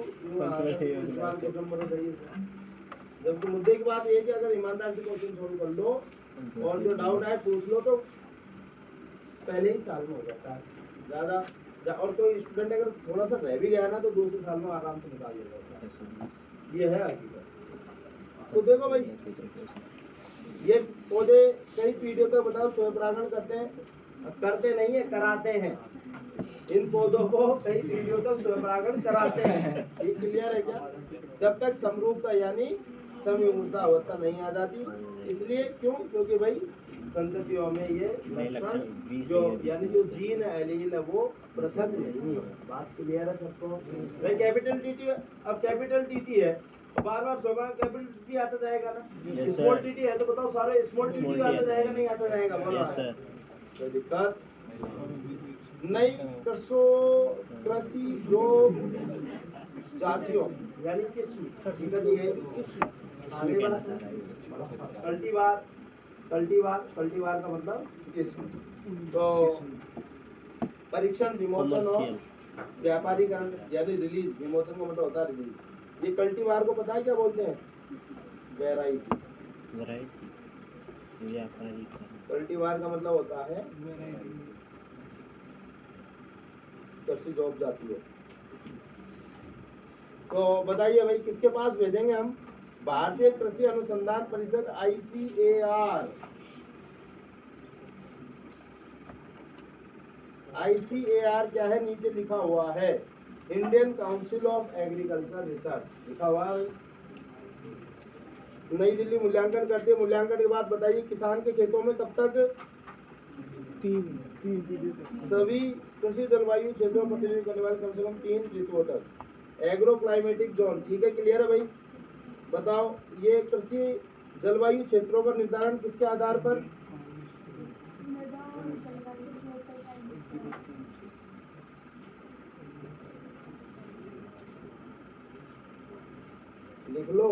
जब तो मुद्दे की बात ये कि अगर ईमानदार से क्वेश्चन सोल्व कर लो और जो डाउट है पूछ लो तो पहले ही साल में हो जाता है ज़्यादा। और कोई स्टूडेंट अगर थोड़ा सा रह भी गया ना तो दूसरे साल में आराम से निकाल देगा। ये है हकीकत। तो देखो भाई, ये पौधे कई पीढ़ियों तक बताओ स्वयं परागण करते नहीं है, कराते हैं। इन पौधों को कई पीढ़ियों तक स्वयं परागण कराते हैं। ये क्लियर है क्या? जब तक समरूपता यानी समयुग्मता अवस्था नहीं आ जाती। इसलिए क्यों? क्योंकि भाई संततियों में ये लक्षण जो यानी जो जीन है एलील है वो पृथक नहीं है। बात क्लियर है सबको? भाई कैपिटल टीटी, अब कैपिटल टीटी है बार बार सोगा, कैपिटल टीटी आता जाएगा ना। स्मॉल टीटी है तो बताओ सारे स्मॉल टीटी आता जाएगा नहीं आता जाएगा? बोलो कोई दिक्कत नहीं। कृषि जो जातियों यानी किस्म कल्टीवार का मतलब किस्म। तो परीक्षण विमोचन और व्यापारीकरण यानी रिलीज, विमोचन का मतलब होता है रिलीज। ये कल्टीवार को पता है क्या बोलते हैं? वैरायटी। वैरायटी व्यापारीकरण। कल्टीवार का मतलब होता है कृषि जॉब जाती है। तो बताइए भाई किसके पास भेजेंगे हम? भारतीय कृषि अनुसंधान परिषद ICAR। ICAR क्या है? नीचे लिखा हुआ है Indian council of agriculture research लिखा हुआ है। नई दिल्ली मूल्यांकन करती है। मूल्यांकन के बाद बताइए किसान के खेतों में कब तक सभी कृषि जलवायु क्षेत्रों में प्रतिनिधित्व करने वाले कम से कम 3 ऋतुओं तक। एग्रो क्लाइमेटिक जोन, ठीक है, क्लियर है भाई? बताओ ये कृषि जलवायु क्षेत्रों का निर्धारण किसके आधार पर? लिख लो।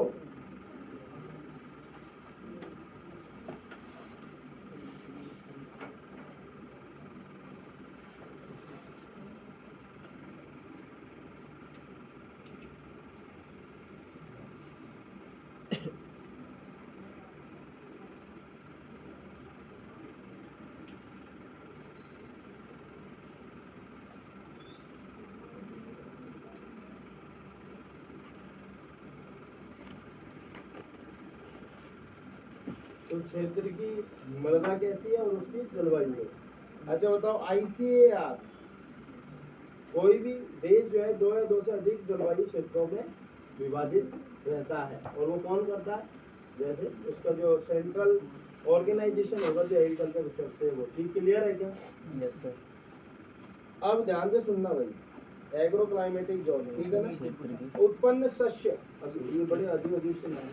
तो क्षेत्र की मृदा कैसी है और उसकी जलवायु कैसी। अच्छा बताओ ICAR कोई भी देश जो है 2 या 2 से अधिक जलवायु क्षेत्रों में विभाजित रहता है। और वो कौन करता है? जैसे उसका जो सेंट्रल ऑर्गेनाइजेशन होगा जो एग्रीकल्चर रिसर्च से, वो ठीक क्लियर है क्या? Yes sir. अब ध्यान से सुनना भाई, एग्रो क्लाइमेटिक जोन, ठीक है ना? उत्पन्न शस्य, अभी ये बड़े अजीब अजीब से नाम।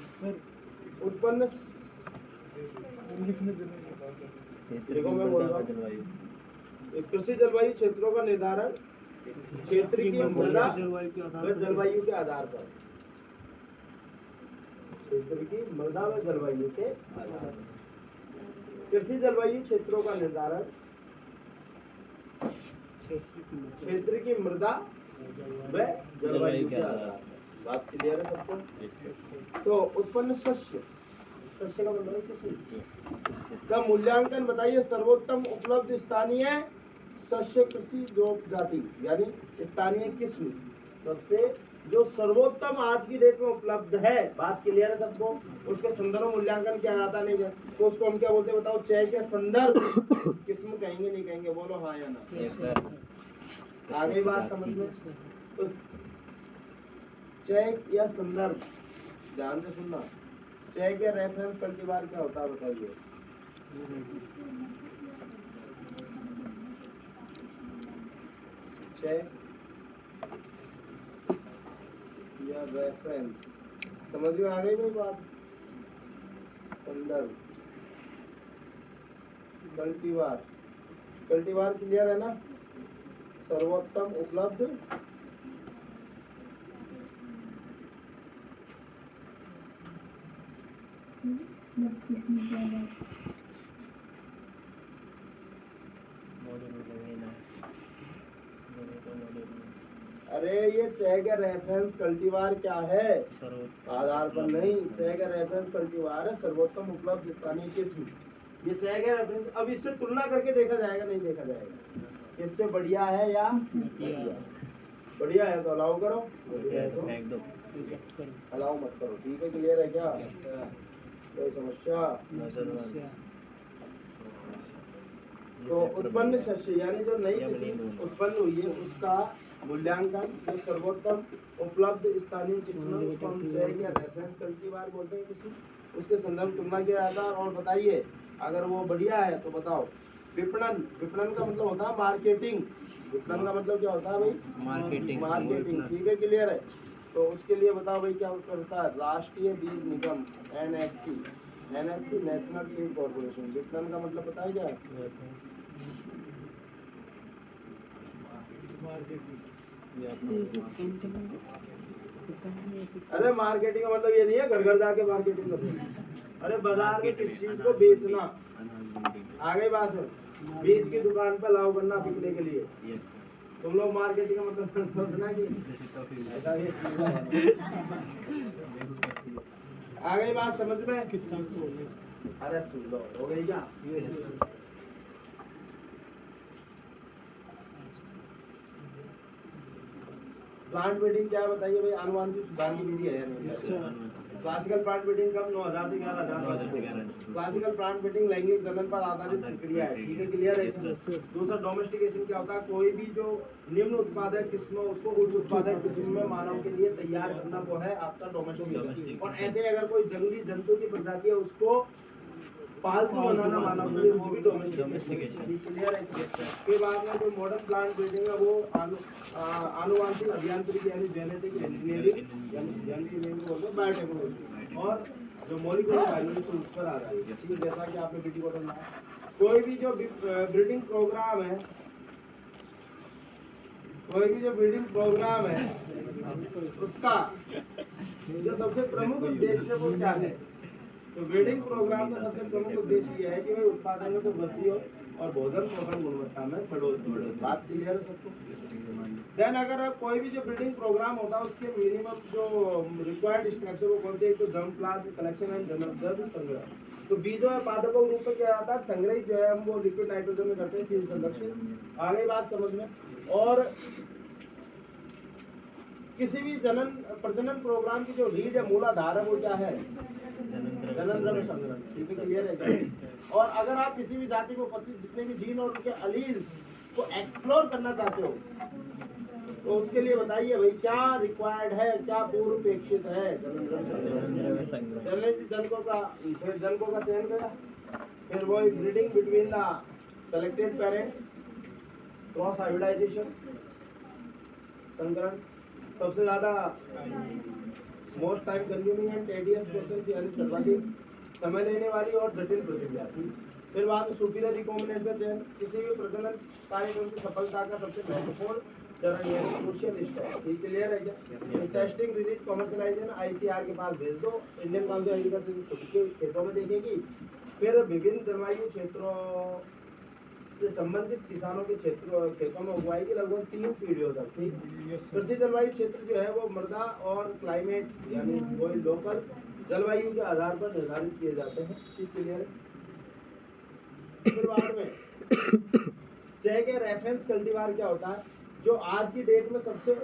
उत्पन्न देखो मैं बोल रहा हूँ कृषि जलवायु क्षेत्रों का निर्धारण क्षेत्र की मृदा व जलवायु के आधार पर। क्षेत्र की मृदा व जलवायु के आधार पर कृषि जलवायु क्षेत्रों का निर्धारण क्षेत्र की मृदा व जलवायु के आधार पर। बात क्लियर है सबको? तो उत्पन्न शस्य, शस्य का मतलब कृषि का मूल्यांकन बताइए। सर्वोत्तम उपलब्ध स्थानीय शस्य कृषि जॉब जाति यानी स्थानीय किस्म, सबसे जो सर्वोत्तम आज की डेट में उपलब्ध है, बात क्लियर है सबको? उसके संदर्भ मूल्यांकन क्या आता नहीं है तो उसको हम क्या बोलते हैं बताओ? चय के संदर्भ किस्म कहेंगे नहीं कहेंगे? बोलो हाँ या ना? Yes sir. आ गई बात समझ में? तो चय या संदर्भ ध्यान से सुनना। चय के रेफरेंस कल्टीवार क्या होता है बताइए? चय या रेफरेंस, समझ में आ गई भाई बात? संदर्भ कल्टीवार, कल्टीवार क्लियर है ना? सर्वोत्तम उपलब्ध अरे ये चय का रेफरेंस कल्टीवार क्या है? आधार पर नहीं, चय का रेफरेंस कल्टीवार है सर्वोत्तम उपलब्ध स्थानीय किस्म। ये चय का रेफरेंस, अब इससे तुलना करके देखा जाएगा नहीं देखा जाएगा इससे बढ़िया है या बढ़िया है तो अलाउ करो, अलाउ मत करो, ठीक है? क्लियर है क्या? कोई समस्या? तो उत्पन्न शस्य यानी जो नई किस्म उत्पन्न हुई है उसका मूल्यांकन, जो सर्वोत्तम उपलब्ध स्थानीय किस्म उसको हम चय या रेफरेंस कल्टीवार बोलते हैं किस्म, उसके संदर्भ तुलना किया जाता है। और बताइए अगर वो बढ़िया है तो बताओ। विपणन, विपणन का मतलब होता है मार्केटिंग। विपणन का मतलब क्या होता है भाई? मार्केटिंग। मार्केटिंग, ठीक है? क्लियर है? तो उसके लिए बताओ भाई क्या करता है? राष्ट्रीय बीज निगम NSC, नेशनल सीड कॉर्पोरेशन। विपणन का मतलब पता है क्या है? अरे मार्केटिंग का मतलब ये नहीं है घर घर जाके मार्केटिंग करना। अरे बाजार में किस चीज को बेचना। आ गई बात है? बीज की दुकान पर लाओ करना बिकने के लिए। तुम लोग मार्केटिंग का मतलब सोचना कि ऐसा ये चीज़ है। आ गई बात समझ में? कितना हो गया इसका? अरे सुन लो, हो गई क्या? प्लांट ब्रीडिंग क्या है बताइए भाई? आनुवांशिक सुधार की विधि है या नहीं? क्लासिकल प्लांट ब्रीडिंग कब 9000 से 11000 क्लासिकल प्लांट ब्रीडिंग लैंगिक जनन पर आधारित प्रक्रिया है, ठीक है, क्लियर है? दूसरा डोमेस्टिकेशन क्या होता है? कोई भी जो निम्न उत्पादक किस्म है उसको उच्च उत्पादक किस्म में मानव के लिए तैयार करना, वो है आपका डोमेस्टिकेशन। और ऐसे अगर कोई जंगली जंतु की प्रजाति है उसको पालतू बनाना मानव के लिए, वो भी डोमेस्टिकेशन, क्लियर है? के बाद में जो मॉडर्न प्लांट ब्रीडिंग है वो आनुवांशिक अभियांत्रिकी यानी जेनेटिक इंजीनियरिंग बायोटेक्नोलॉजी और जो मॉलिक्यूलर बायोलॉजी उस पर आ रहा है। ठीक है, जैसा कि आपने बीटी बॉटल में कोई भी जो ब्रीडिंग प्रोग्राम है, कोई भी जो ब्रीडिंग प्रोग्राम है उसका जो सबसे प्रमुख उद्देश्य वो क्या है? तो ब्रीडिंग प्रोग्राम का सबसे प्रमुख उद्देश्य ये है कि भाई उत्पादन में तो वृद्धि हो और भोजन पोषण गुणवत्ता में बढ़ोतरी। बात क्लियर है सबको? देन अगर कोई भी जो ब्रीडिंग प्रोग्राम होता है उसके मिनिमम जो रिक्वायर्ड स्टेप्स है वो कौन से? एक तो जर्म प्लाज्म कलेक्शन एंड जन्मदर्भ संग्रह। तो बीजों या पादपों के रूप में क्या आता है? संग्रहित जो है हम वो लिक्विड नाइट्रोजन में करते हैं, सीध संरक्षित। आगे बात समझ में? और किसी भी प्रजनन प्रोग्राम की जो रीढ़ या मूलाधार है वो क्या है? जनन द्रव्य संग्रह। ठीक है, क्लियर है? और अगर आप किसी भी जाति में उपस्थित जितने भी जीन और उनके अलील्स को एक्सप्लोर करना चाहते हो तो उसके लिए बताइए भाई क्या रिक्वायर्ड है, क्या पूर्वापेक्षित है? चलिए जी, जनकों का चयन करा, फिर वो breeding between the selected parents, cross hybridization, संकरण, सबसे ज्यादा most time consuming and tedious process यानी सर्वाधिक समय लेने वाली और जटिल प्रक्रिया थी। फिर बाद में सुपीरियर रिकॉम्बिनेशन चयन, किसी भी प्रजनन कार्यक्रम की सफलता का सबसे महत्वपूर्ण चरण यानी क्रूशियल स्टेप। ठीक, क्लियर है क्या? टेस्टिंग, रिलीज, कमर्शियलाइजेशन आईसीआर के पास भेज दो, इंडियन काउंसिल एग्रीकल्चर के खेतों में देखेगी। फिर विभिन्न जलवायु क्षेत्रों से संबंधित किसानों के खेतों में उगाएगी लगभग 3 पीढ़ियों तक। ठीक, कृषि जलवायु क्षेत्र जो है वो मृदा और क्लाइमेट यानी कोई लोकल जलवायु के आधार पर निर्धारित किए जाते हैं। ठीक, क्लियर है? फिर बाद में चय के रेफरेंस कल्टीवार क्या होता है? जो आज की डेट में सबसे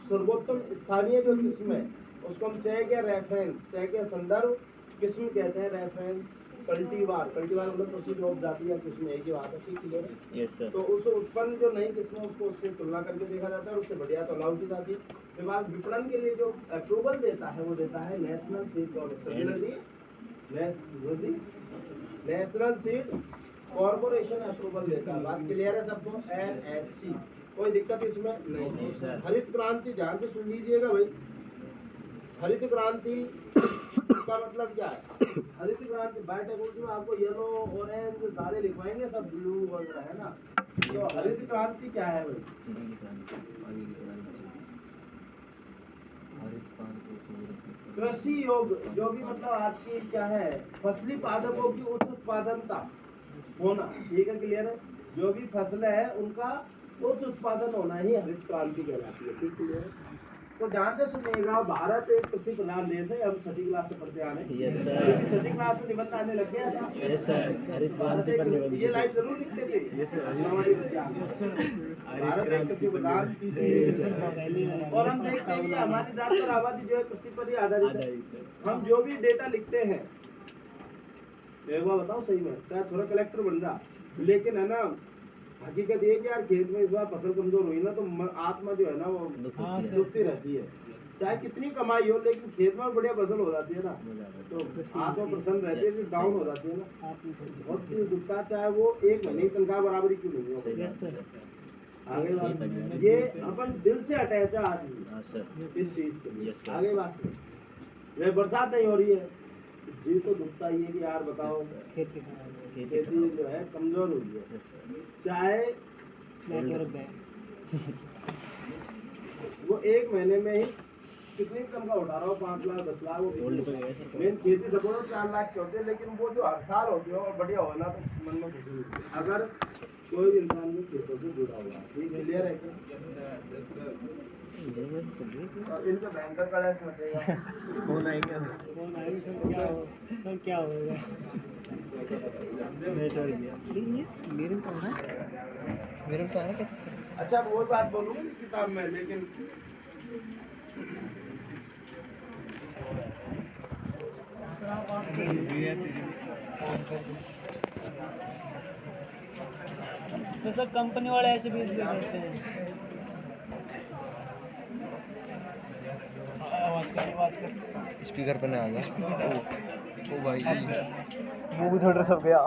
सर्वोत्तम स्थानीय जो किस्म है उसको हम चय के रेफरेंस, चय के संदर्भ किस्म कहते हैं। रेफरेंस कल्टीवार मतलब प्रसिद्ध उपजाति या किस्म एक ही बात है। ठीक, क्लियर है? Yes sir. तो उस उत्पन्न जो नई किस्म है उसको उससे तुलना करके देखा जाता है, उससे बढ़िया तो अलाउ की जाती है। विभाग विपणन के लिए जो अप्रूवल देता है वो देता है नेशनल सीड कॉर्पोरेशन अप्रूवल देता है। बात क्लियर है सबको? NSC। कोई दिक्कत इसमें नहीं है। हरित क्रांति ध्यान से सुन लीजिएगा भाई। हरित क्रांति का मतलब क्या है? हरित क्रांति बायोटेक्नोलॉजी में आपको येलो, ऑरेंज सारे लिखवाएंगे, सब ब्लू वगैरह है ना। तो हरित क्रांति क्या है भाई? कृषि योग जो भी मतलब आपकी क्या है फसली पादपों की उच्च उत्पादनता होना। ठीक है, क्लियर है? जो भी फसलें हैं उनका उच्च उत्पादन होना ही हरित क्रांति कहलाती है। ठीक, क्लियर है? तो ध्यान से सुनिएगा, भारत एक कृषि प्रधान देश है। हम 6ठी क्लास से पढ़ते आ रहे हैं। Yes sir. 6ठी क्लास में निबंध आने लग गया था। Yes sir. हरित क्रांति पर निबंध ये लाइन जरूर लिखते थे। Yes sir. भारत एक कृषि प्रधान और हम देखते हैं कि हमारी ज्यादातर आबादी जो है कृषि पर ही आधारित है। हम जो भी डेटा लिखते हैं एक बार बताओ सही में, चाहे थोड़ा कलेक्टर बन जा, लेकिन है ना हकीकत ये कि यार खेत में इस बार फसल कमजोर हुई ना तो आत्मा जो है ना वो दुखती रहती है। चाहे कितनी कमाई हो लेकिन खेत में बढ़िया फसल हो जाती है ना तो आत्मा प्रसन्न रहती है, फिर डाउन हो जाती है ना बहुत दुखता, चाहे वो 1 महीने की तनख्वाह बराबरी क्यों नहीं हो। आगे बात ये अपन दिल से अटैच है आज इस चीज के लिए। आगे बात ये बरसात नहीं हो रही है जी तो दुखता ही है कि यार बताओ खेती जो है कमजोर हुई है। चाहे वो 1 महीने में ही कितनी इनकम का उठा रहा हो, 5 लाख 10 लाख गोल्ड पे गए सर। मेन खेती सपोर्ट 4 लाख के होते हैं, लेकिन वो जो हर साल होती है और बढ़िया होना तो मन में खुशी होती है अगर कोई भी इंसान भी खेतों से जुड़ा हुआ है। ये क्लियर है क्या? और इनका बैंकर का लाइसेंस चाहिए। फोन आएगा फोन आएगी सर, क्या होगा? मैं चढ़ गया। मेरे को है क्या? अच्छा वो बात बोलूँ इस किताब में, लेकिन तो सर कंपनी वाले ऐसे भी करते हैं। स्पीकर पे नहीं आ गया। ओ भाई मुंह थोड़ा सब गया।